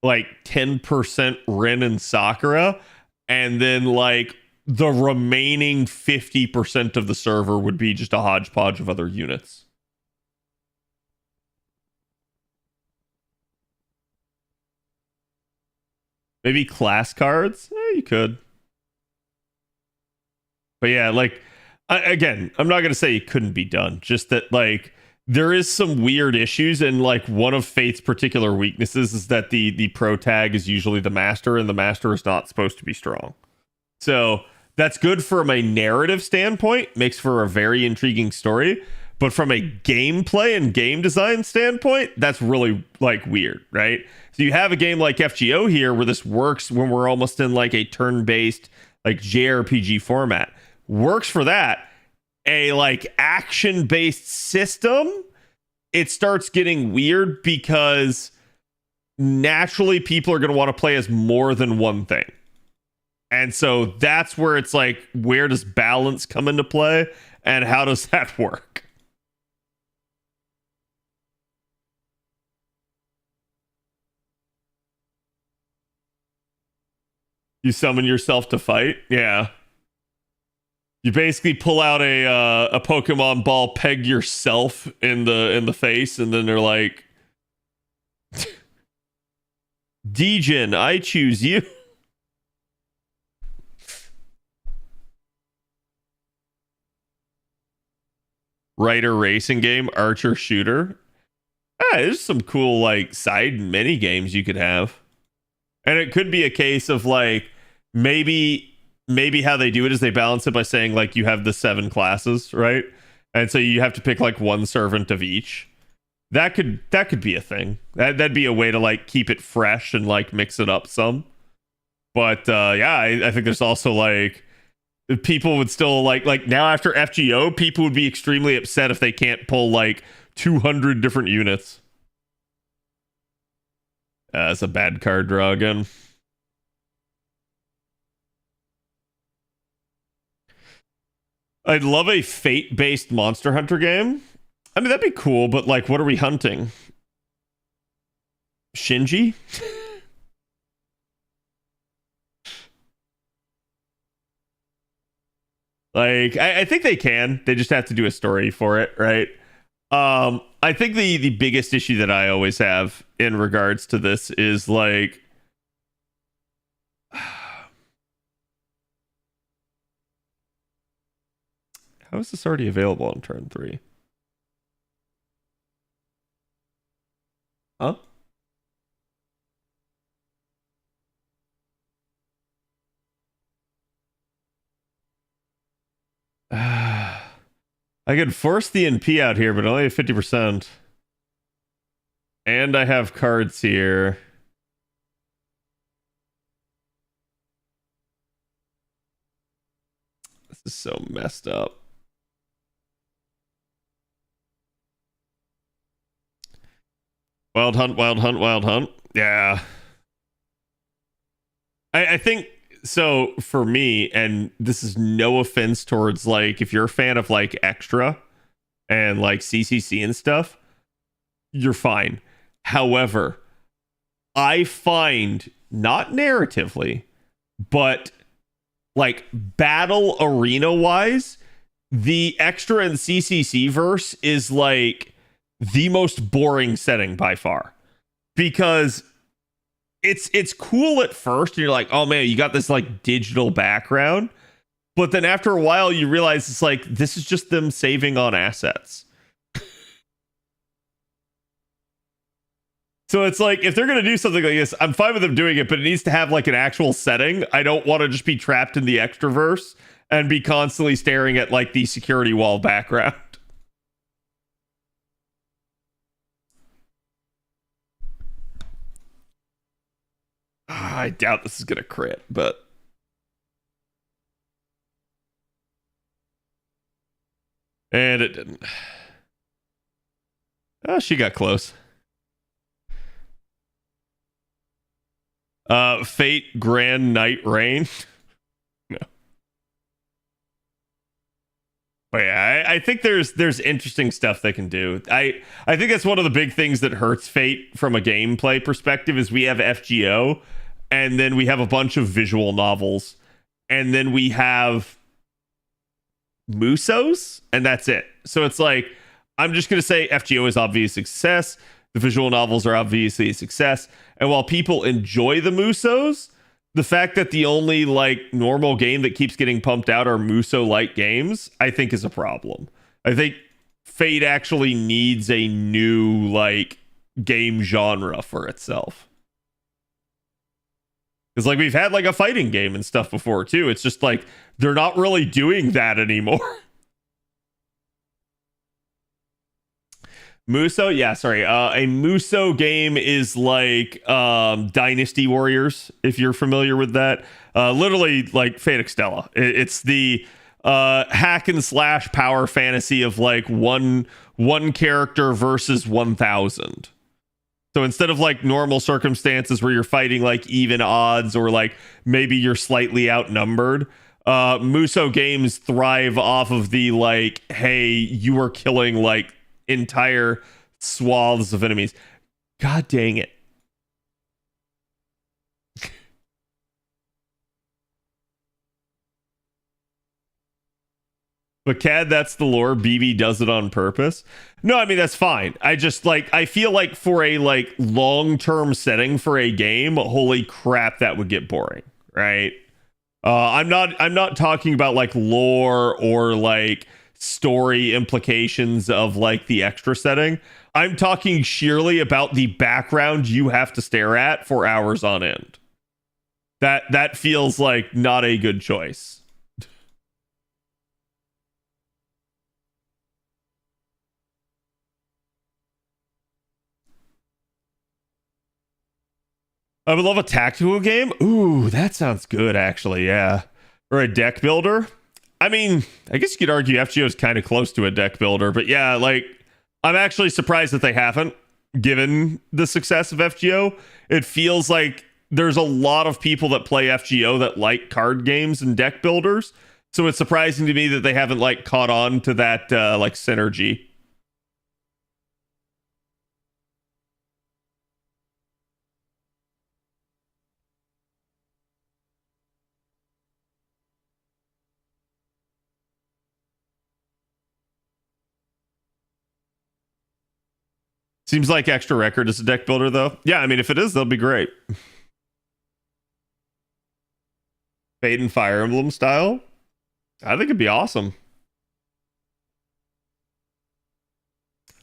Speaker 6: 10% Rin and Sakura, and then like the remaining 50% of the server would be just a hodgepodge of other units. Maybe class cards? You could. But yeah, like, again, I'm not going to say it couldn't be done. Just that, like, there is some weird issues. And, like, one of Fate's particular weaknesses is that the pro tag is usually the master, and the master is not supposed to be strong. So that's good from a narrative standpoint, makes for a very intriguing story. But from a gameplay and game design standpoint, that's really like weird, right? So you have a game like FGO here where this works when we're almost in like a turn-based like JRPG format. Works for that. A like action-based system, it starts getting weird because naturally people are going to want to play as more than one thing. And so that's where it's like, where does balance come into play and how does that work? You summon yourself to fight? Yeah. You basically pull out a Pokemon ball, peg yourself in the face, and then they're like, Djinn, I choose you. Writer racing game, archer shooter. There's some cool like side mini games you could have. And it could be a case of like maybe how they do it is they balance it by saying like you have the 7 classes, right? And so you have to pick like one servant of each. That could be a thing. That'd be a way to like keep it fresh and like mix it up some. But yeah, I think there's also like people would still like now after FGO, people would be extremely upset if they can't pull like 200 different units. That's a bad card draw again. I'd love a fate-based Monster Hunter game. I mean, that'd be cool, but like, what are we hunting? Shinji? Like, I think they can. They just have to do a story for it, right? I think the biggest issue that I always have in regards to this is like how is this already available on turn 3? Huh? I could force the NP out here, but only at 50%. And I have cards here. This is so messed up. Wild Hunt, Wild Hunt, Wild Hunt. Yeah. I think so for me, and this is no offense towards like if you're a fan of like Extra and like CCC and stuff, you're fine. However, I find not narratively, but like battle arena wise, the Extra and CCC verse is like the most boring setting by far, because it's cool at first and you're like, oh man, you got this like digital background, but then after a while you realize it's like this is just them saving on assets. So it's like if they're going to do something like this, I'm fine with them doing it, but it needs to have like an actual setting. I don't want to just be trapped in the Extraverse and be constantly staring at like the security wall background. I doubt this is going to crit, but and it didn't. Oh, she got close. Fate Grand Night Rain. No. But yeah, I think there's interesting stuff they can do. I think that's one of the big things that hurts Fate from a gameplay perspective is we have FGO, and then we have a bunch of visual novels, and then we have Musos, and that's it. So it's like, I'm just going to say FGO is obviously a success. The visual novels are obviously a success. And while people enjoy the Musos, the fact that the only like normal game that keeps getting pumped out are Muso-like games, I think is a problem. I think Fate actually needs a new like game genre for itself. Because like we've had like a fighting game and stuff before too. It's just like they're not really doing that anymore. Muso, yeah, sorry. A Muso game is like Dynasty Warriors, if you're familiar with that. Literally like Fate Extella. It's the hack and slash power fantasy of like one character versus 1,000. So instead of like normal circumstances where you're fighting like even odds or like maybe you're slightly outnumbered, Muso games thrive off of the like, hey, you are killing like entire swaths of enemies. God dang it. But Cad, that's the lore. BB does it on purpose. No, I mean that's fine. I just like I feel like for a like long-term setting for a game, holy crap, that would get boring, right? I'm not talking about like lore or like story implications of like the Extra setting. I'm talking sheerly about the background you have to stare at for hours on end. That feels like not a good choice. I would love a tactical game. Ooh, that sounds good, actually. Yeah. Or a deck builder. I mean, I guess you could argue FGO is kind of close to a deck builder, but yeah, like, I'm actually surprised that they haven't, given the success of FGO. It feels like there's a lot of people that play FGO that like card games and deck builders. So it's surprising to me that they haven't, like, caught on to that, like, synergy. Seems like Extra Record is a deck builder, though. Yeah, I mean, if it is, that'll be great. Fate and Fire Emblem style? I think it'd be awesome.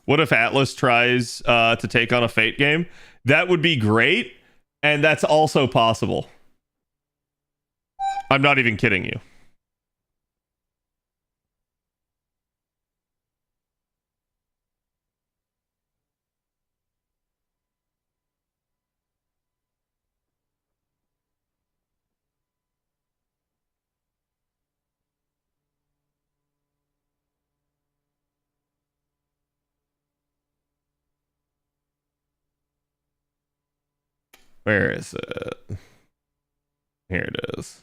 Speaker 6: What if Atlas tries to take on a Fate game? That would be great, and that's also possible. I'm not even kidding you. Where is it? Here it is.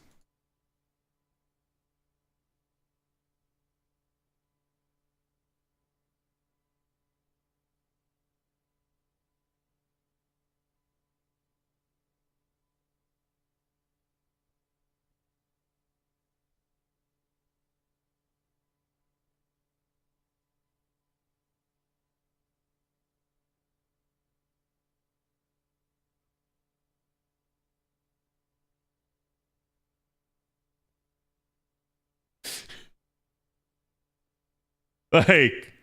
Speaker 6: Like,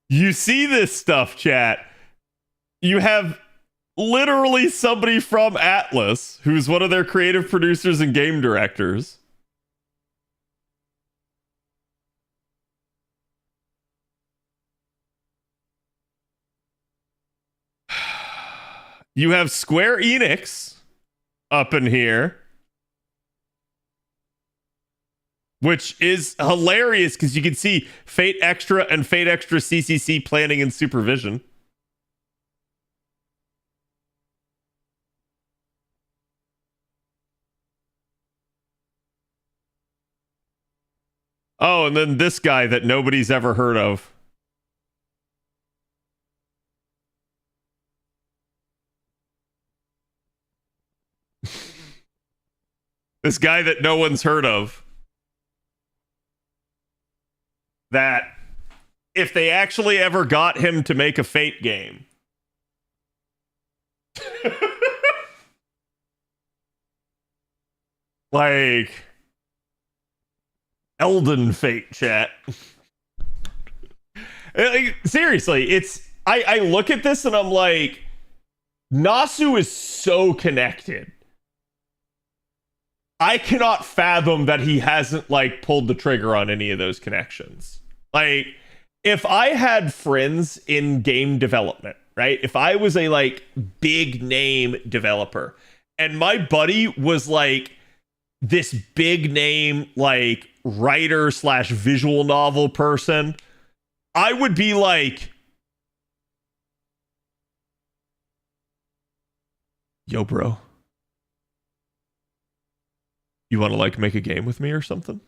Speaker 6: you see this stuff, chat. You have literally somebody from Atlas, who's one of their creative producers and game directors. You have Square Enix up in here, which is hilarious because you can see Fate Extra and Fate Extra CCC planning and supervision. Oh, and then this guy that nobody's ever heard of. This guy that no one's heard of. That if they actually ever got him to make a Fate game. Like Elden Fate, chat. Like, seriously, it's I look at this and I'm like, Nasu is so connected. I cannot fathom that he hasn't like pulled the trigger on any of those connections. Like, if I had friends in game development, right? If I was a like big name developer and my buddy was like this big name like writer slash visual novel person, I would be like, yo, bro, you want to like make a game with me or something?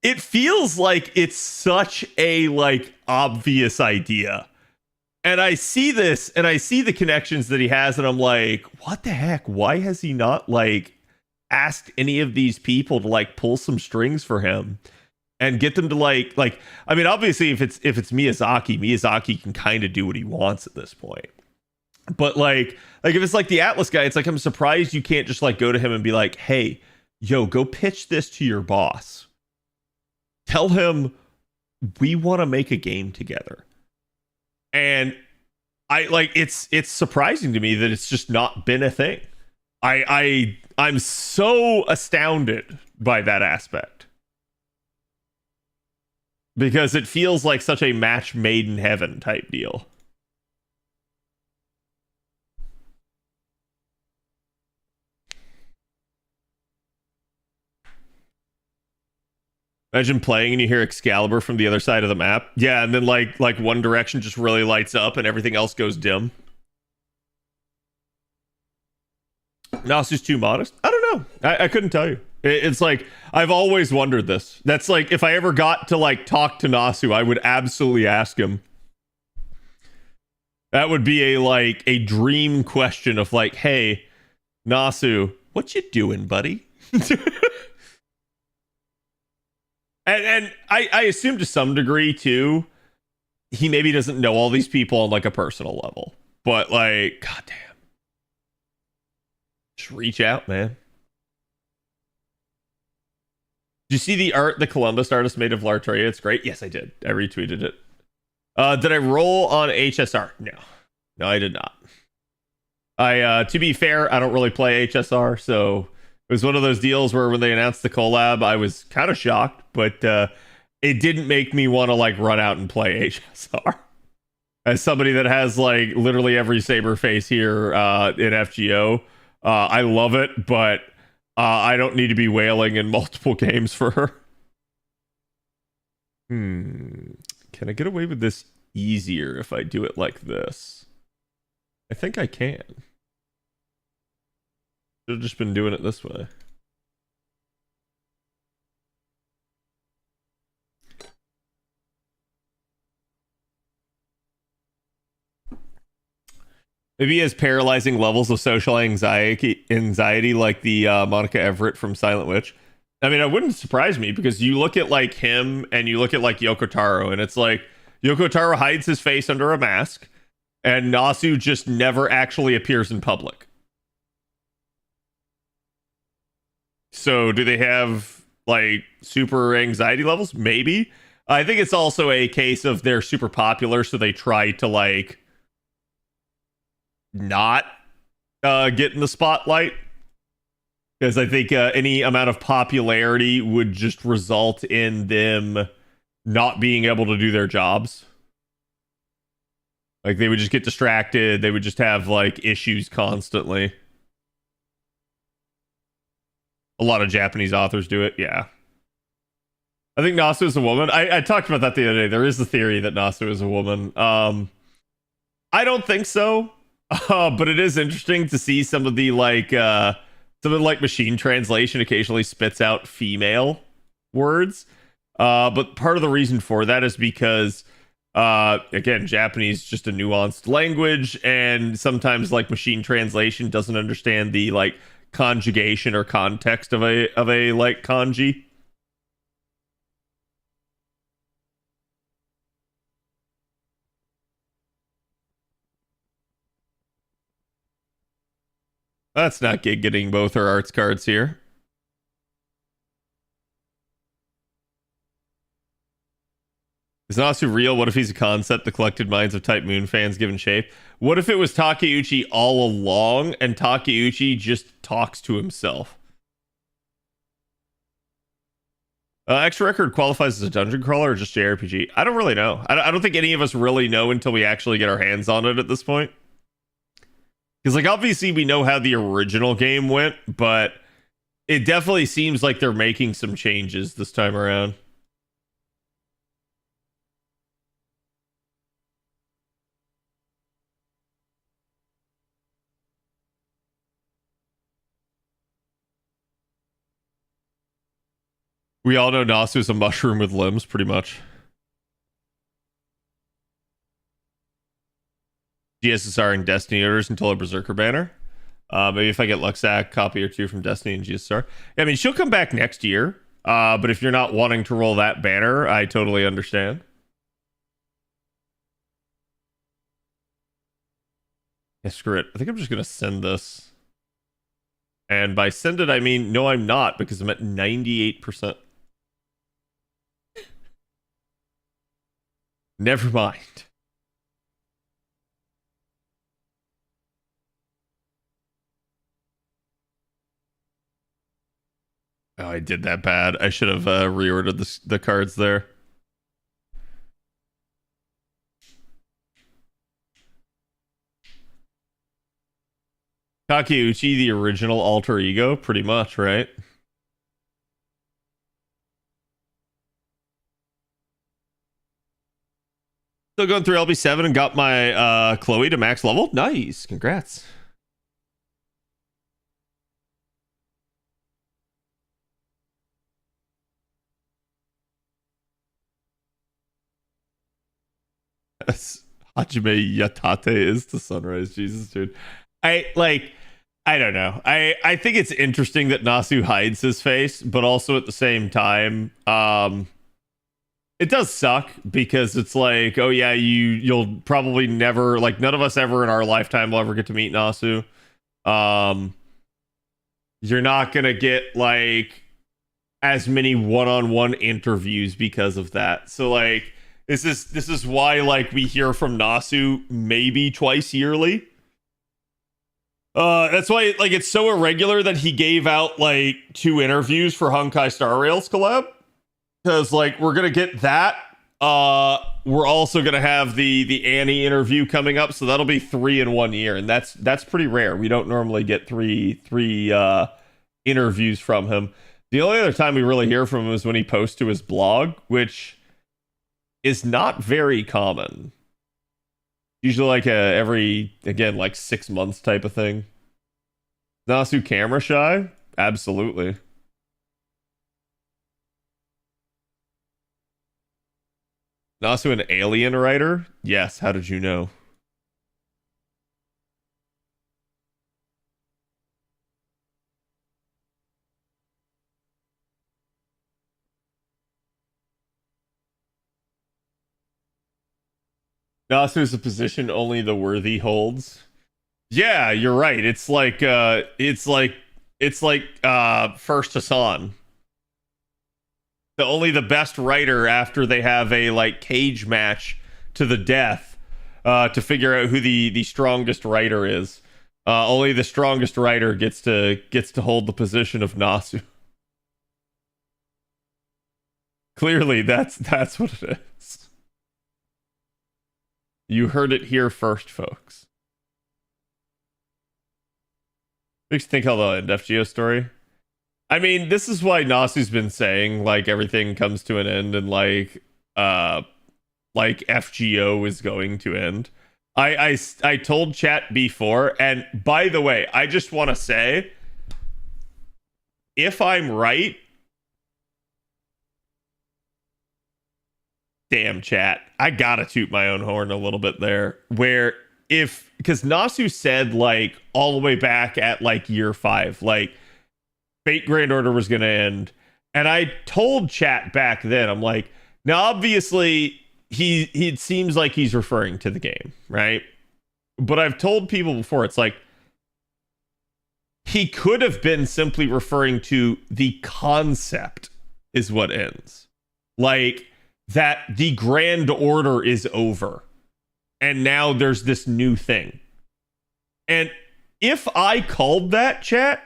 Speaker 6: It feels like it's such a like obvious idea. And I see this and I see the connections that he has and I'm like, what the heck? Why has he not like asked any of these people to like pull some strings for him and get them to like I mean, obviously if it's Miyazaki can kind of do what he wants at this point. But like if it's like the Atlas guy, it's like I'm surprised you can't just like go to him and be like, "Hey, yo, go pitch this to your boss. Tell him we want to make a game together." And I like it's surprising to me that it's just not been a thing. I'm so astounded by that aspect. Because it feels like such a match made in heaven type deal. Imagine playing and you hear Excalibur from the other side of the map. Yeah, and then like one direction just really lights up and everything else goes dim. Nasu's too modest? I don't know. I couldn't tell you. It's like, I've always wondered this. That's like, if I ever got to like talk to Nasu, I would absolutely ask him. That would be a dream question of like, hey, Nasu, what you doing, buddy? And I assume to some degree too, he maybe doesn't know all these people on like a personal level. But like, goddamn. Just reach out, man. Did you see the art the Columbus artist made of Lartoria? It's great. Yes, I did. I retweeted it. Did I roll on HSR? No, I did not. To be fair, I don't really play HSR, so it was one of those deals where when they announced the collab, I was kind of shocked, but it didn't make me want to like run out and play HSR. As somebody that has like literally every saber face here in FGO, I love it, but I don't need to be wailing in multiple games for her. Can I get away with this easier if I do it like this. I think I can. Should have just been doing it this way. Maybe he has paralyzing levels of social anxiety like the Monica Everett from Silent Witch. I mean, it wouldn't surprise me because you look at like him and you look at like Yoko Taro, and it's like Yoko Taro hides his face under a mask, and Nasu just never actually appears in public. So do they have like super anxiety levels? Maybe. I think it's also a case of they're super popular, so they try to like not get in the spotlight, because I think any amount of popularity would just result in them not being able to do their jobs. Like they would just get distracted, they would just have like issues constantly. A lot of Japanese authors do it, yeah. I think Nasu is a woman. I talked about that the other day. There is the theory that Nasu is a woman. I don't think so. But it is interesting to see some of the like machine translation occasionally spits out female words. But part of the reason for that is because again, Japanese is just a nuanced language, and sometimes like machine translation doesn't understand the like conjugation or context of a like kanji. That's not getting both our arts cards here. Is Nasu real? What if he's a concept the collected minds of Type Moon fans given shape? What if it was Takeuchi all along and Takeuchi just talks to himself? Extra Record qualifies as a dungeon crawler or just JRPG? I don't really know. I don't think any of us really know until we actually get our hands on it at this point. Because, like, obviously we know how the original game went, but it definitely seems like they're making some changes this time around. We all know Nasu is a mushroom with limbs, pretty much. GSSR and Destiny orders until a Berserker banner. Maybe if I get Luxac, copy or two from Destiny and GSSR. I mean, she'll come back next year. But if you're not wanting to roll that banner, I totally understand. Yeah, screw it. I think I'm just going to send this. And by send it, I mean, no, I'm not, because I'm at 98%. Never mind. Oh, I did that bad. I should have reordered the cards there. Takeuchi, the original alter ego, pretty much, right? Still going through LB7 and got my Chloe to max level. Nice. Congrats. Hajime Yatate is the sunrise. Jesus, dude. I don't know. I think it's interesting that Nasu hides his face, but also at the same time, it does suck because it's like, oh yeah, you'll probably never, like, none of us ever in our lifetime will ever get to meet Nasu. You're not gonna get like as many one-on-one interviews because of that. So like this is why like we hear from Nasu maybe twice yearly. That's why like it's so irregular that he gave out like 2 interviews for Honkai Star Rails collab. Because like we're gonna get that. We're also gonna have the Annie interview coming up, so that'll be 3 in 1 year, and that's pretty rare. We don't normally get three interviews from him. The only other time we really hear from him is when he posts to his blog, which is not very common. Usually like a every again like 6 months type of thing. Nasu camera shy? Absolutely. Nasu an alien writer? Yes. How did you know? Nasu is a position only the worthy holds. Yeah, you're right. It's like first Hassan. Only the best writer after they have a like cage match to the death to figure out who the strongest writer is. Only the strongest writer gets to hold the position of Nasu. Clearly, that's what it is. You heard it here first, folks. Makes you think how they'll end FGO story. I mean, this is why Nasu's been saying like everything comes to an end and like FGO is going to end. I told chat before, and by the way, I just want to say, if I'm right, damn chat, I gotta toot my own horn a little bit there. Where because Nasu said like all the way back at like year 5, like Fate Grand Order was gonna end, and I told chat back then, I'm like, now obviously he it seems like he's referring to the game, right? But I've told people before, it's like he could have been simply referring to the concept is what ends. Like that the Grand Order is over. And now there's this new thing. And if I called that, chat,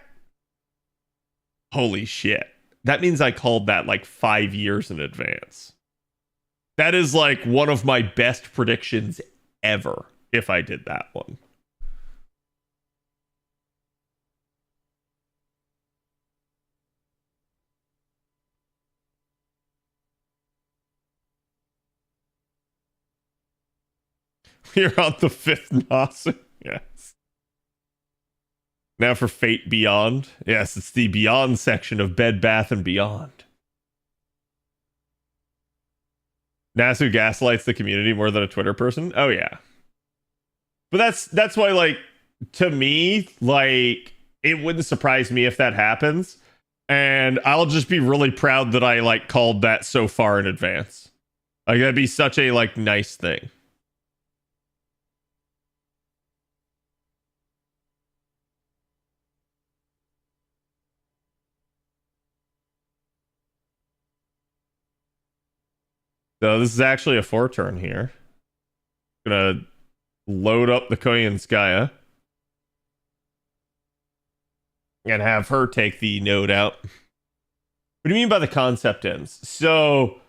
Speaker 6: holy shit. That means I called that like 5 years in advance. That is like one of my best predictions ever if I did that one. We're on the 5th Nasu. Yes. Now for Fate Beyond. Yes, it's the Beyond section of Bed Bath and Beyond. Nasu gaslights the community more than a Twitter person. Oh yeah. But that's why, like, to me, like, it wouldn't surprise me if that happens. And I'll just be really proud that I like called that so far in advance. Like that'd be such a like nice thing. So this is actually a 4-turn here. Gonna load up the Koyanskaya and have her take the node out. What do you mean by the concept ends? So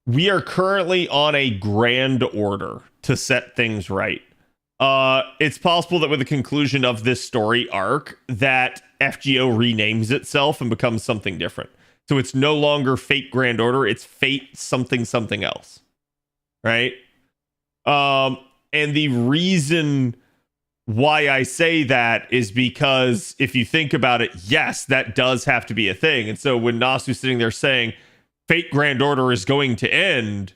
Speaker 6: we are currently on a grand order to set things right. It's possible that with the conclusion of this story arc that FGO renames itself and becomes something different. So it's no longer Fate Grand Order, it's Fate something something else. Right? And the reason why I say that is because if you think about it, yes, that does have to be a thing. And so when Nasu's sitting there saying Fate Grand Order is going to end,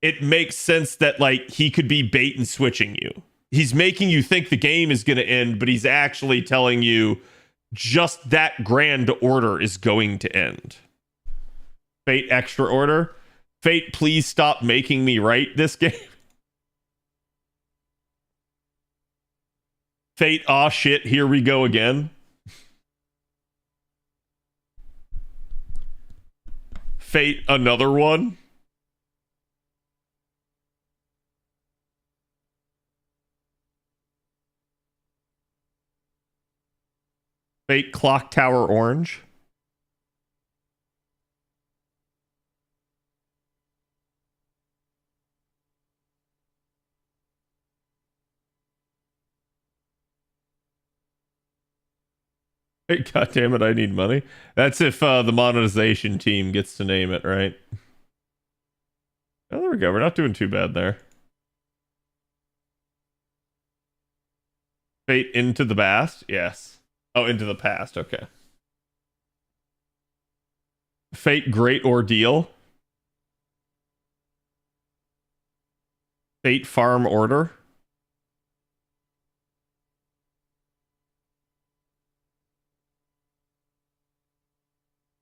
Speaker 6: it makes sense that like he could be bait and switching you. He's making you think the game is going to end, but he's actually telling you just that Grand Order is going to end. Fate Extra Order. Fate, please stop making me write this game. Fate, aw shit, here we go again. Fate, another one. Fate, Clock Tower Orange. Hey, God damn it, I need money. That's if the monetization team gets to name it, right? Oh, there we go. We're not doing too bad there. Fate into the past? Yes. Oh, into the past. Okay. Fate Great Ordeal. Fate Farm Order.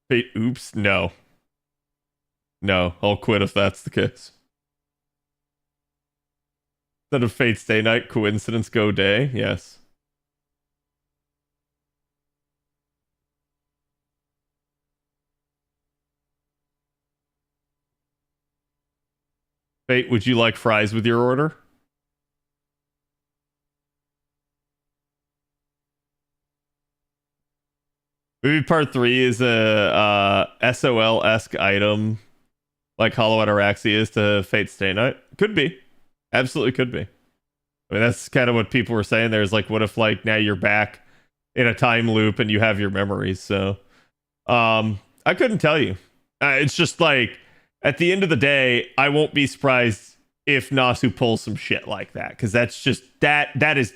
Speaker 6: Fate Oops. No. No, I'll quit if that's the case. Instead of Fate Stay Night, Coincidence Go Day? Yes. Fate, would you like fries with your order? Maybe part 3 is a SOL-esque item like Hollow Ataraxia is to Fate Stay Night. Could be. Absolutely could be. I mean, that's kind of what people were saying. There's like, what if like now you're back in a time loop and you have your memories? So, I couldn't tell you. It's just like, at the end of the day, I won't be surprised if Nasu pulls some shit like that, because that's just that is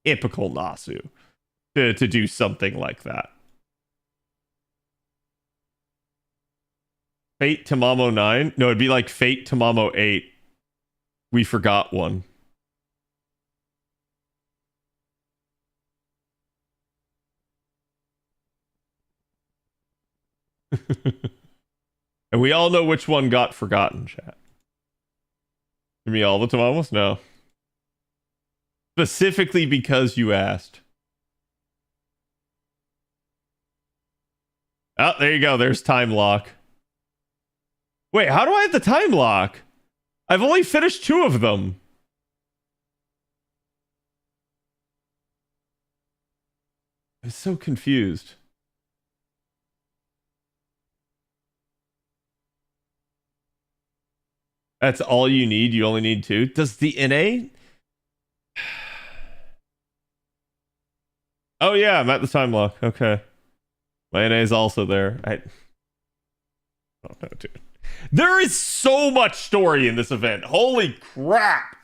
Speaker 6: typical Nasu to do something like that. Fate Tamamo 9? No, it'd be like Fate Tamamo 8. We forgot one. And we all know which one got forgotten, chat. Give me all the Tamamos? No. Specifically because you asked. Oh, there you go. There's time lock. Wait, how do I have the time lock? I've only finished 2 of them. I'm so confused. That's all you need? You only need 2? Does the NA? Oh yeah, I'm at the time lock. Okay. My NA is also there. I don't know, dude. There is so much story in this event. Holy crap.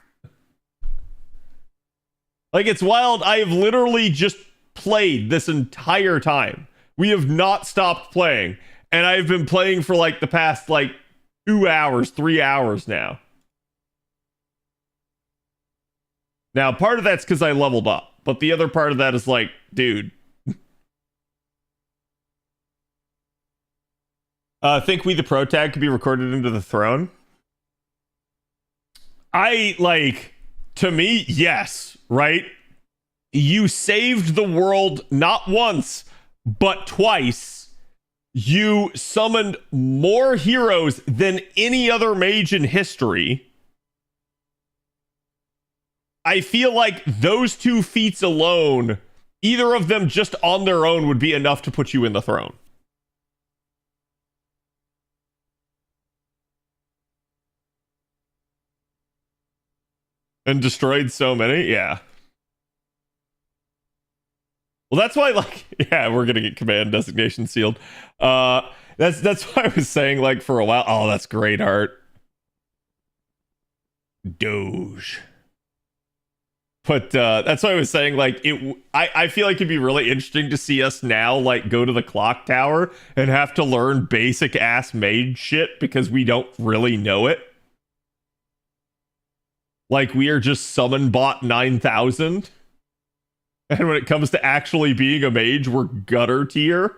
Speaker 6: Like, it's wild. I have literally just played this entire time. We have not stopped playing. And I've been playing for like the past like 2 hours, 3 hours now. Now, part of that's because I leveled up. But the other part of that is like, dude. Think We the Pro Tag could be recorded into the throne? To me, yes, right? You saved the world not once, but twice. You summoned more heroes than any other mage in history. I feel like those 2 feats alone, either of them just on their own, would be enough to put you in the throne. And destroyed so many? Yeah. Well, that's why, like, yeah, we're gonna get command designation sealed. That's why I was saying, like, for a while. Oh, that's great art. Doge. But that's why I was saying, like, I feel like it'd be really interesting to see us now, like, go to the clock tower and have to learn basic ass mage shit because we don't really know it. Like, we are just summon bot 9,000. And when it comes to actually being a mage, we're gutter tier.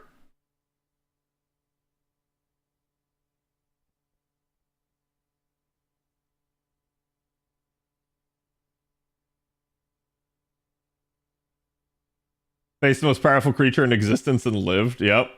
Speaker 6: Face the most powerful creature in existence and lived. Yep.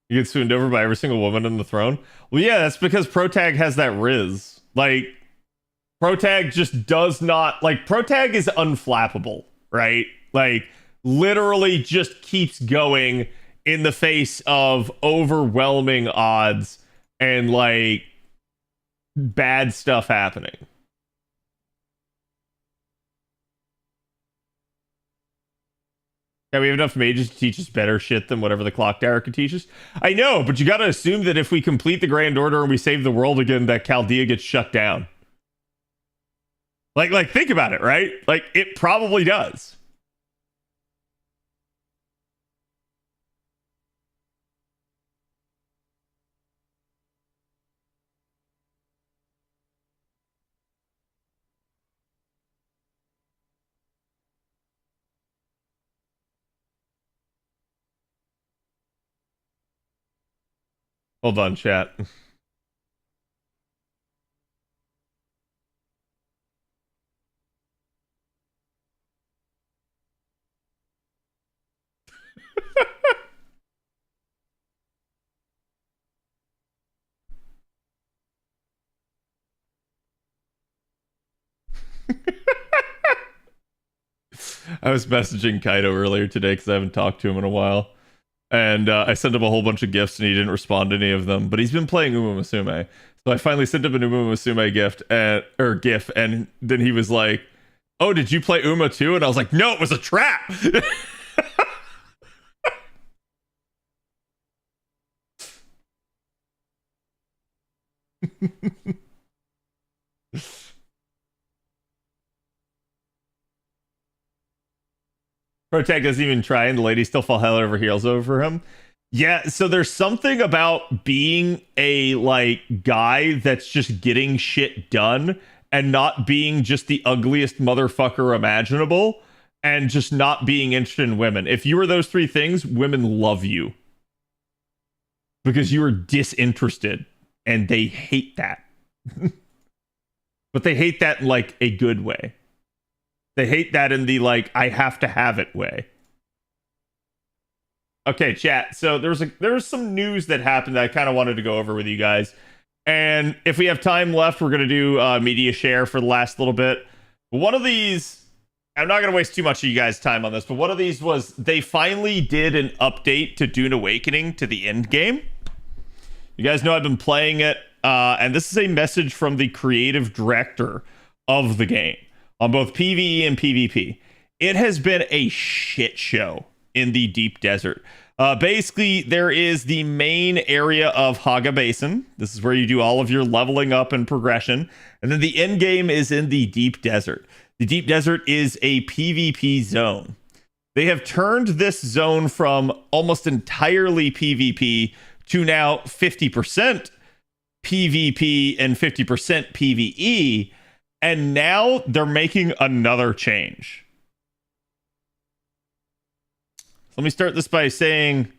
Speaker 6: You get swooned over by every single woman in the throne. Well, yeah, that's because Protag has that Riz. Like, Protag just does not... Like, Protag is unflappable, right? Like, literally just keeps going in the face of overwhelming odds and, like, bad stuff happening. Yeah, we have enough mages to teach us better shit than whatever the clock tower could teach us. I know, but you gotta assume that if we complete the Grand Order and we save the world again, that Chaldea gets shut down. Like, think about it, right? Like, it probably does. Hold on, chat. I was messaging Kaido earlier today because I haven't talked to him in a while. And I sent him a whole bunch of gifts and he didn't respond to any of them. But he's been playing Uma Musume. So I finally sent him an Uma Musume GIF. And then he was like, "Oh, did you play Uma too?" And I was like, "No, it was a trap." Protect doesn't even try, and the ladies still fall hell over heels over him. Yeah, so there's something about being a like guy that's just getting shit done and not being just the ugliest motherfucker imaginable and just not being interested in women. If you are those three things, women love you because you are disinterested and they hate that. But they hate that in like a good way. They hate that in the like I have to have it way. Okay, chat. So there was some news that happened that I kind of wanted to go over with you guys. And if we have time left, we're gonna do media share for the last little bit. One of these, I'm not gonna waste too much of you guys' time on this, but one of these was they finally did an update to Dune Awakening to the end game. You guys know I've been playing it, and this is a message from the creative director of the game on both PvE and PvP. It has been a shit show in the deep desert. Basically, there is the main area of Haga Basin. This is where you do all of your leveling up and progression. And then the end game is in the deep desert. The deep desert is a PvP zone. They have turned this zone from almost entirely PvP to now 50% PvP and 50% PvE. And now they're making another change. Let me start this by saying,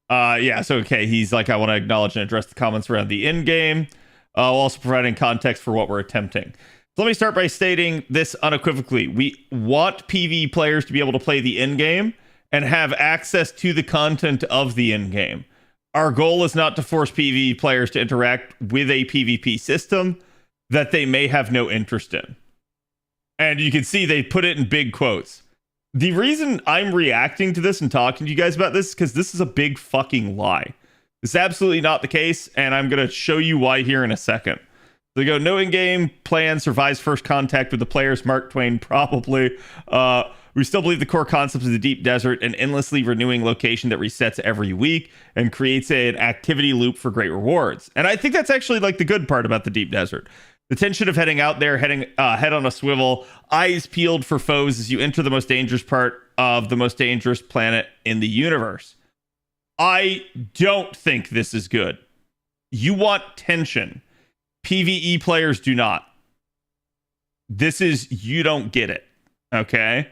Speaker 6: he's like, I want to acknowledge and address the comments around the end game, while also providing context for what we're attempting. So let me start by stating this unequivocally. We want PvE players to be able to play the end game and have access to the content of the end game. Our goal is not to force PvE players to interact with a PvP system that they may have no interest in. And you can see they put it in big quotes. The reason I'm reacting to this and talking to you guys about this is because this is a big fucking lie. It's absolutely not the case, and I'm going to show you why here in a second. They go, no in-game plan survives first contact with the players. Mark Twain, probably. We still believe the core concept of the deep desert, an endlessly renewing location that resets every week and creates an activity loop for great rewards. And I think that's actually like the good part about the deep desert. The tension of heading out there, head on a swivel, eyes peeled for foes as you enter the most dangerous part of the most dangerous planet in the universe. I don't think this is good. You want tension. PvE players do not. This is, you don't get it. Okay?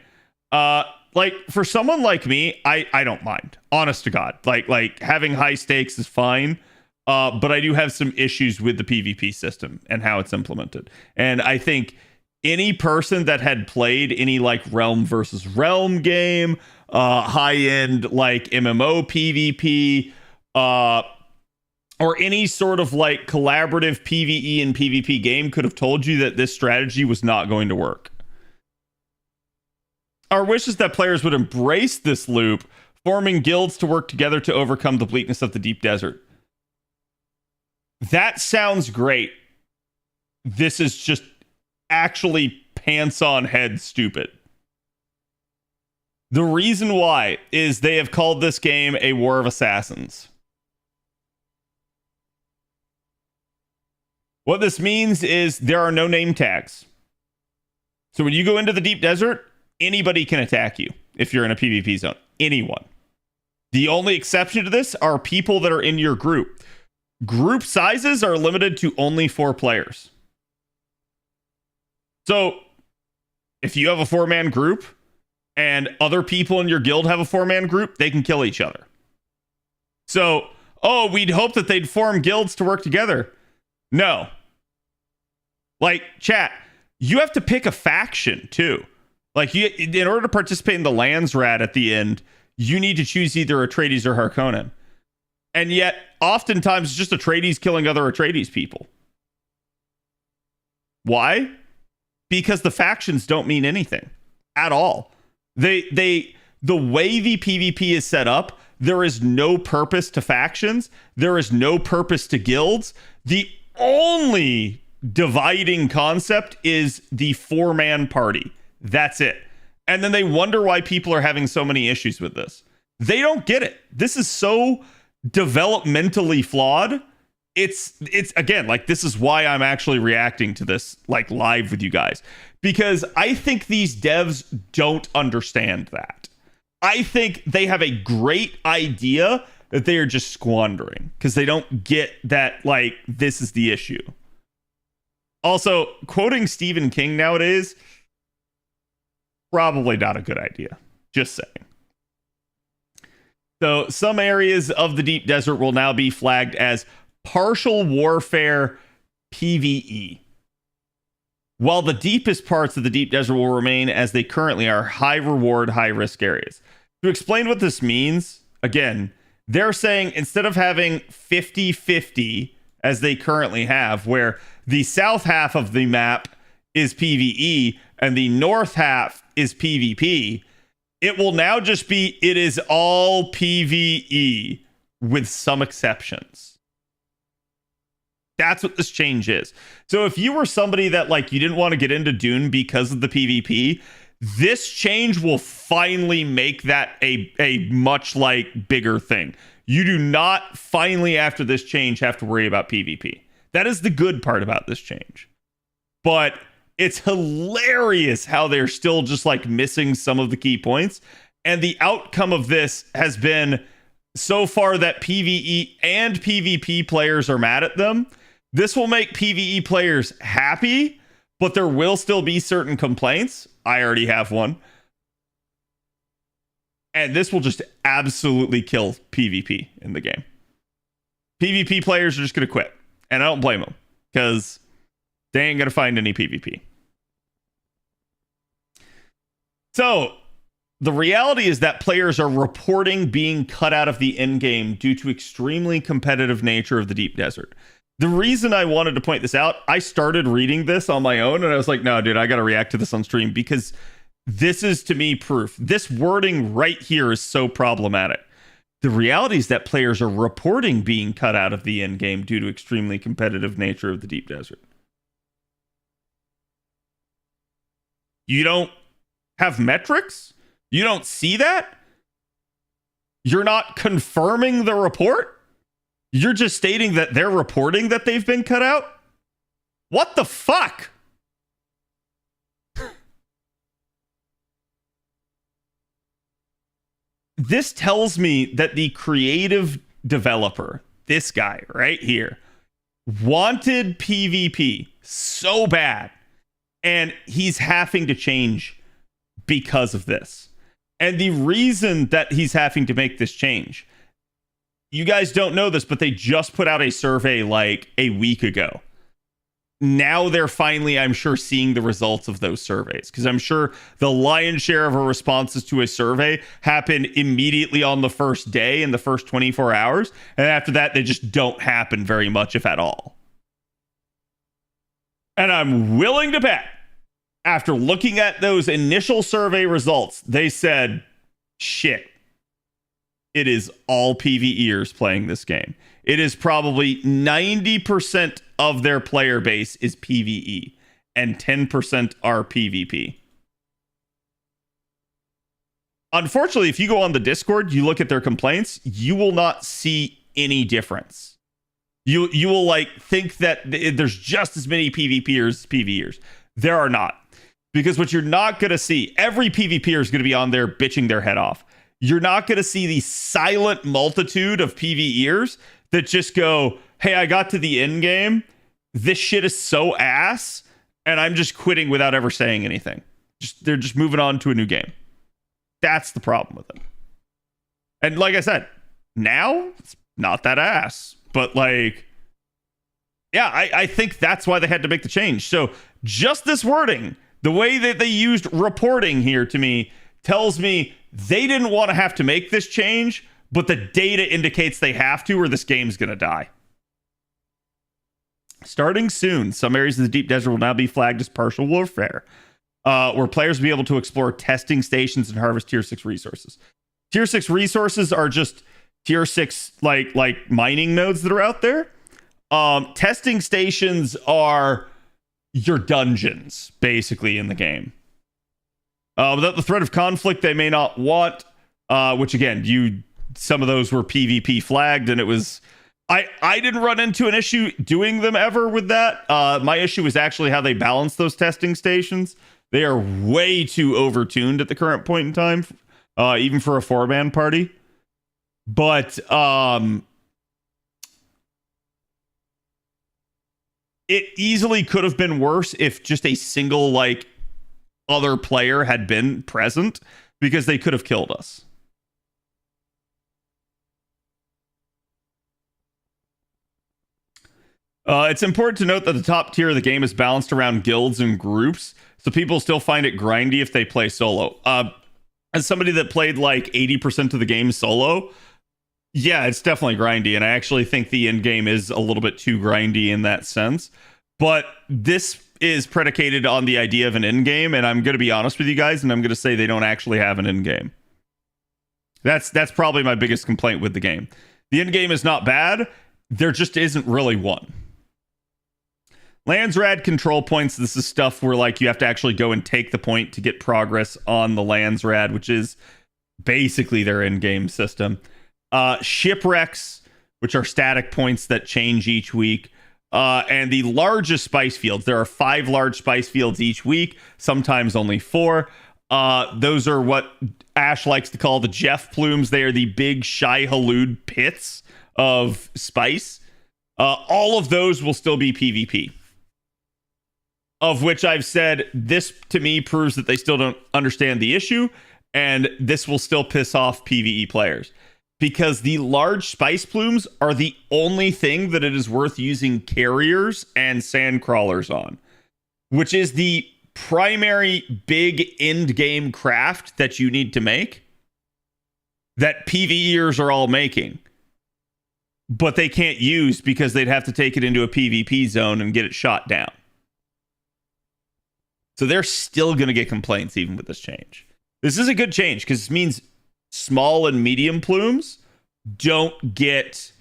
Speaker 6: Like, for someone like me, I don't mind. Honest to God. Like having high stakes is fine. But I do have some issues with the PvP system and how it's implemented. And I think any person that had played any like realm versus realm game, high-end like MMO PvP, or any sort of like collaborative PvE and PvP game could have told you that this strategy was not going to work. Our wish is that players would embrace this loop, forming guilds to work together to overcome the bleakness of the deep desert. That sounds great. This is just actually pants on head stupid. The reason why is they have called this game a War of Assassins. What this means is there are no name tags. So when you go into the deep desert, anybody can attack you if you're in a PvP zone. Anyone. The only exception to this are people that are in your group. Group sizes are limited to only 4 players. So if you have a 4-man group and other people in your guild have a 4-man group, they can kill each other. So, we'd hope that they'd form guilds to work together. No. Like, chat, you have to pick a faction too. Like, in order to participate in the Lands Rat at the end, you need to choose either Atreides or Harkonnen. And yet, oftentimes, it's just Atreides killing other Atreides people. Why? Because the factions don't mean anything at all. The way the PvP is set up, there is no purpose to factions. There is no purpose to guilds. The only dividing concept is the 4-man party. That's it. And then they wonder why people are having so many issues with this. They don't get it. This is so developmentally flawed. It's again, like, this is why I'm actually reacting to this like live with you guys, because I think these devs don't understand that. I think they have a great idea that they are just squandering because they don't get that, like, this is the issue. Also, quoting Stephen King nowadays, probably not a good idea. Just saying. So some areas of the deep desert will now be flagged as partial warfare PvE, while the deepest parts of the deep desert will remain as they currently are, high reward, high risk areas. To explain what this means, again, they're saying instead of having 50-50 as they currently have, where the south half of the map is PvE and the north half is PvP, it will now just be, it is all PvE with some exceptions. That's what this change is. So if you were somebody that, like, you didn't want to get into Dune because of the PvP, this change will finally make that a much, like, bigger thing. You do not finally, after this change, have to worry about PvP. That is the good part about this change. But it's hilarious how they're still just, like, missing some of the key points. And the outcome of this has been so far that PvE and PvP players are mad at them. This will make PvE players happy, but there will still be certain complaints. I already have one. And this will just absolutely kill PvP in the game. PvP players are just going to quit. And I don't blame them, because they ain't going to find any PvP. So, the reality is that players are reporting being cut out of the endgame due to extremely competitive nature of the deep desert. The reason I wanted to point this out, I started reading this on my own and I was like, no, dude, I got to react to this on stream, because this is, to me, proof. This wording right here is so problematic. The reality is that players are reporting being cut out of the endgame due to extremely competitive nature of the deep desert. You don't have metrics? You don't see that? You're not confirming the report? You're just stating that they're reporting that they've been cut out? What the fuck? This tells me that the creative developer, this guy right here, wanted PvP so bad, and he's having to change because of this. And the reason that he's having to make this change, you guys don't know this, but they just put out a survey like a week ago. Now they're finally, I'm sure, seeing the results of those surveys, because I'm sure the lion's share of our responses to a survey happen immediately on the first day, in the first 24 hours. And after that, they just don't happen very much, if at all. And I'm willing to bet, after looking at those initial survey results, they said, shit, it is all PvEers playing this game. It is probably 90% of their player base is PvE, and 10% are PvP. unfortunately, if you go on the Discord, you look at their complaints, you will not see any difference. You will like think that there's just as many PvPers as PvEers. There are not. Because what you're not going to see, every PvPer is going to be on there bitching their head off. You're not going to see the silent multitude of PvEers that just go, hey, I got to the end game. This shit is so ass. And I'm just quitting without ever saying anything. They're just moving on to a new game. That's the problem with it. And like I said, now it's not that ass. But like, yeah, I think that's why they had to make the change. So just this wording, the way that they used reporting here to me tells me they didn't want to have to make this change, but the data indicates they have to or this game's going to die. Starting soon, some areas of the deep desert will now be flagged as partial warfare, where players will be able to explore testing stations and harvest tier 6 resources. Tier 6 resources are just tier 6 like mining nodes that are out there. Testing stations are your dungeons, basically, in the game. Without the threat of conflict they may not want, which again, some of those were PvP flagged, and it was... I didn't run into an issue doing them ever with that. My issue is actually how they balance those testing stations. They are way too overtuned at the current point in time, even for a 4-man party. But it easily could have been worse if just a single like other player had been present, because they could have killed us. It's important to note that the top tier of the game is balanced around guilds and groups, so people still find it grindy if they play solo. As somebody that played like 80% of the game solo, yeah, it's definitely grindy, and I actually think the end game is a little bit too grindy in that sense. But this is predicated on the idea of an end game, and I'm going to be honest with you guys, and I'm going to say they don't actually have an end game. That's probably my biggest complaint with the game. The end game is not bad. There just isn't really one. Landsrad control points. This is stuff where like you have to actually go and take the point to get progress on the Landsrad, which is basically their in-game system. Shipwrecks, which are static points that change each week. And the largest spice fields. There are 5 large spice fields each week, sometimes only 4. Those are what Ash likes to call the Jeff plumes. They are the big Shai-Hulud pits of spice. All of those will still be PvP. Of which I've said, this to me proves that they still don't understand the issue, and this will still piss off PvE players. Because the large spice plumes are the only thing that it is worth using carriers and sand crawlers on, which is the primary big end game craft that you need to make, that PvEers are all making. But they can't use because they'd have to take it into a PvP zone and get it shot down. So they're still going to get complaints even with this change. This is a good change because it means small and medium plumes don't get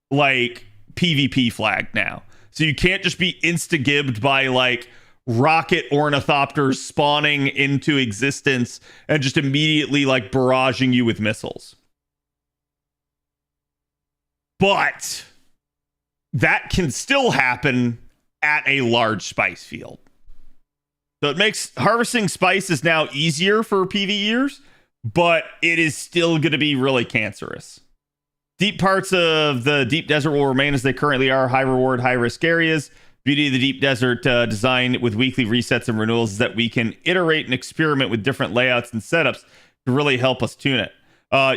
Speaker 6: like PvP flagged now. So you can't just be insta-gibbed by like rocket ornithopters spawning into existence and just immediately like barraging you with missiles. But that can still happen at a large spice field. So it makes harvesting spice is now easier for PvEers, but it is still going to be really cancerous. Deep parts of the deep desert will remain as they currently are, high reward, high risk areas. Beauty of the deep desert design with weekly resets and renewals is that we can iterate and experiment with different layouts and setups to really help us tune it.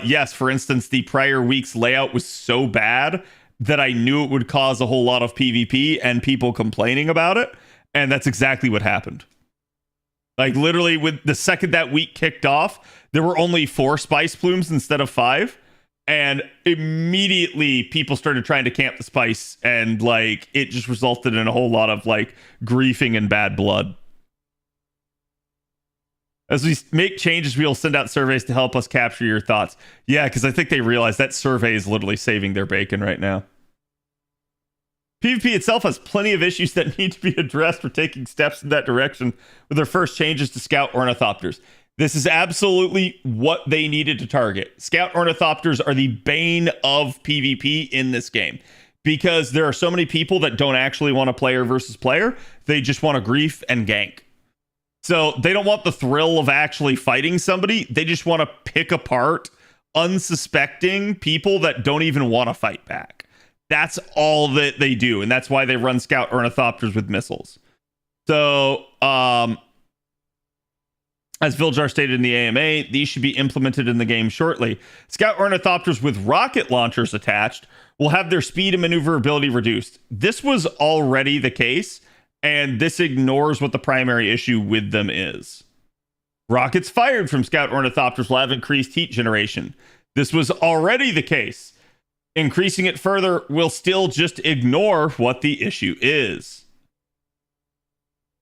Speaker 6: Yes, for instance, the prior week's layout was so bad that I knew it would cause a whole lot of PvP and people complaining about it, and that's exactly what happened. Like literally with the second that week kicked off, there were only 4 spice plumes instead of 5. And immediately people started trying to camp the spice, and like it just resulted in a whole lot of like griefing and bad blood. As we make changes, we'll send out surveys to help us capture your thoughts. Yeah, because I think they realize that survey is literally saving their bacon right now. PvP itself has plenty of issues that need to be addressed for taking steps in that direction with their first changes to scout ornithopters. This is absolutely what they needed to target. Scout Ornithopters are the bane of PvP in this game because there are so many people that don't actually want to player versus player. They just want to grief and gank. So they don't want the thrill of actually fighting somebody. They just want to pick apart unsuspecting people that don't even want to fight back. That's all that they do. And that's why they run Scout Ornithopters with missiles. So, as Viljar stated in the AMA, these should be implemented in the game shortly. Scout Ornithopters with rocket launchers attached will have their speed and maneuverability reduced. This was already the case, and this ignores what the primary issue with them is. Rockets fired from Scout Ornithopters will have increased heat generation. This was already the case. Increasing it further will still just ignore what the issue is.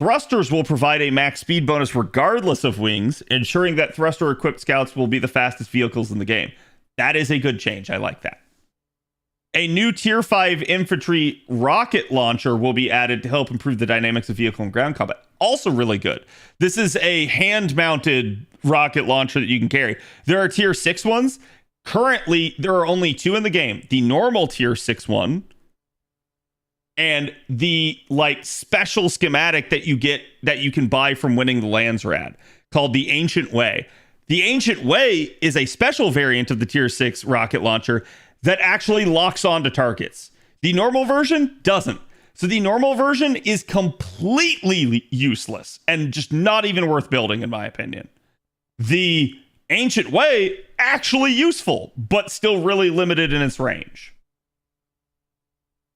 Speaker 6: Thrusters will provide a max speed bonus regardless of wings, ensuring that thruster-equipped scouts will be the fastest vehicles in the game. That is a good change. I like that. A new Tier 5 infantry rocket launcher will be added to help improve the dynamics of vehicle and ground combat. Also really good. This is a hand-mounted rocket launcher that you can carry. There are Tier 6 ones. Currently, there are only 2 in the game. The normal Tier 6 one, and the like special schematic that you get that you can buy from winning the Landsrad called the Ancient Way. The Ancient Way is a special variant of the Tier 6 rocket launcher that actually locks onto targets. The normal version doesn't. So the normal version is completely useless and just not even worth building, in my opinion. The Ancient Way, actually useful, but still really limited in its range.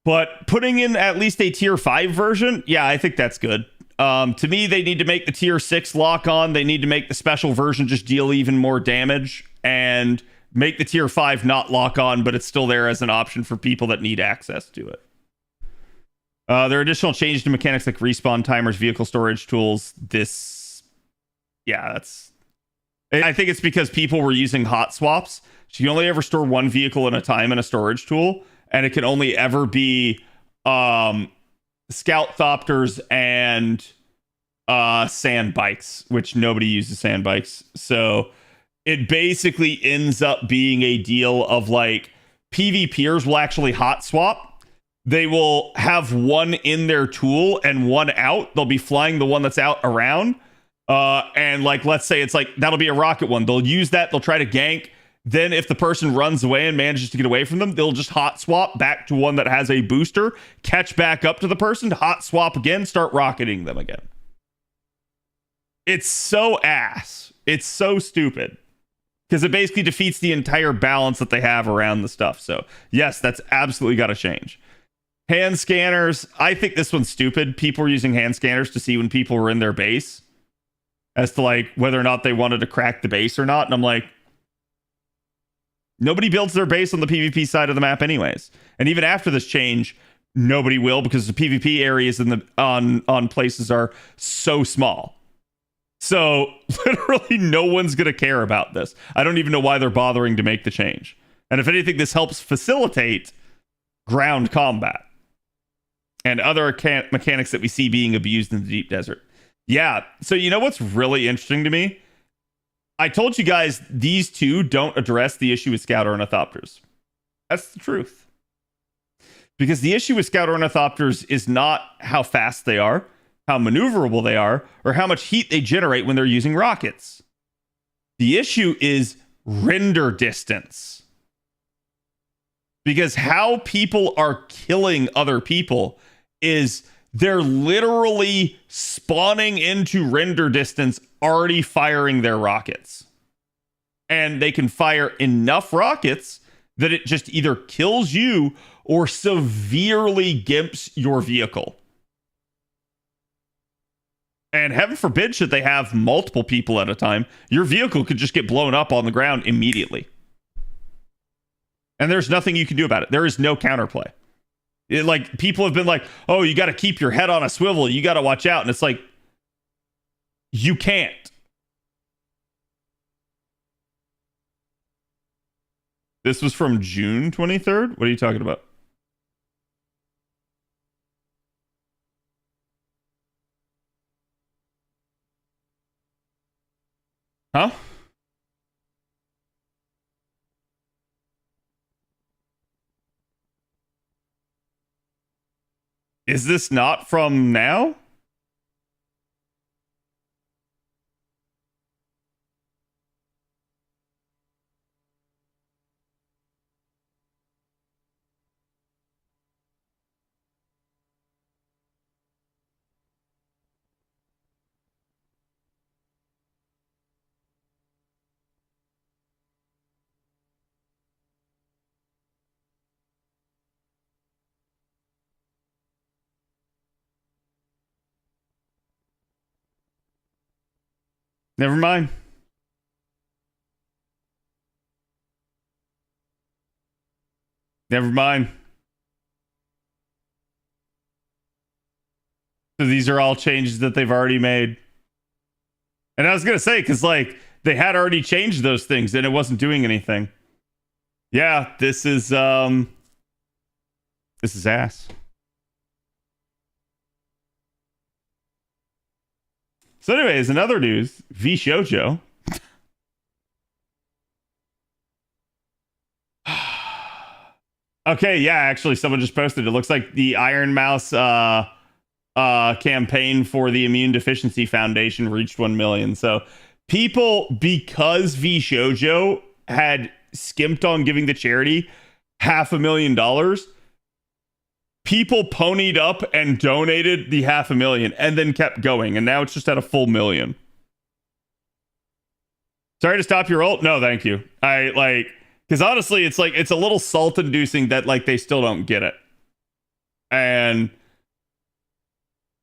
Speaker 6: But putting in at least a Tier 5 version, yeah, I think that's good. To me, they need to make the Tier 6 lock on. They need to make the special version just deal even more damage and make the Tier 5 not lock on, but it's still there as an option for people that need access to it. There are additional changes to mechanics like respawn timers, vehicle storage tools. I think it's because people were using hot swaps. So you only ever store one vehicle at a time in a storage tool. And it can only ever be scout thopters and sand bikes, which nobody uses sand bikes. So it basically ends up being a deal of like PvPers will actually hot swap. They will have one in their tool and one out. They'll be flying the one that's out around. And like, let's say it's like, that'll be a rocket one. They'll use that. They'll try to gank. Then if the person runs away and manages to get away from them, they'll just hot swap back to one that has a booster, catch back up to the person, hot swap again, start rocketing them again. It's so ass. It's so stupid. Because it basically defeats the entire balance that they have around the stuff. So yes, that's absolutely got to change. Hand scanners. I think this one's stupid. People are using hand scanners to see when people were in their base as to like whether or not they wanted to crack the base or not. And I'm like, nobody builds their base on the PvP side of the map anyways. And even after this change, nobody will because the PvP areas in the on places are so small. So literally no one's going to care about this. I don't even know why they're bothering to make the change. And if anything, this helps facilitate ground combat and other mechanics that we see being abused in the deep desert. Yeah. So you know what's really interesting to me? I told you guys these two don't address the issue with Scout Ornithopters. That's the truth. Because the issue with Scout Ornithopters is not how fast they are, how maneuverable they are, or how much heat they generate when they're using rockets. The issue is render distance. Because how people are killing other people is they're literally spawning into render distance, already firing their rockets. And they can fire enough rockets that it just either kills you or severely gimps your vehicle. And heaven forbid, should they have multiple people at a time, your vehicle could just get blown up on the ground immediately. And there's nothing you can do about it. There is no counterplay. Like, people have been like, oh, you got to keep your head on a swivel. You got to watch out. And it's like, you can't. This was from June 23rd? What are you talking about? Huh? Is this not from now? Never mind. Never mind. So these are all changes that they've already made. And I was going to say, because like they had already changed those things and it wasn't doing anything. Yeah, this is ass. So anyways, in other news, V Shoujo. Okay, yeah, actually someone just posted. It looks like the Iron Mouse campaign for the Immune Deficiency Foundation reached 1 million. So people, because V Shoujo had skimped on giving the charity $500,000, people ponied up and donated the $500,000 and then kept going, and now it's just at a full million. Sorry to stop your ult. No, thank you. I like, because honestly, it's like it's a little salt inducing that like they still don't get it, and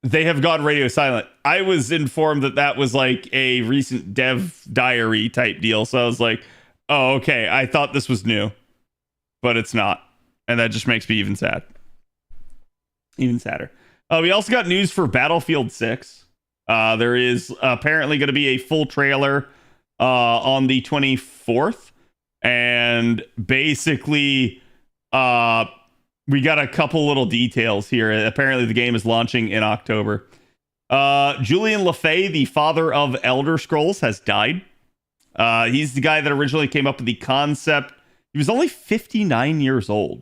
Speaker 6: they have gone radio silent. I was informed that that was like a recent dev diary type deal, so I was like, oh, okay. I thought this was new, but it's not, and that just makes me even sad. Even sadder. We also got news for Battlefield 6. There is apparently going to be a full trailer on the 24th, and basically we got a couple little details here. Apparently the game is launching in October. Julian LaFay, the father of Elder Scrolls, has died. He's the guy that originally came up with the concept. He was only 59 years old,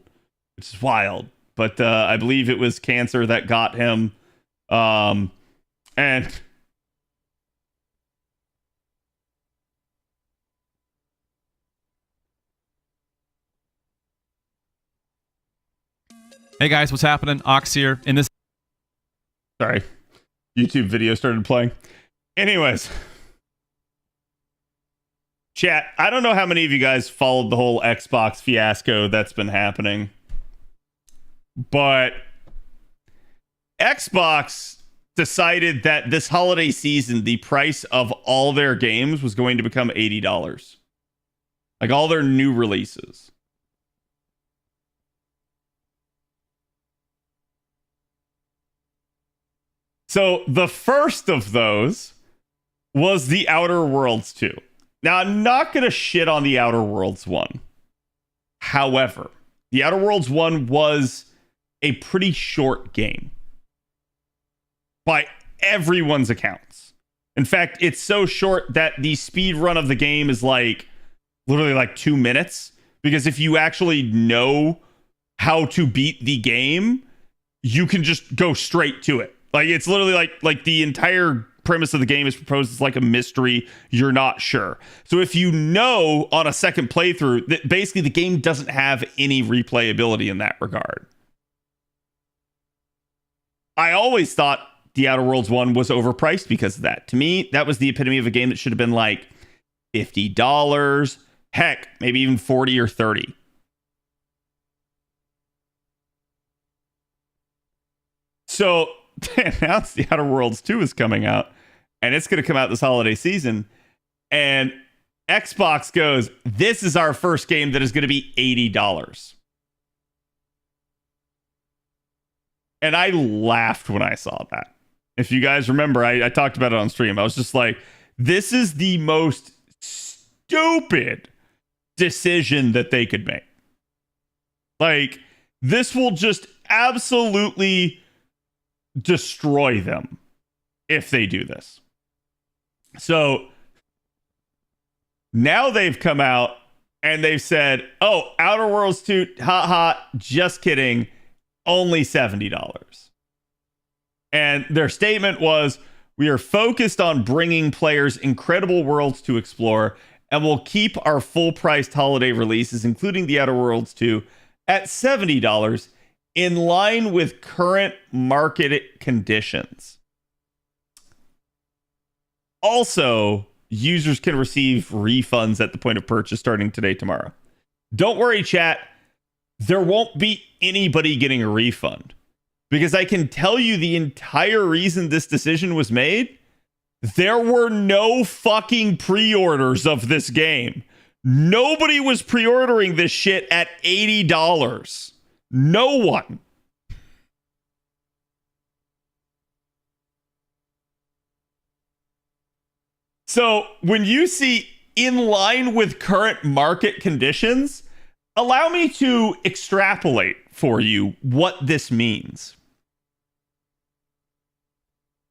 Speaker 6: which is wild. But I believe it was cancer that got him. And
Speaker 8: Hey guys, what's happening? Ox here. In this
Speaker 6: sorry, YouTube video started playing. Anyways, chat, I don't know how many of you guys followed the whole Xbox fiasco that's been happening, but Xbox decided that this holiday season, the price of all their games was going to become $80. Like all their new releases. So the first of those was the Outer Worlds 2. Now, I'm not going to shit on the Outer Worlds 1. However, the Outer Worlds 1 was a pretty short game by everyone's accounts. In fact, it's so short that the speed run of the game is like literally like 2 minutes, because if you actually know how to beat the game, you can just go straight to it. Like it's literally like the entire premise of the game is proposed as like a mystery. You're not sure. So if you know on a second playthrough that basically the game doesn't have any replayability in that regard. I always thought the Outer Worlds 1 was overpriced because of that. To me, that was the epitome of a game that should have been like $50. Heck, maybe even 40 or 30. So they announced the Outer Worlds 2 is coming out, and it's going to come out this holiday season. And Xbox goes, this is our first game that is going to be $80. And I laughed when I saw that. If you guys remember, I talked about it on stream. I was just like, this is the most stupid decision that they could make. Like, this will just absolutely destroy them if they do this. So Now they've come out and they've said, oh, Outer Worlds 2, just kidding, only $70. And their statement was, we are focused on bringing players incredible worlds to explore, and we'll keep our full-priced holiday releases, including the Outer Worlds 2, at $70 in line with current market conditions. Also, users can receive refunds at the point of purchase starting today, tomorrow. Don't worry, chat. There won't be anybody getting a refund. Because I can tell you the entire reason this decision was made. There were no fucking pre-orders of this game. Nobody was pre-ordering this shit at $80. No one. So when you see in line with current market conditions, allow me to extrapolate for you what this means.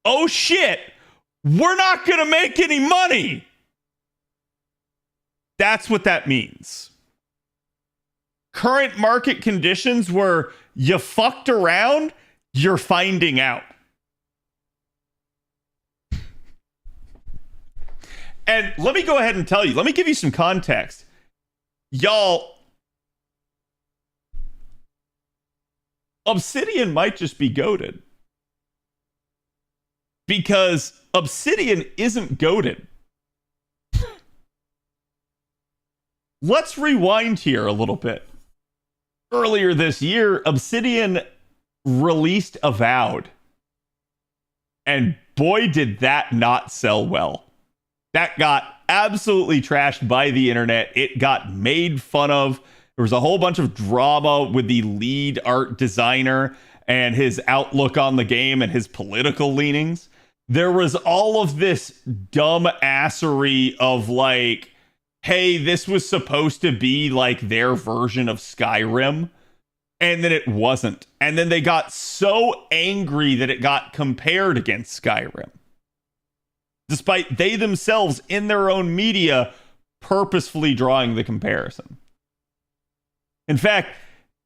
Speaker 6: Oh shit, we're not going to make any money. That's what that means. Current market conditions where you fucked around, you're finding out. And let me go ahead and tell you, let me give you some context. Y'all, Obsidian might just be goated. Because Obsidian isn't goated. Let's rewind here a little bit. Earlier this year, Obsidian released Avowed. And boy, did that not sell well. That got absolutely trashed by the internet. It got made fun of. There was a whole bunch of drama with the lead art designer and his outlook on the game and his political leanings. There was all of this dumb assery of like, hey, this was supposed to be like their version of Skyrim. And then it wasn't. And then they got so angry that it got compared against Skyrim. Despite they themselves in their own media purposefully drawing the comparison. In fact,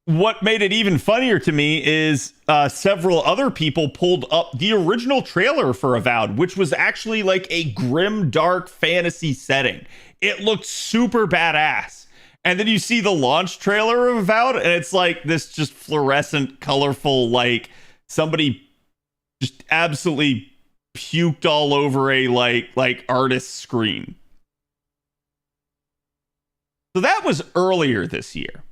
Speaker 6: what made it even funnier to me is several other people pulled up the original trailer for Avowed, which was actually like a grim, dark fantasy setting. It looked super badass. And then you see the launch trailer of Avowed, and it's like this just fluorescent, colorful, like somebody just absolutely puked all over a like artist's screen. So that was earlier this year.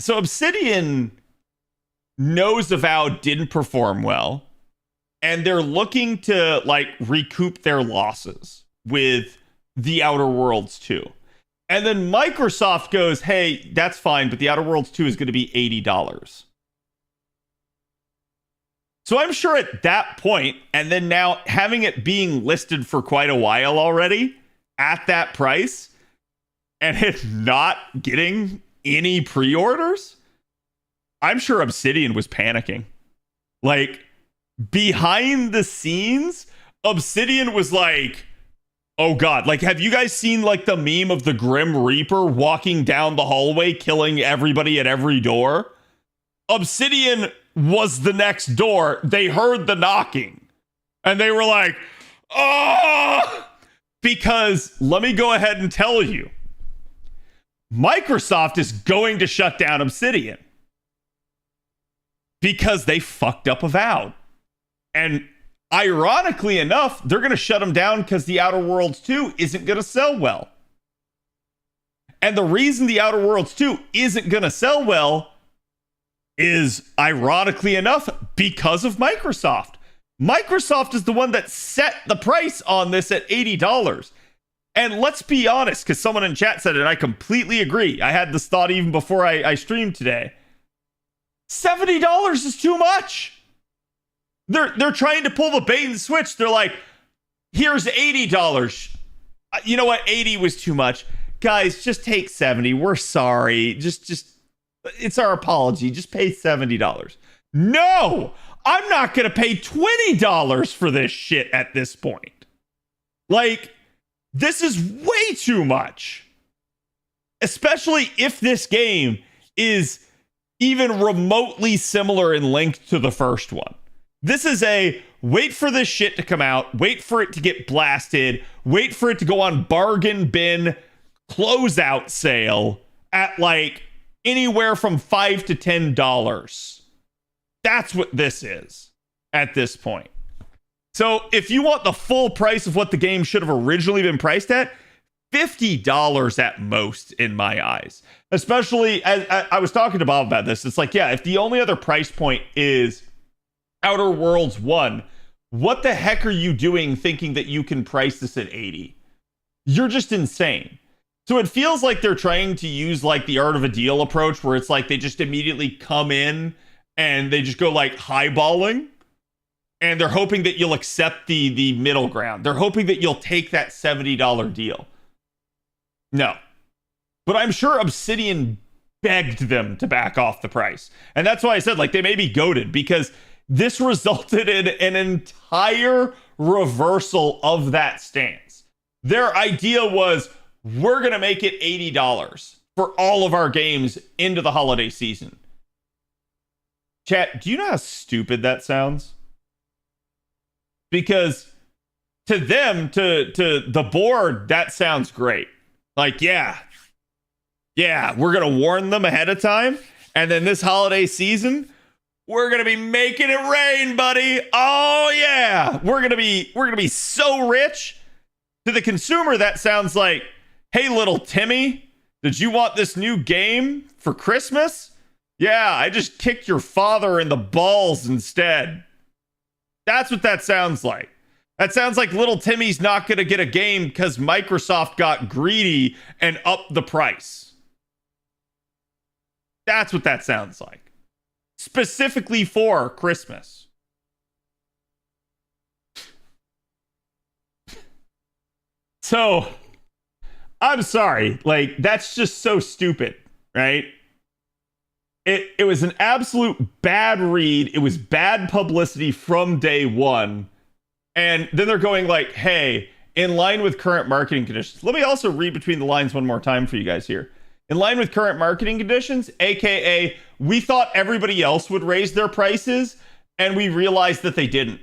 Speaker 6: So Obsidian knows Avowed didn't perform well, and they're looking to like recoup their losses with the Outer Worlds 2. And then Microsoft goes, hey, that's fine, but the Outer Worlds 2 is going to be $80. So I'm sure at that point, and then now having it being listed for quite a while already at that price, and it not getting any pre-orders, I'm sure Obsidian was panicking. Like, behind the scenes, Obsidian was like, oh god, like, have you guys seen like the meme of the Grim Reaper walking down the hallway killing everybody at every door? Obsidian was the next door. They heard the knocking and they were like, oh, because let me go ahead and tell you, Microsoft is going to shut down Obsidian because they fucked up Avowed. And ironically enough, they're going to shut them down because the Outer Worlds 2 isn't going to sell well. And the reason the Outer Worlds 2 isn't going to sell well is, ironically enough, because of Microsoft. Microsoft is the one that set the price on this at $80. And let's be honest, because someone in chat said it, and I completely agree. I had this thought even before I streamed today. $70 is too much. They're trying to pull the bait and switch. They're like, here's $80. You know what? 80 was too much. Guys, just take 70. We're sorry. Just it's our apology. Just pay $70. No, I'm not going to pay $20 for this shit at this point. Like, This is way too much. Especially if this game is even remotely similar in length to the first one. This is a wait for this shit to come out, wait for it to get blasted, wait for it to go on bargain bin closeout sale at like anywhere from $5 to $10. That's what this is at this point. So if you want the full price of what the game should have originally been priced at, $50 at most in my eyes. Especially as I was talking to Bob about this. It's like, yeah, if the only other price point is Outer Worlds 1, what the heck are you doing thinking that you can price this at 80? You're just insane. So it feels like they're trying to use like the art of a deal approach where it's like they just immediately come in and they just go like highballing and they're hoping that you'll accept the middle ground. They're hoping that you'll take that $70 deal. No. But I'm sure Obsidian begged them to back off the price. And that's why I said like they may be goated because this resulted in an entire reversal of that stance. Their idea was we're going to make it $80 for all of our games into the holiday season. Chat, do you know how stupid that sounds? Because to them, to the board, that sounds great. Like, yeah, we're going to warn them ahead of time. And then this holiday season, we're going to be making it rain, buddy. Oh, yeah. We're going to be so rich. To the consumer, that sounds like, hey, little Timmy, did you want this new game for Christmas? Yeah, I just kicked your father in the balls instead. That's what that sounds like. That sounds like little Timmy's not going to get a game because Microsoft got greedy and upped the price. That's what that sounds like. Specifically for Christmas. So, I'm sorry. Like, that's just so stupid, right? It was an absolute bad read. It was bad publicity from day one. And then they're going like, hey, in line with current marketing conditions. Let me also read between the lines one more time for you guys here. In line with current marketing conditions, aka we thought everybody else would raise their prices and we realized that they didn't.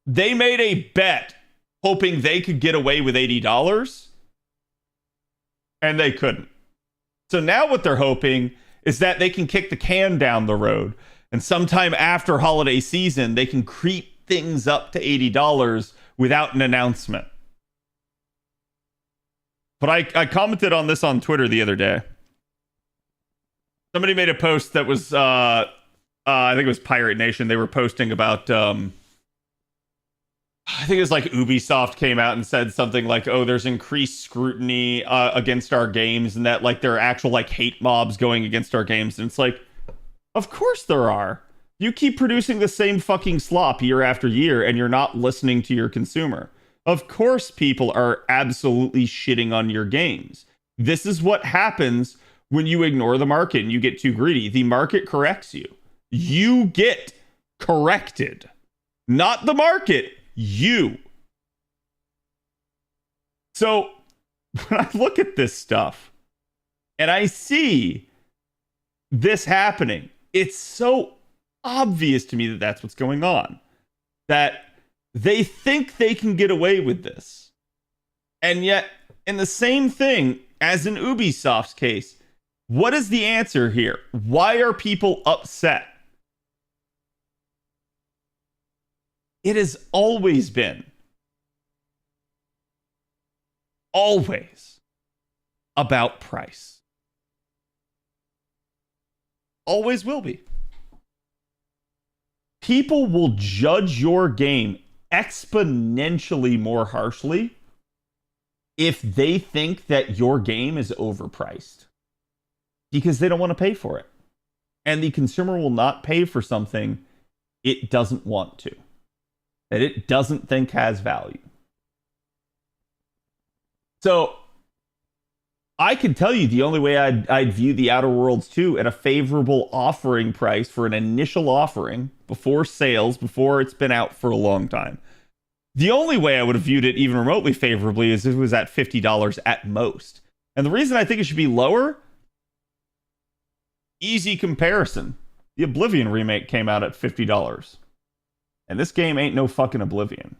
Speaker 6: They made a bet hoping they could get away with $80 and they couldn't. So now what they're hoping is that they can kick the can down the road and sometime after holiday season, they can creep things up to $80 without an announcement. But I commented on this on Twitter the other day. Somebody made a post that was, I think it was Pirate Nation. They were posting about, I think it was like Ubisoft came out and said something like, oh, there's increased scrutiny against our games and that like there are actual like hate mobs going against our games. And it's like, of course there are. You keep producing the same fucking slop year after year and you're not listening to your consumer. Of course people are absolutely shitting on your games. This is what happens when you ignore the market and you get too greedy. The market corrects you. You get corrected. Not the market, you. So when I look at this stuff and I see this happening, it's so obvious to me that that's what's going on. That they think they can get away with this. And yet, in the same thing as in Ubisoft's case, what is the answer here? Why are people upset? It has always been, always about price. Always will be. People will judge your game exponentially more harshly if they think that your game is overpriced because they don't want to pay for it. And the consumer will not pay for something it doesn't want to, that it doesn't think has value. So I can tell you the only way I'd view the Outer Worlds 2 at a favorable offering price for an initial offering before sales, before it's been out for a long time, The only way I would have viewed it even remotely favorably is if it was at $50 at most. And the reason I think it should be lower, easy comparison. The Oblivion remake came out at $50. And this game ain't no fucking Oblivion.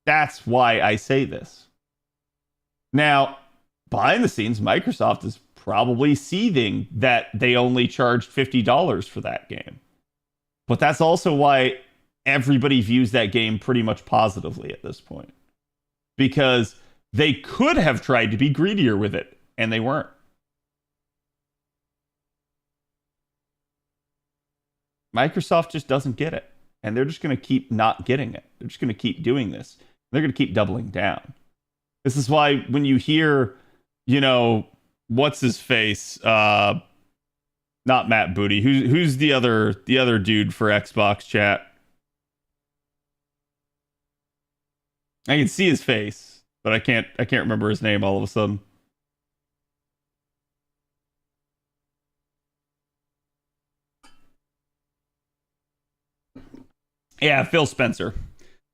Speaker 6: That's why I say this. Now, behind the scenes, Microsoft is probably seething that they only charged $50 for that game. But that's also why everybody views that game pretty much positively at this point. Because they could have tried to be greedier with it, and they weren't. Microsoft just doesn't get it. And they're just going to keep not getting it. They're just going to keep doing this. They're going to keep doubling down. This is why when you hear, you know, what's his face? Not Matt Booty. Who's the other dude for Xbox chat? I can see his face, but I can't remember his name all of a sudden. Yeah, Phil Spencer.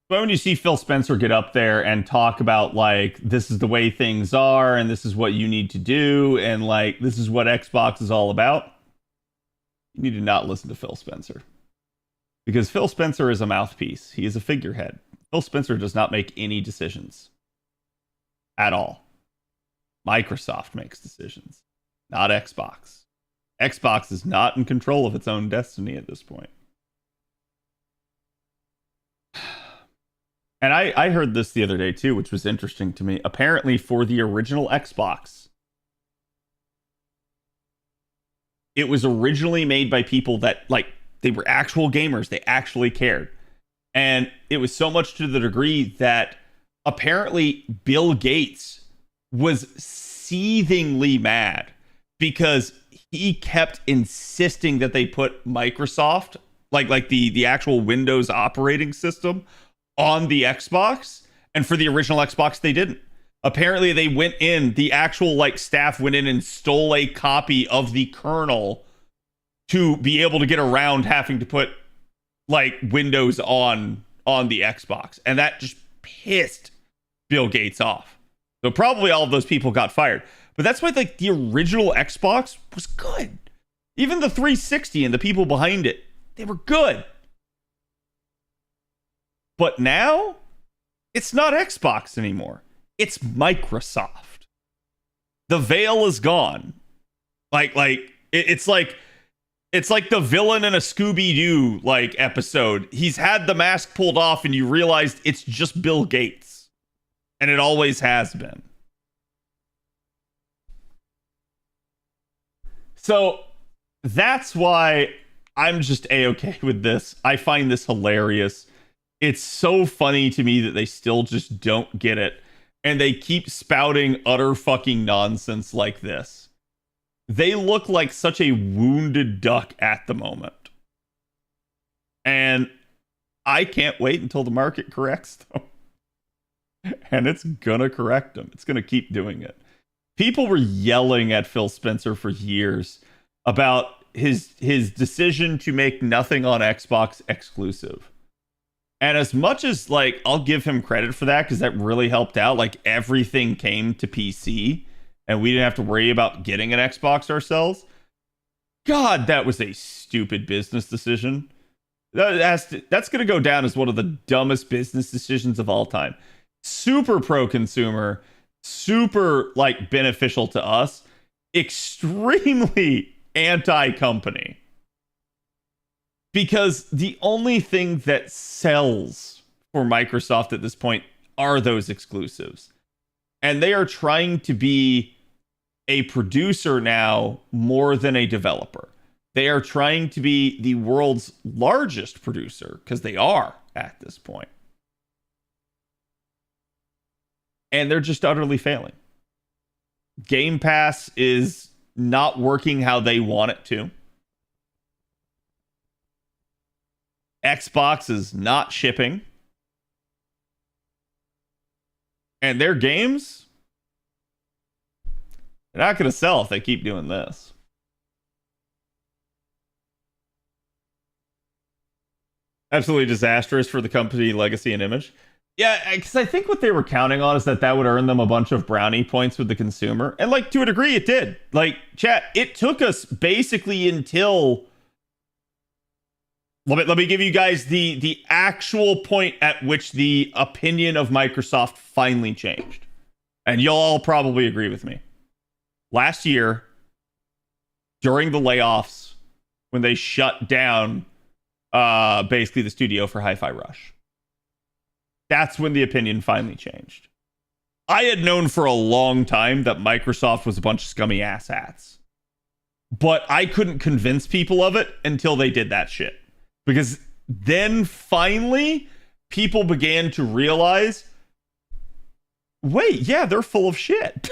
Speaker 6: But when you see Phil Spencer get up there and talk about, like, this is the way things are, and this is what you need to do, and, like, this is what Xbox is all about, you need to not listen to Phil Spencer. Because Phil Spencer is a mouthpiece. He is a figurehead. Phil Spencer does not make any decisions. At all. Microsoft makes decisions. Not Xbox. Xbox is not in control of its own destiny at this point. And I heard this the other day too, which was interesting to me. Apparently for the original Xbox, it was originally made by people that, like, they were actual gamers. They actually cared. And it was so much to the degree that apparently Bill Gates was seethingly mad because he kept insisting that they put Microsoft, like the actual Windows operating system, on the Xbox, and for the original Xbox they didn't. Apparently they went in, the actual, like, staff went in and stole a copy of the kernel to be able to get around having to put, like, Windows on the Xbox, and that just pissed Bill Gates off. So probably all of those people got fired. But that's why, like, the original Xbox was good. Even the 360 and the people behind it, they were good. But now, it's not Xbox anymore. It's Microsoft. The veil is gone. It's like the villain in a Scooby-Doo, like, episode. He's had the mask pulled off and you realized it's just Bill Gates. And it always has been. So that's why I'm just A-okay with this. I find this hilarious. It's so funny to me that they still just don't get it. And they keep spouting utter fucking nonsense like this. They look like such a wounded duck at the moment. And I can't wait until the market corrects them. And it's gonna correct them. It's gonna keep doing it. People were yelling at Phil Spencer for years about his decision to make nothing on Xbox exclusive. And as much as, like, I'll give him credit for that because that really helped out, like, everything came to PC and we didn't have to worry about getting an Xbox ourselves. God, that was a stupid business decision. That's going to go down as one of the dumbest business decisions of all time. Super pro-consumer, super, like, beneficial to us, extremely anti-company. Because the only thing that sells for Microsoft at this point are those exclusives. And they are trying to be a producer now more than a developer. They are trying to be the world's largest producer, because they are at this point. And they're just utterly failing. Game Pass is not working how they want it to. Xbox is not shipping. And their games, they're not going to sell if they keep doing this. absolutely disastrous for the company legacy and image. Yeah, because I think what they were counting on is that would earn them a bunch of brownie points with the consumer. And like, to a degree, it did. Like, chat, it took us basically until... Let me give you guys the actual point at which the opinion of Microsoft finally changed. And you'll all probably agree with me. Last year, during the layoffs, when they shut down basically the studio for Hi-Fi Rush, that's when the opinion finally changed. I had known for a long time that Microsoft was a bunch of scummy asshats. But I couldn't convince people of it until they did that shit. Because then finally, people began to realize, wait, yeah, they're full of shit.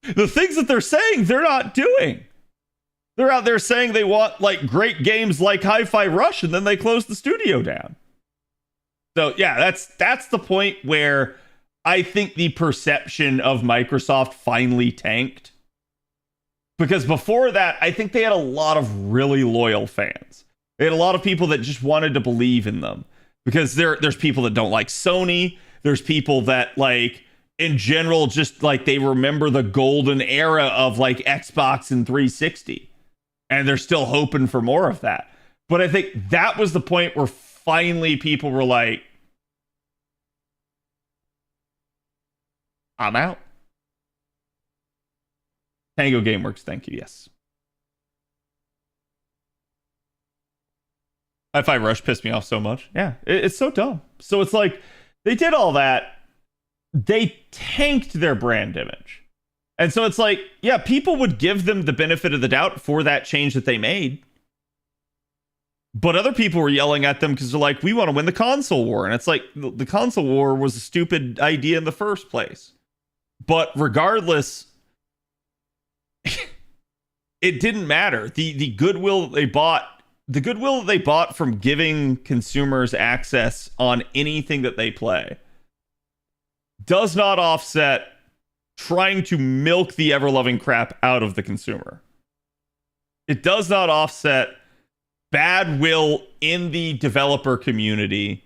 Speaker 6: The things that they're saying, they're not doing. They're out there saying they want like great games like Hi-Fi Rush, and then they close the studio down. So yeah, that's the point where I think the perception of Microsoft finally tanked. Because before that, I think they had a lot of really loyal fans. They had a lot of people that just wanted to believe in them. Because there's people that don't like Sony. There's people that, like, in general, just like they remember the golden era of like Xbox and 360. And they're still hoping for more of that. But I think that was the point where finally people were like, I'm out. Tango Gameworks, thank you, yes. Hi-Fi Rush pissed me off so much. Yeah, it's so dumb. So it's like, they did all that. They tanked their brand image. And so it's like, yeah, people would give them the benefit of the doubt for that change that they made. But other people were yelling at them because they're like, we want to win the console war. And it's like, the console war was a stupid idea in the first place. But regardless, it didn't matter. The goodwill they bought, the goodwill that they bought from giving consumers access on anything that they play does not offset trying to milk the ever-loving crap out of the consumer. It does not offset bad will in the developer community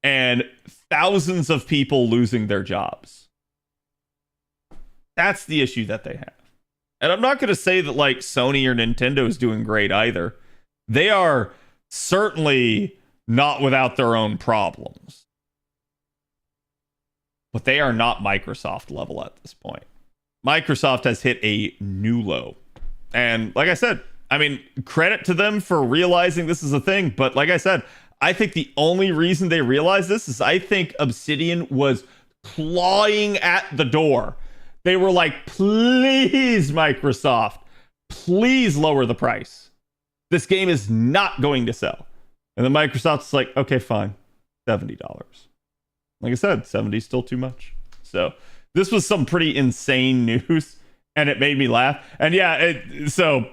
Speaker 6: and thousands of people losing their jobs. That's the issue that they have. And I'm not going to say that like Sony or Nintendo is doing great either. They are certainly not without their own problems. But they are not Microsoft level at this point. Microsoft has hit a new low. And like I said, I mean, credit to them for realizing this is a thing. But like I said, I think the only reason they realized this is I think Obsidian was clawing at the door. They were like, please, Microsoft, please lower the price. This game is not going to sell. And then Microsoft's like, okay, fine, $70. Like I said, 70 is still too much. So this was some pretty insane news, and it made me laugh. And yeah, so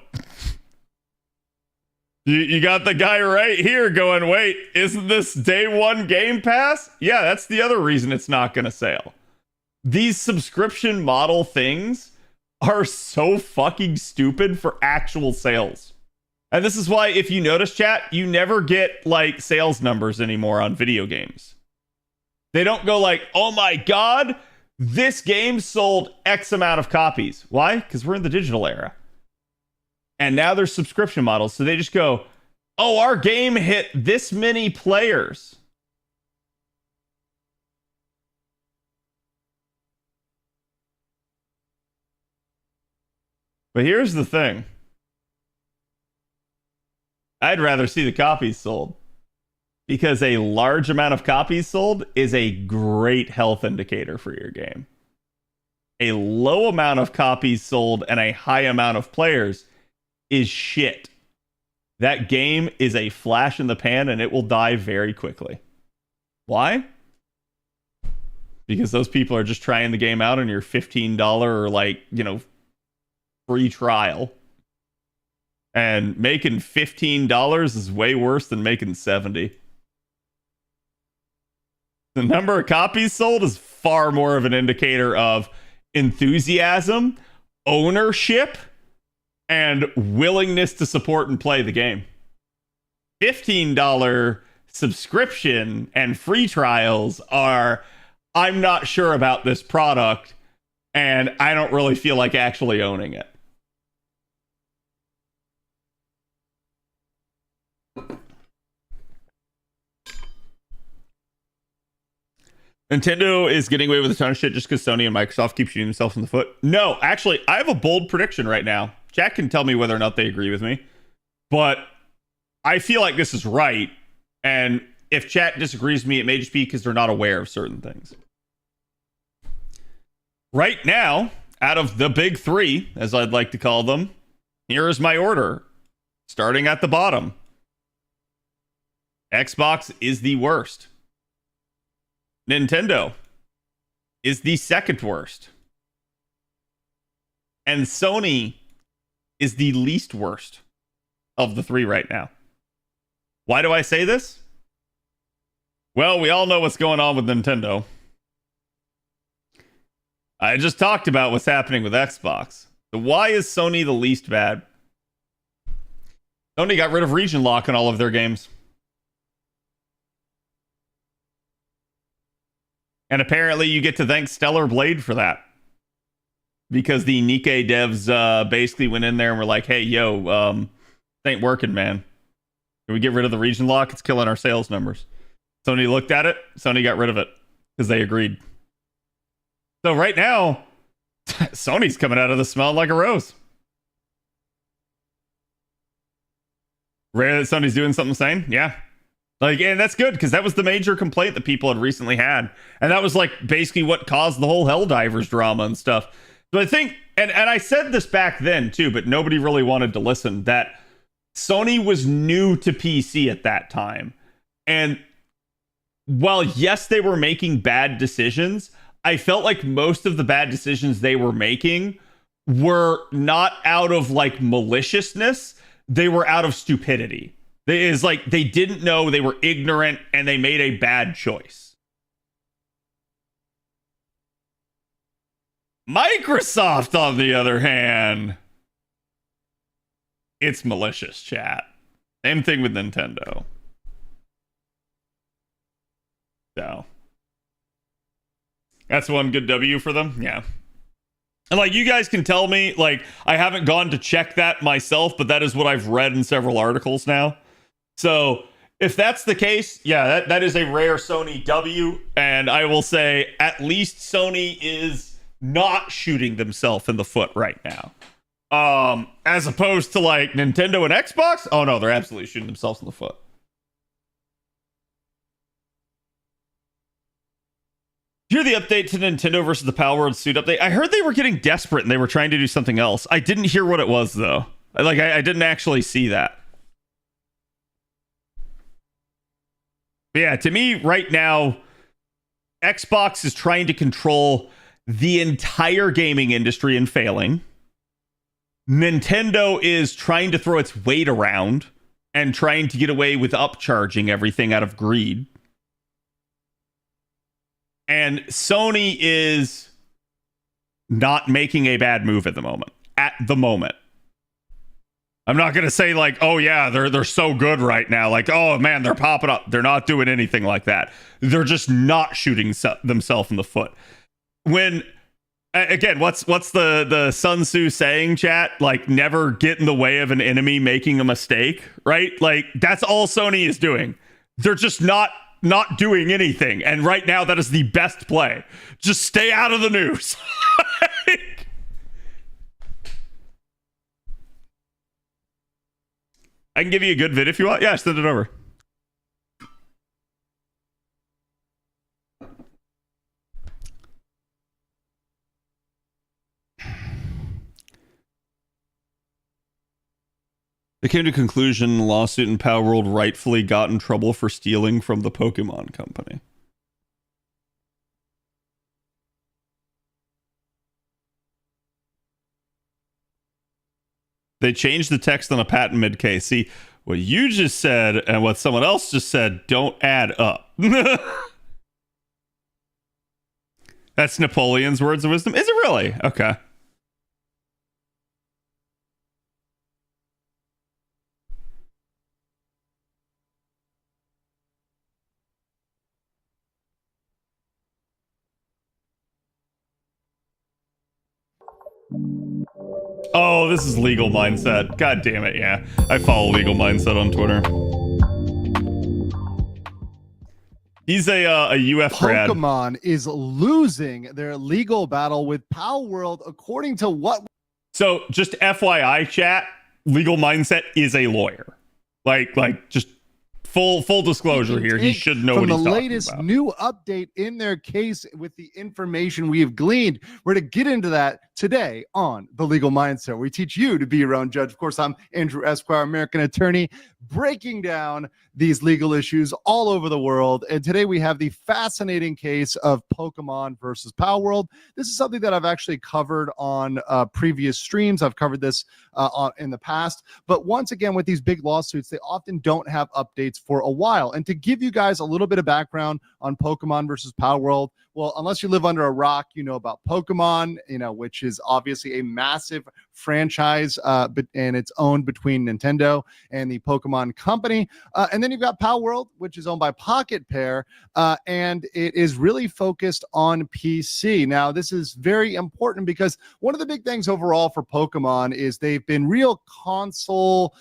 Speaker 6: you got the guy right here going, wait, isn't this day one Game Pass? Yeah, that's the other reason it's not going to sell. These subscription model things are so fucking stupid for actual sales. And this is why, if you notice, chat, you never get like sales numbers anymore on video games. They don't go like, oh my god, this game sold X amount of copies. Why? Because we're in the digital era. And now there's subscription models. So they just go, oh, our game hit this many players. But here's the thing. I'd rather see the copies sold. Because a large amount of copies sold is a great health indicator for your game. A low amount of copies sold and a high amount of players is shit. That game is a flash in the pan and it will die very quickly. Why? Because those people are just trying the game out on your $15 or like, free trial. And making $15 is way worse than making $70. The number of copies sold is far more of an indicator of enthusiasm, ownership, and willingness to support and play the game. $15 subscription and free trials are, I'm not sure about this product and I don't really feel like actually owning it. Nintendo is getting away with a ton of shit just because Sony and Microsoft keep shooting themselves in the foot. No, actually, I have a bold prediction right now. Jack can tell me whether or not they agree with me. But I feel like this is right. And if chat disagrees with me, it may just be because they're not aware of certain things. Right now, out of the big three, as I'd like to call them, here is my order. Starting at the bottom. Xbox is the worst. Nintendo is the second worst. And Sony is the least worst of the three right now. Why do I say this? Well, we all know what's going on with Nintendo. I just talked about what's happening with Xbox. So why is Sony the least bad? Sony got rid of region lock on all of their games. And apparently you get to thank Stellar Blade for that. Because the Nikkei devs basically went in there and were like, hey, yo, this ain't working, man. Can we get rid of the region lock? It's killing our sales numbers. Sony looked at it. Sony got rid of it. Because they agreed. So right now, Sony's coming out of the smell like a rose. Rare that Sony's doing something sane? Yeah. Like, and that's good because that was the major complaint that people had recently had. And that was like basically what caused the whole Helldivers drama and stuff. So I think, and I said this back then too, but nobody really wanted to listen, that Sony was new to PC at that time. And while, yes, they were making bad decisions, I felt like most of the bad decisions they were making were not out of like maliciousness. They were out of stupidity. It's like they didn't know, they were ignorant, and they made a bad choice. Microsoft, on the other hand, it's malicious, chat. Same thing with Nintendo. So that's one good W for them. Yeah. And like, you guys can tell me, like, I haven't gone to check that myself, but that is what I've read in several articles now. So if that's the case, yeah, that is a rare Sony W. And I will say at least Sony is not shooting themselves in the foot right now. As opposed to like Nintendo and Xbox. Oh no, they're absolutely shooting themselves in the foot. Hear the update to Nintendo versus the Power World Suit update. I heard they were getting desperate and they were trying to do something else. I didn't hear what it was though. I didn't actually see that. But yeah, to me right now, Xbox is trying to control the entire gaming industry and failing. Nintendo is trying to throw its weight around and trying to get away with upcharging everything out of greed. And Sony is not making a bad move at the moment. At the moment. I'm not going to say like, oh yeah, they're so good right now. Like, oh man, they're popping up. They're not doing anything like that. They're just not shooting themselves in the foot. When, again, what's the Sun Tzu saying, chat? Like, never get in the way of an enemy making a mistake, right? Like, that's all Sony is doing. They're just not doing anything. And right now, that is the best play. Just stay out of the news. I can give you a good vid if you want. Yeah, send it over. They came to conclusion the lawsuit in Power World rightfully got in trouble for stealing from the Pokemon Company. They changed the text on a patent mid-case. See, what you just said and what someone else just said don't add up. That's Napoleon's words of wisdom. Is it really? Okay. Oh, this is Legal Mindset. God damn it, yeah. I follow Legal Mindset on Twitter. He's a UF grad.
Speaker 9: Pokemon is losing their legal battle with Power World, according to what.
Speaker 6: So just FYI, chat, Legal Mindset is a lawyer. Like just full disclosure here. He should know what he's talking about. From the latest
Speaker 9: new update in their case with the information we have gleaned. We're to get into that today on The Legal Mindset. We teach you to be your own judge. Of course, I'm Andrew Esquire, American attorney, breaking down these legal issues all over the world. And today we have the fascinating case of Pokemon versus Power World. This is something that I've actually covered on previous streams. I've covered this in the past. But once again, with these big lawsuits, they often don't have updates for a while. And to give you guys a little bit of background on Pokemon versus Power World, well, unless you live under a rock, you know about Pokemon, which is obviously a massive franchise, and it's owned between Nintendo and the Pokemon Company. And then you've got Power World, which is owned by Pocket Pair, and it is really focused on PC. Now, this is very important because one of the big things overall for Pokemon is they've been real console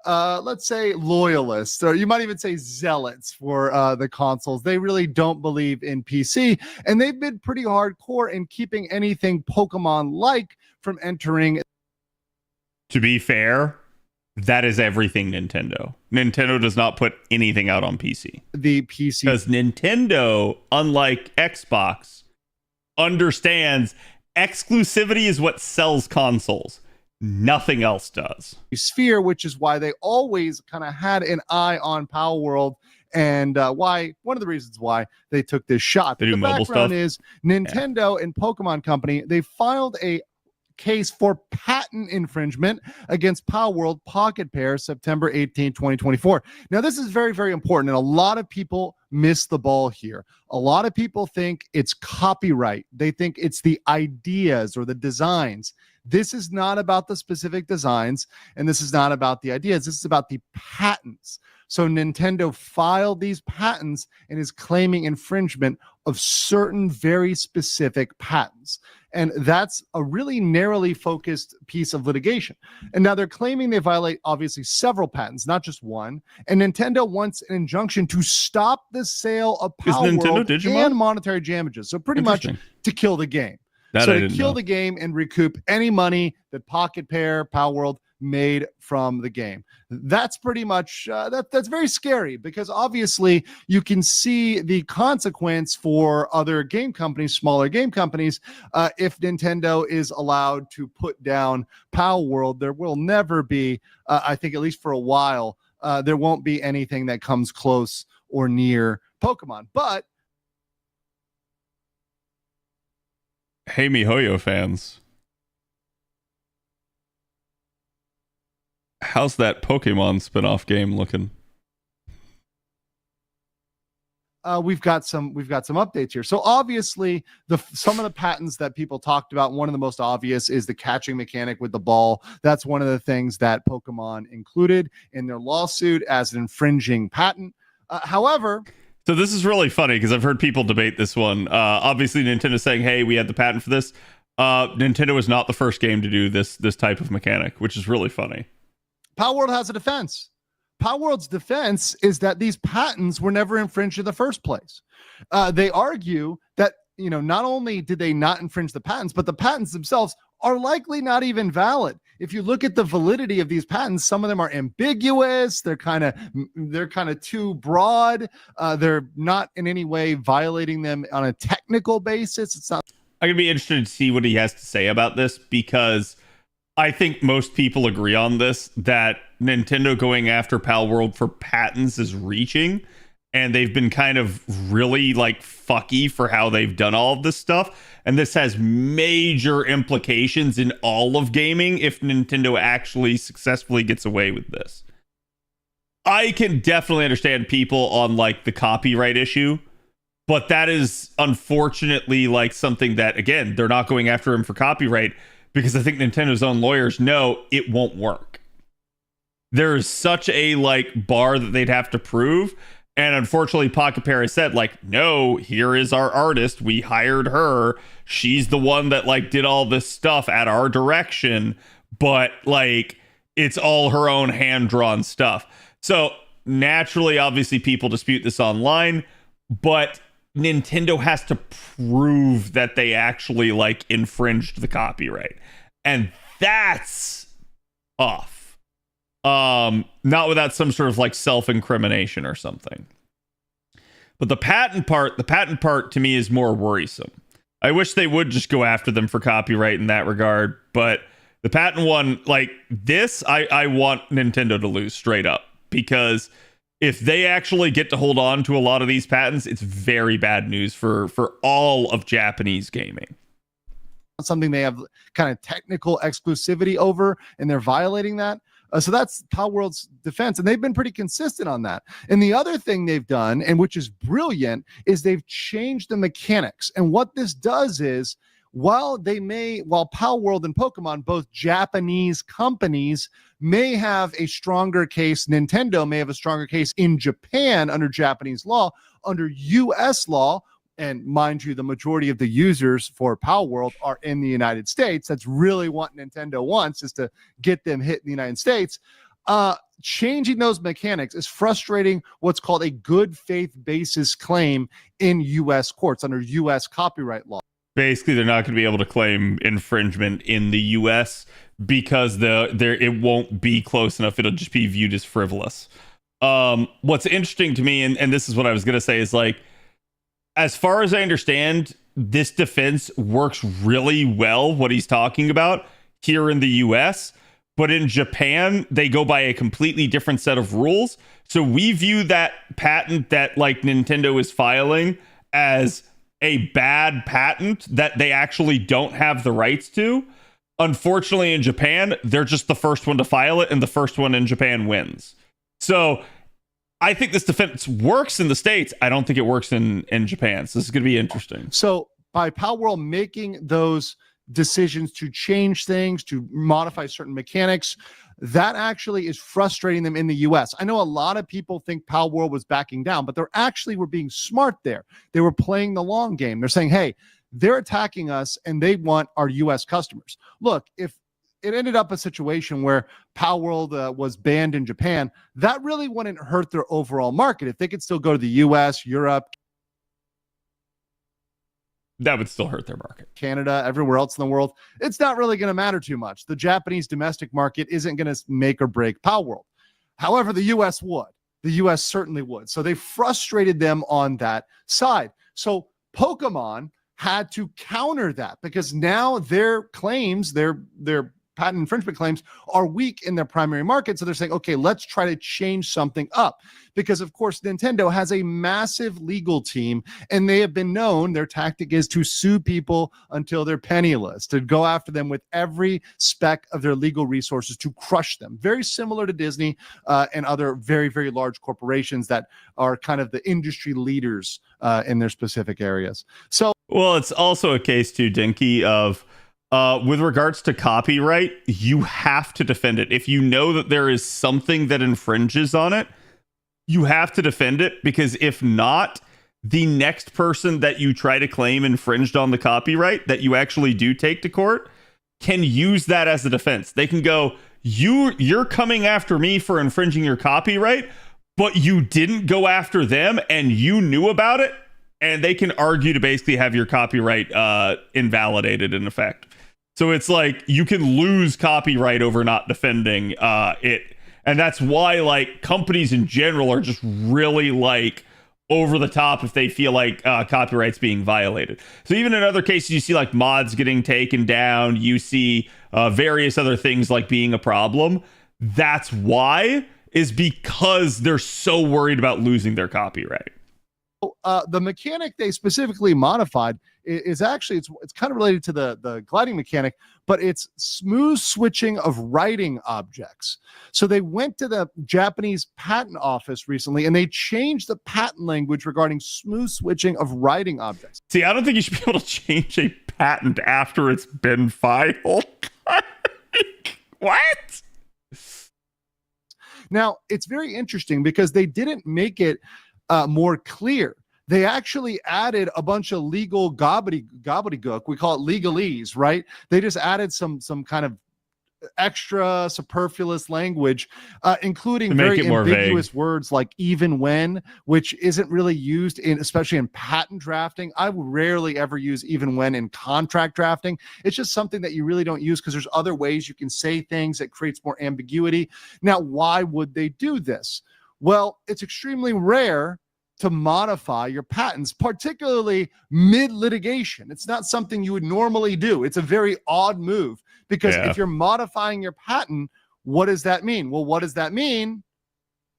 Speaker 9: let's say loyalists, or you might even say zealots for the consoles. They really don't believe in PC, and they've been pretty hardcore in keeping anything Pokemon-like from entering.
Speaker 6: To be fair, that is everything Nintendo. Nintendo does not put anything out on PC.
Speaker 9: The PC.
Speaker 6: Because Nintendo, unlike Xbox, understands exclusivity is what sells consoles. Nothing else does.
Speaker 9: Sphere, which is why they always kind of had an eye on Power World, and why one of the reasons why they took this shot.
Speaker 6: They do
Speaker 9: the
Speaker 6: mobile
Speaker 9: background
Speaker 6: stuff.
Speaker 9: Is Nintendo and Pokemon Company, they filed a case for patent infringement against Power World Pocket Pair September 18, 2024. Now, this is very, very important, and a lot of people miss the ball here. A lot of people think it's copyright. They think it's the ideas or the designs. This is not about the specific designs, and this is not about the ideas. This is about the patents. So Nintendo filed these patents and is claiming infringement of certain very specific patents. And that's a really narrowly focused piece of litigation. And now they're claiming they violate, obviously, several patents, not just one. And Nintendo wants an injunction to stop the sale of Power World and monetary damages. So pretty much to kill the game. So to kill the game and recoup any money that Pocket Pair, Power World made from the game. That's pretty much that's very scary, because obviously you can see the consequence for other game companies, smaller game companies. If Nintendo is allowed to put down Power World, there will never be, I think at least for a while, there won't be anything that comes close or near Pokemon. But
Speaker 6: hey, MiHoYo fans. How's that Pokemon spin-off game looking?
Speaker 9: We've got some updates here. So obviously, some of the patents that people talked about, one of the most obvious is the catching mechanic with the ball. That's one of the things that Pokemon included in their lawsuit as an infringing patent. However,
Speaker 6: so this is really funny because I've heard people debate this one. Obviously, Nintendo's saying, hey, we had the patent for this. Nintendo is not the first game to do this type of mechanic, which is really funny.
Speaker 9: Power World has a defense. Power World's defense is that these patents were never infringed in the first place. They argue that, not only did they not infringe the patents, but the patents themselves are likely not even valid. If you look at the validity of these patents, some of them are ambiguous. They're kind of too broad. They're not in any way violating them on a technical basis. It's not.
Speaker 6: I'm gonna be interested to see what he has to say about this, because I think most people agree on this, that Nintendo going after Power World for patents is reaching, and they've been kind of really fucky for how they've done all of this stuff. And this has major implications in all of gaming if Nintendo actually successfully gets away with this. I can definitely understand people on the copyright issue, but that is unfortunately something that, again, they're not going after him for copyright, because I think Nintendo's own lawyers know it won't work. There is such a bar that they'd have to prove. And unfortunately, Pocket Pair has said, no, here is our artist. We hired her. She's the one that did all this stuff at our direction. but like it's all her own hand-drawn stuff. So naturally, obviously, people dispute this online, but Nintendo has to prove that they actually like infringed the copyright, and that's tough. Not without some sort of like self-incrimination or something. But the patent part to me is more worrisome. I wish they would just go after them for copyright in that regard, but the patent one, like this, I want Nintendo to lose straight up, because if they actually get to hold on to a lot of these patents, it's very bad news for all of Japanese gaming.
Speaker 9: Something they have kind of technical exclusivity over, and they're violating that. So that's Power World's defense, and they've been pretty consistent on that. And the other thing they've done, and which is brilliant, is they've changed the mechanics. And what this does is, while Power World and Pokemon, both Japanese companies, may have a stronger case, Nintendo may have a stronger case in Japan under Japanese law, under US law, and mind you, the majority of the users for Power World are in the United States. That's really what Nintendo wants, is to get them hit in the United States. Changing those mechanics is frustrating what's called a good faith basis claim in U.S. courts under U.S. copyright law.
Speaker 6: Basically, they're not going to be able to claim infringement in the U.S. because it won't be close enough. It'll just be viewed as frivolous. What's interesting to me, and this is what I was going to say, is like, as far as I understand, this defense works really well, what he's talking about, here in the US. But in Japan, they go by a completely different set of rules. So we view that patent that like Nintendo is filing as a bad patent that they actually don't have the rights to. Unfortunately, in Japan, they're just the first one to file it, and the first one in Japan wins. So I think this defense works in the States. I don't think it works in Japan. So this is going to be interesting.
Speaker 9: So by Power World making those decisions to change things, to modify certain mechanics, that actually is frustrating them in the US. I know a lot of people think Power World was backing down, but they actually were being smart there. They were playing the long game. They're saying, hey, they're attacking us and they want our US customers. Look, if it ended up a situation where Power World was banned in Japan, that really wouldn't hurt their overall market. If they could still go to the US, Europe,
Speaker 6: that would still hurt their market.
Speaker 9: Canada, everywhere else in the world, it's not really going to matter too much. The Japanese domestic market isn't going to make or break Power World. However, the US would. The US certainly would. So they frustrated them on that side. So Pokemon had to counter that, because now their claims, their patent infringement claims, are weak in their primary market. So they're saying, okay, let's try to change something up. Because of course, Nintendo has a massive legal team, and they have been known, their tactic is to sue people until they're penniless, to go after them with every speck of their legal resources to crush them. Very similar to Disney and other very, very large corporations that are kind of the industry leaders in their specific areas. So,
Speaker 6: well, it's also a case too, Dinky, of with regards to copyright, you have to defend it. If you know that there is something that infringes on it, you have to defend it, because if not, the next person that you try to claim infringed on the copyright that you actually do take to court can use that as a defense. They can go, you're coming after me for infringing your copyright, but you didn't go after them and you knew about it, and they can argue to basically have your copyright invalidated in effect. So it's like you can lose copyright over not defending it. And that's why like companies in general are just really like over the top if they feel like copyright's being violated. So even in other cases, you see like mods getting taken down. You see various other things like being a problem. That's why, is because they're so worried about losing their copyright.
Speaker 9: The mechanic they specifically modified is actually, it's kind of related to the gliding mechanic, but it's smooth switching of writing objects. So they went to the Japanese patent office recently and they changed the patent language regarding smooth switching of writing objects.
Speaker 6: See, I don't think you should be able to change a patent after it's been filed. What?
Speaker 9: Now, it's very interesting because they didn't make it more clear. They actually added a bunch of legal gobbledygook. We call it legalese, right? They just added some kind of extra superfluous language, including
Speaker 6: To make
Speaker 9: very
Speaker 6: it more
Speaker 9: ambiguous words like even when, which isn't really used in, especially in patent drafting. I would rarely ever use even when in contract drafting. It's just something that you really don't use because there's other ways you can say things that creates more ambiguity. Now, why would they do this? Well, it's extremely rare to modify your patents, particularly mid-litigation. It's not something you would normally do. It's a very odd move because if you're modifying your patent, what does that mean? Well, what does that mean?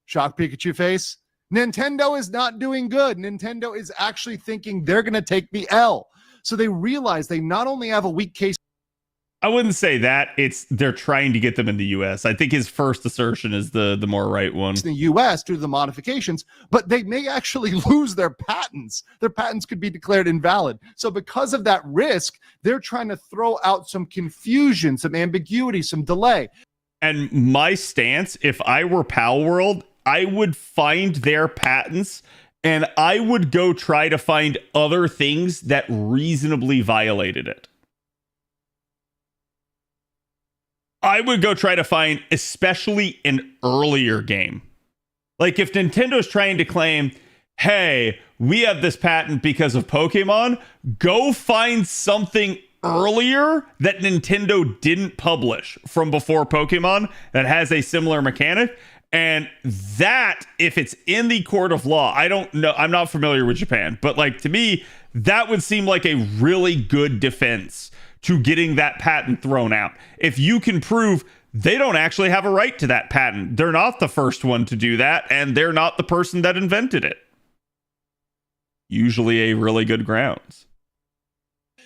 Speaker 9: Shock Pikachu face. Nintendo is not doing good. Nintendo is actually thinking they're going to take the L. So they realize they not only have a weak case.
Speaker 6: I wouldn't say that. It's they're trying to get them in the US. I think his first assertion is the more right one.
Speaker 9: In the US due to the modifications, but they may actually lose their patents. Their patents could be declared invalid. So because of that risk, they're trying to throw out some confusion, some ambiguity, some delay.
Speaker 6: And my stance, if I were Pal World, I would find their patents and I would go try to find other things that reasonably violated it. I would go try to find especially an earlier game. Like if Nintendo's trying to claim, hey, we have this patent because of Pokemon, go find something earlier that Nintendo didn't publish from before Pokemon that has a similar mechanic. And that, if it's in the court of law, I don't know, I'm not familiar with Japan, but like to me, that would seem like a really good defense to getting that patent thrown out. If you can prove they don't actually have a right to that patent, they're not the first one to do that, and they're not the person that invented it. Usually a really good grounds.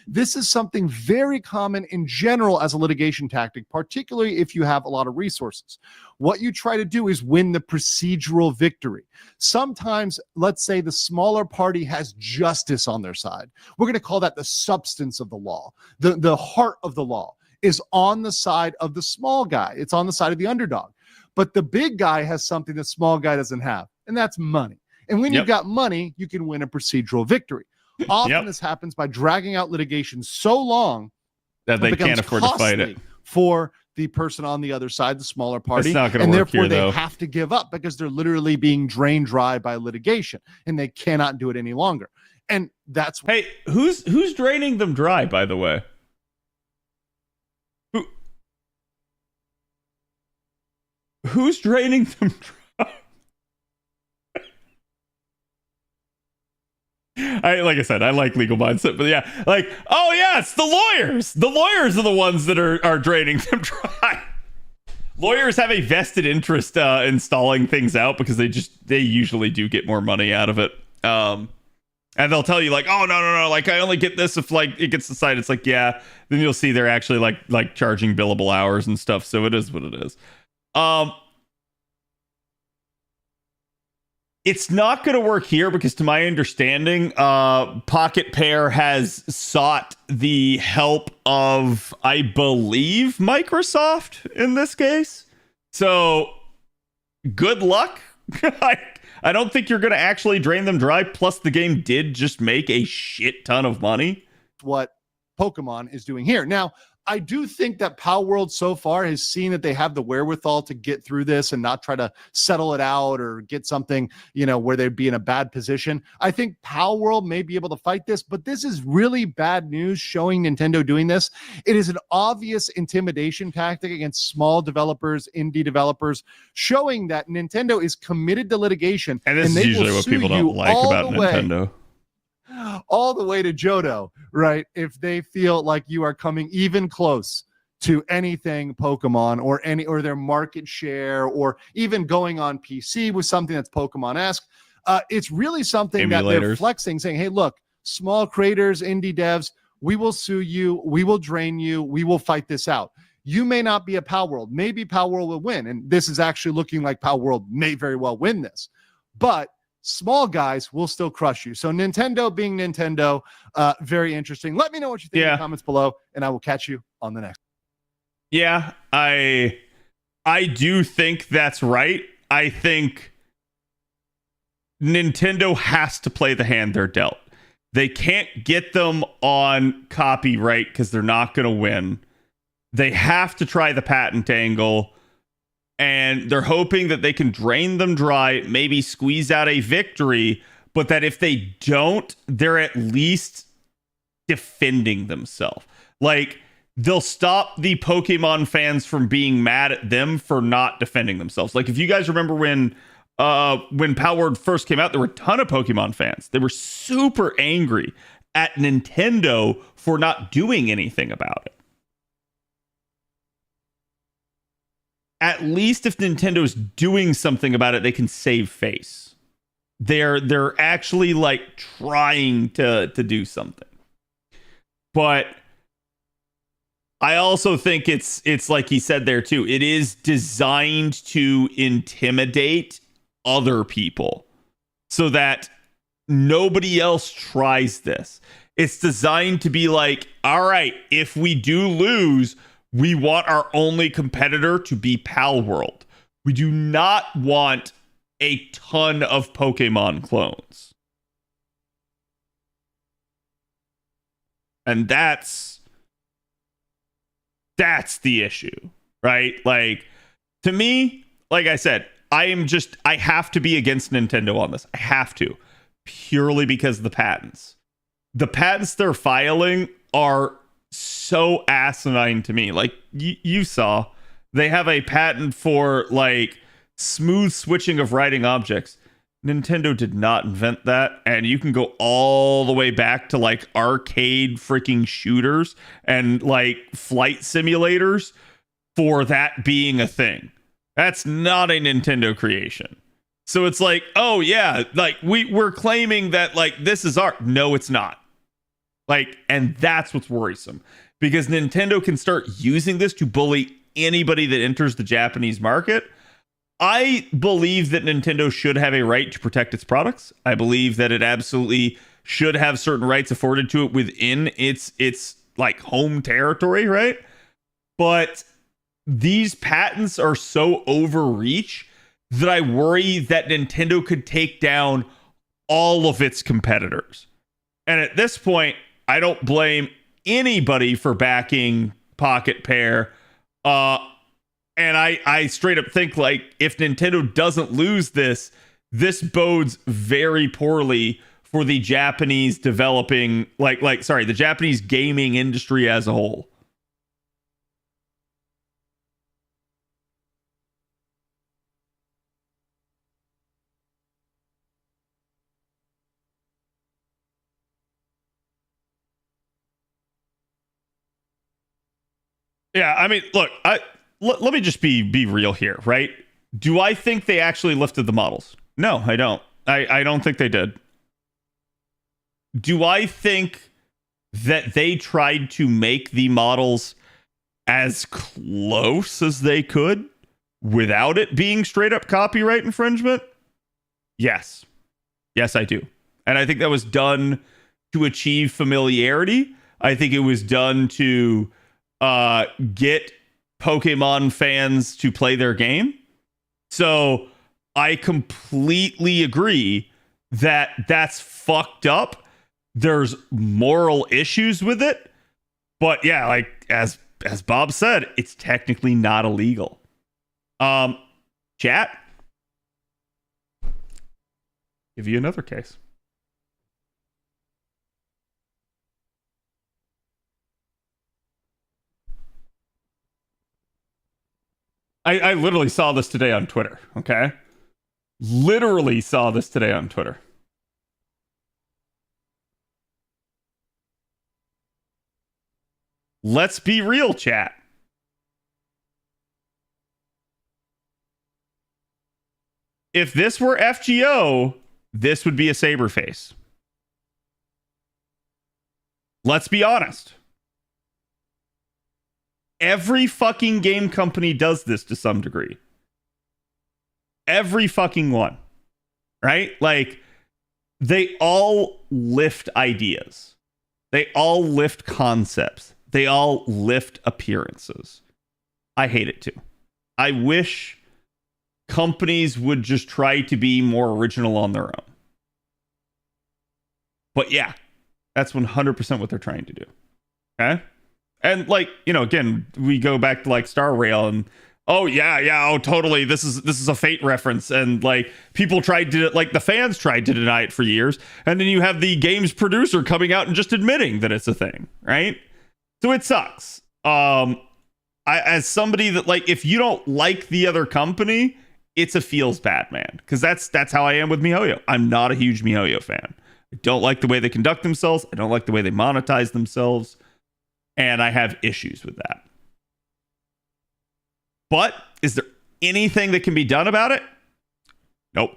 Speaker 9: This is something very common in general as a litigation tactic, particularly if you have a lot of resources. What you try to do is win the procedural victory. Sometimes, let's say the smaller party has justice on their side. We're going to call that the substance of the law. The heart of the law is on the side of the small guy. It's on the side of the underdog. But the big guy has something the small guy doesn't have, and that's money. And when you've got money, you can win a procedural victory. Often this happens by dragging out litigation so long
Speaker 6: that they can't afford to fight it
Speaker 9: for the person on the other side, the smaller party.
Speaker 6: It's not gonna
Speaker 9: and
Speaker 6: work
Speaker 9: therefore
Speaker 6: here,
Speaker 9: they
Speaker 6: though.
Speaker 9: have to give up because they're literally being drained dry by litigation and they cannot do it any longer. And that's
Speaker 6: Hey, who's draining them dry, by the way? Who's draining them dry? Like I said, I like legal mindset, but yeah, like, oh yeah, it's the lawyers. The lawyers are the ones that are draining them dry. Lawyers have a vested interest in stalling things out because they usually do get more money out of it. And they'll tell you like, oh no, like I only get this if like it gets decided. It's like, yeah, then you'll see they're actually like charging billable hours and stuff. So it is what it is. It's not going to work here because, to my understanding, Pocket Pair has sought the help of, I believe, Microsoft in this case. So, good luck. I don't think you're going to actually drain them dry. Plus, the game did just make a shit ton of money.
Speaker 9: what Pokemon is doing here. Now, I do think that Power World so far has seen that they have the wherewithal to get through this and not try to settle it out or get something, where they'd be in a bad position. I think Power World may be able to fight this, but this is really bad news showing Nintendo doing this. It is an obvious intimidation tactic against small developers, indie developers, showing that Nintendo is committed to litigation.
Speaker 6: And this is usually what people don't like about Nintendo.
Speaker 9: All the way to Johto, right? If they feel like you are coming even close to anything Pokemon or their market share, or even going on PC with something that's Pokemon-esque, it's really something that they're flexing, saying, hey, look, small creators, indie devs, we will sue you, we will drain you, we will fight this out. You may not be a Power World. Maybe Power World will win, and this is actually looking like Power World may very well win this. But small guys will still crush you. So Nintendo being Nintendo, very interesting. Let me know what you think in the comments below, and I will catch you on the next.
Speaker 6: Yeah, I do think that's right. I think Nintendo has to play the hand they're dealt. They can't get them on copyright because they're not going to win. They have to try the patent angle, and they're hoping that they can drain them dry, maybe squeeze out a victory, but that if they don't, they're at least defending themselves. Like, they'll stop the Pokemon fans from being mad at them for not defending themselves. Like, if you guys remember when Power Word first came out, there were a ton of Pokemon fans. They were super angry at Nintendo for not doing anything about it. At least if Nintendo's doing something about it, they can save face. They're actually like trying to do something. But I also think it's like he said there too. It is designed to intimidate other people so that nobody else tries this. It's designed to be like, all right, if we do lose, we want our only competitor to be Pal World. We do not want a ton of Pokemon clones. And that's the issue, right? Like, to me, like I said, I have to be against Nintendo on this. I have to, purely because of the patents. The patents they're filing are so asinine to me. Like, you saw, they have a patent for like smooth switching of writing objects. Nintendo did not invent that, and you can go all the way back to like arcade freaking shooters and like flight simulators for that being a thing. That's not a Nintendo creation. So it's like, oh yeah, like we're claiming that like this is art. No, it's not. Like, and that's what's worrisome, because Nintendo can start using this to bully anybody that enters the Japanese market. I believe that Nintendo should have a right to protect its products. I believe that it absolutely should have certain rights afforded to it within its like home territory, right? But these patents are so overreach that I worry that Nintendo could take down all of its competitors. And at this point, I don't blame anybody for backing Pocket Pair. And I straight up think, like, if Nintendo doesn't lose this bodes very poorly for the Japanese developing, the Japanese gaming industry as a whole. Yeah, I mean, look, let me just be real here, right? Do I think they actually lifted the models? No, I don't. I don't think they did. Do I think that they tried to make the models as close as they could without it being straight up copyright infringement? Yes. Yes, I do. And I think that was done to achieve familiarity. I think it was done to get Pokemon fans to play their game. So I completely agree that that's fucked up. There's moral issues with it. But yeah, like as Bob said, it's technically not illegal. Chat, give you another case. I literally saw this today on Twitter, okay? Literally saw this today on Twitter. Let's be real, chat. If this were FGO, this would be a saber face. Let's be honest. Every fucking game company does this to some degree. Every fucking one. Right? Like, they all lift ideas. They all lift concepts. They all lift appearances. I hate it too. I wish companies would just try to be more original on their own. But yeah, that's 100% what they're trying to do. Okay? And like, again, we go back to like Star Rail and oh yeah, totally. This is a Fate reference, and like people tried to, like the fans tried to deny it for years, and then you have the game's producer coming out and just admitting that it's a thing, right? So it sucks. As somebody that, like, if you don't like the other company, it's a feels bad, man, because that's how I am with MiHoYo. I'm not a huge MiHoYo fan. I don't like the way they conduct themselves. I don't like the way they monetize themselves, and I have issues with that. But is there anything that can be done about it? Nope.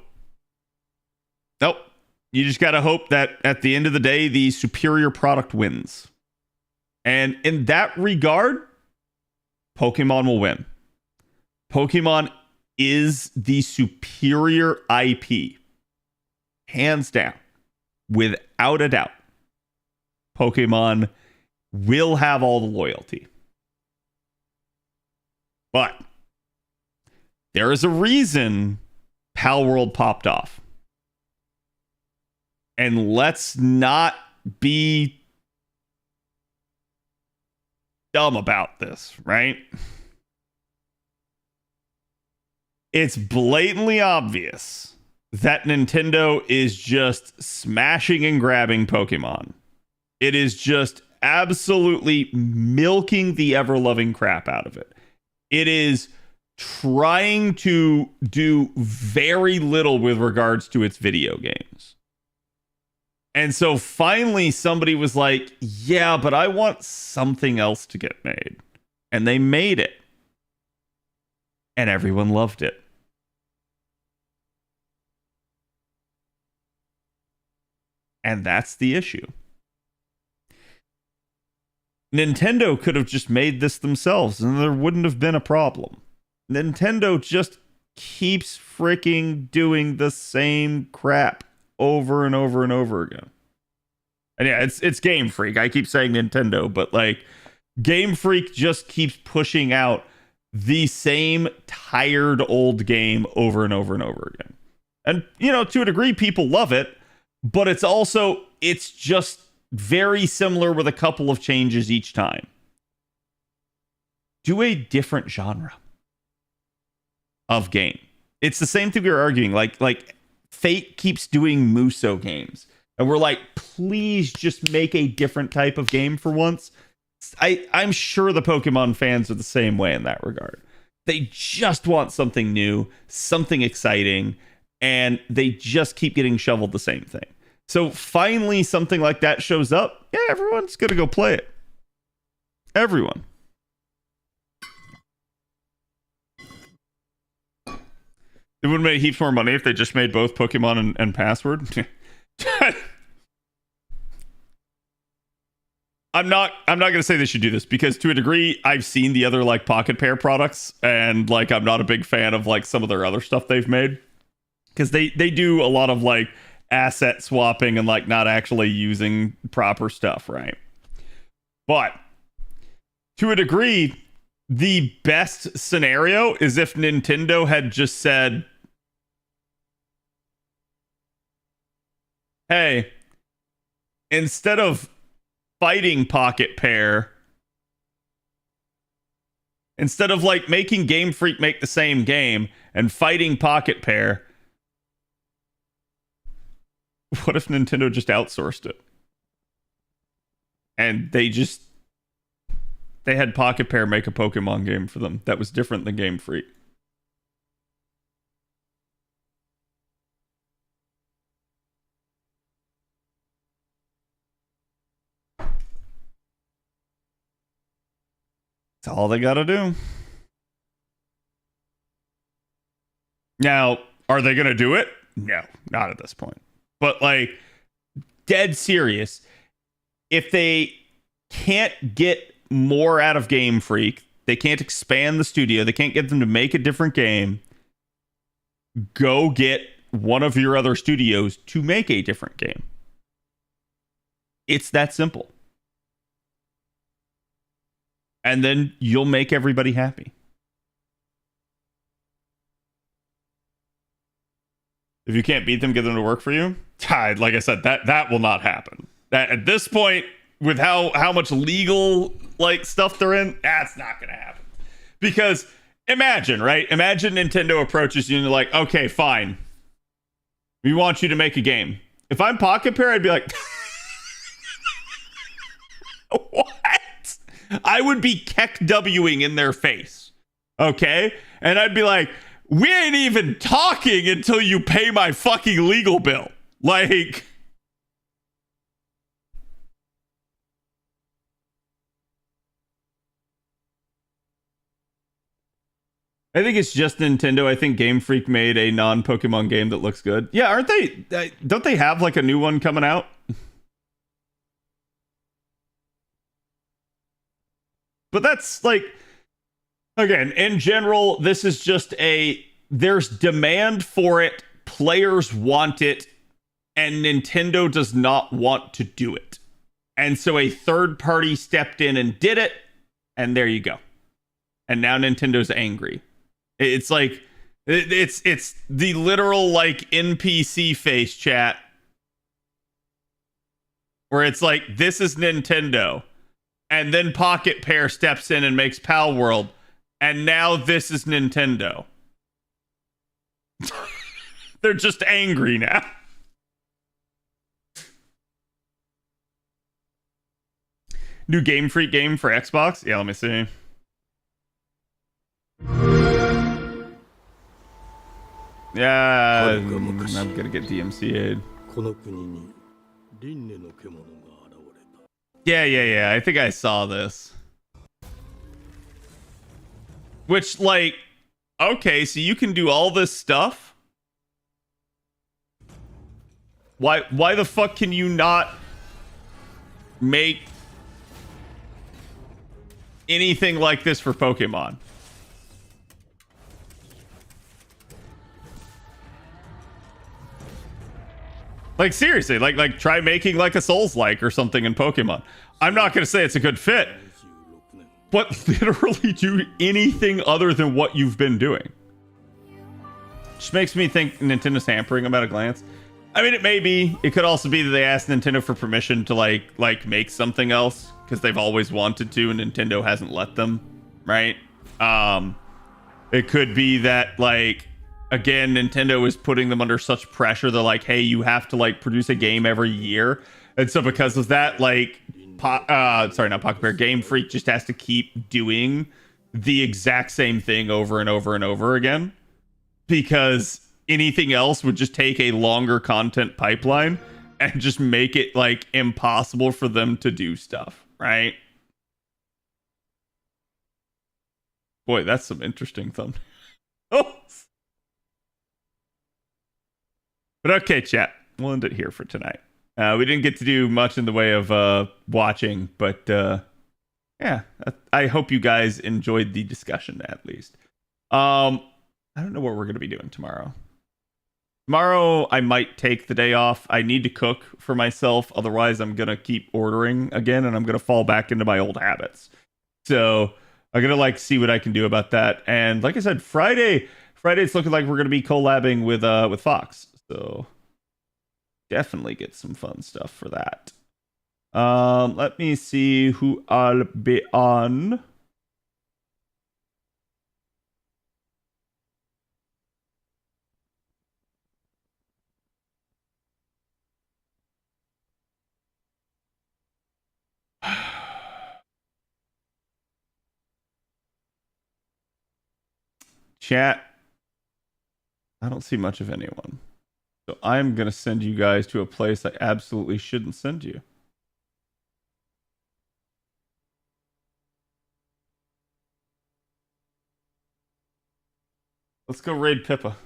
Speaker 6: You just got to hope that at the end of the day, the superior product wins. And in that regard, Pokemon will win. Pokemon is the superior IP. Hands down. Without a doubt. Pokemon will have all the loyalty. But there is a reason Pal World popped off. And let's not be dumb about this, right? It's blatantly obvious that Nintendo is just smashing and grabbing Pokemon. It is just absolutely milking the ever-loving crap out of it. It is trying to do very little with regards to its video games. And so finally somebody was like, yeah, but I want something else to get made. And they made it. And everyone loved it. And that's the issue. Nintendo could have just made this themselves and there wouldn't have been a problem. Nintendo just keeps freaking doing the same crap over and over and over again. And yeah, it's Game Freak. I keep saying Nintendo, but like Game Freak just keeps pushing out the same tired old game over and over and over again. And to a degree people love it, but it's just very similar with a couple of changes each time. Do a different genre of game. It's the same thing we were arguing. Like Fate keeps doing Muso games. And we're like, please just make a different type of game for once. I'm sure the Pokemon fans are the same way in that regard. They just want something new, something exciting, and they just keep getting shoveled the same thing. So finally something like that shows up. Yeah, everyone's going to go play it. Everyone. It would have made heaps more money if they just made both Pokemon and Password. I'm not going to say they should do this because to a degree I've seen the other like Pocket Pair products and like I'm not a big fan of like some of their other stuff they've made because they do a lot of like asset swapping and like not actually using proper stuff, right? But to a degree, the best scenario is if Nintendo had just said, hey, instead of fighting Pocket Pair, instead of like making Game Freak make the same game and fighting Pocket Pair, what if Nintendo just outsourced it? And they had Pocket Pair make a Pokemon game for them that was different than Game Freak. That's all they gotta do. Now, are they gonna do it? No, not at this point. But like, dead serious, if they can't get more out of Game Freak, they can't expand the studio, they can't get them to make a different game, go get one of your other studios to make a different game. It's that simple. And then you'll make everybody happy. If you can't beat them, get them to work for you. Like I said, that will not happen. That at this point, with how much legal like stuff they're in, that's not gonna happen. Because imagine, right? Imagine Nintendo approaches you and they're like, okay, fine. We want you to make a game. If I'm Pocket Pair, I'd be like, what? I would be keck-Wing in their face. Okay? And I'd be like, we ain't even talking until you pay my fucking legal bill. Like, I think it's just Nintendo. I think Game Freak made a non-Pokemon game that looks good. Yeah, aren't they? Don't they have like a new one coming out? But that's like, again, in general, this is just there's demand for it, players want it, and Nintendo does not want to do it. And so a third party stepped in and did it, and there you go. And now Nintendo's angry. It's like, it's the literal like NPC face chat where it's like, this is Nintendo. And then Pocket Pair steps in and makes Pal World. And now this is Nintendo. They're just angry now. New Game Freak game for Xbox? Yeah, let me see. Yeah, I'm gonna get DMCA'd. Yeah. I think I saw this. Which, like, okay, so you can do all this stuff? Why the fuck can you not make anything like this for Pokemon? Like, seriously, like try making like a Souls-like or something in Pokemon. I'm not gonna say it's a good fit, but literally do anything other than what you've been doing. Just makes me think Nintendo's hampering them at a glance. I mean, it may be. It could also be that they asked Nintendo for permission to like make something else because they've always wanted to, and Nintendo hasn't let them, right? It could be that, like, again, Nintendo is putting them under such pressure. They're like, hey, you have to like produce a game every year, and so because of that, like, sorry, not Pocket Pair, Game Freak just has to keep doing the exact same thing over and over and over again, because anything else would just take a longer content pipeline and just make it like impossible for them to do stuff, right? Boy, that's some interesting thumbnails. But okay, chat, we'll end it here for tonight. We didn't get to do much in the way of watching, but yeah, I hope you guys enjoyed the discussion at least. I don't know what we're going to be doing tomorrow. Tomorrow, I might take the day off. I need to cook for myself. Otherwise, I'm going to keep ordering again, and I'm going to fall back into my old habits. So I'm going to like see what I can do about that. And like I said, Friday, it's looking like we're going to be collabing with Fox. So definitely get some fun stuff for that. Let me see who I'll be on. Chat, I don't see much of anyone. So I'm going to send you guys to a place I absolutely shouldn't send you. Let's go raid Pippa.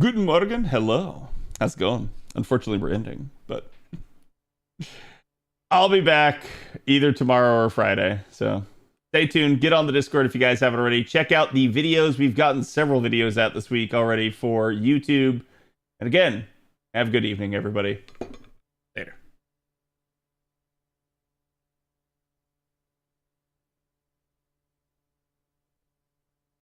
Speaker 6: Guten Morgen. Hello. How's it going? Unfortunately, we're ending, but I'll be back either tomorrow or Friday. So stay tuned. Get on the Discord if you guys haven't already. Check out the videos. We've gotten several videos out this week already for YouTube. And again, have a good evening, everybody. Later.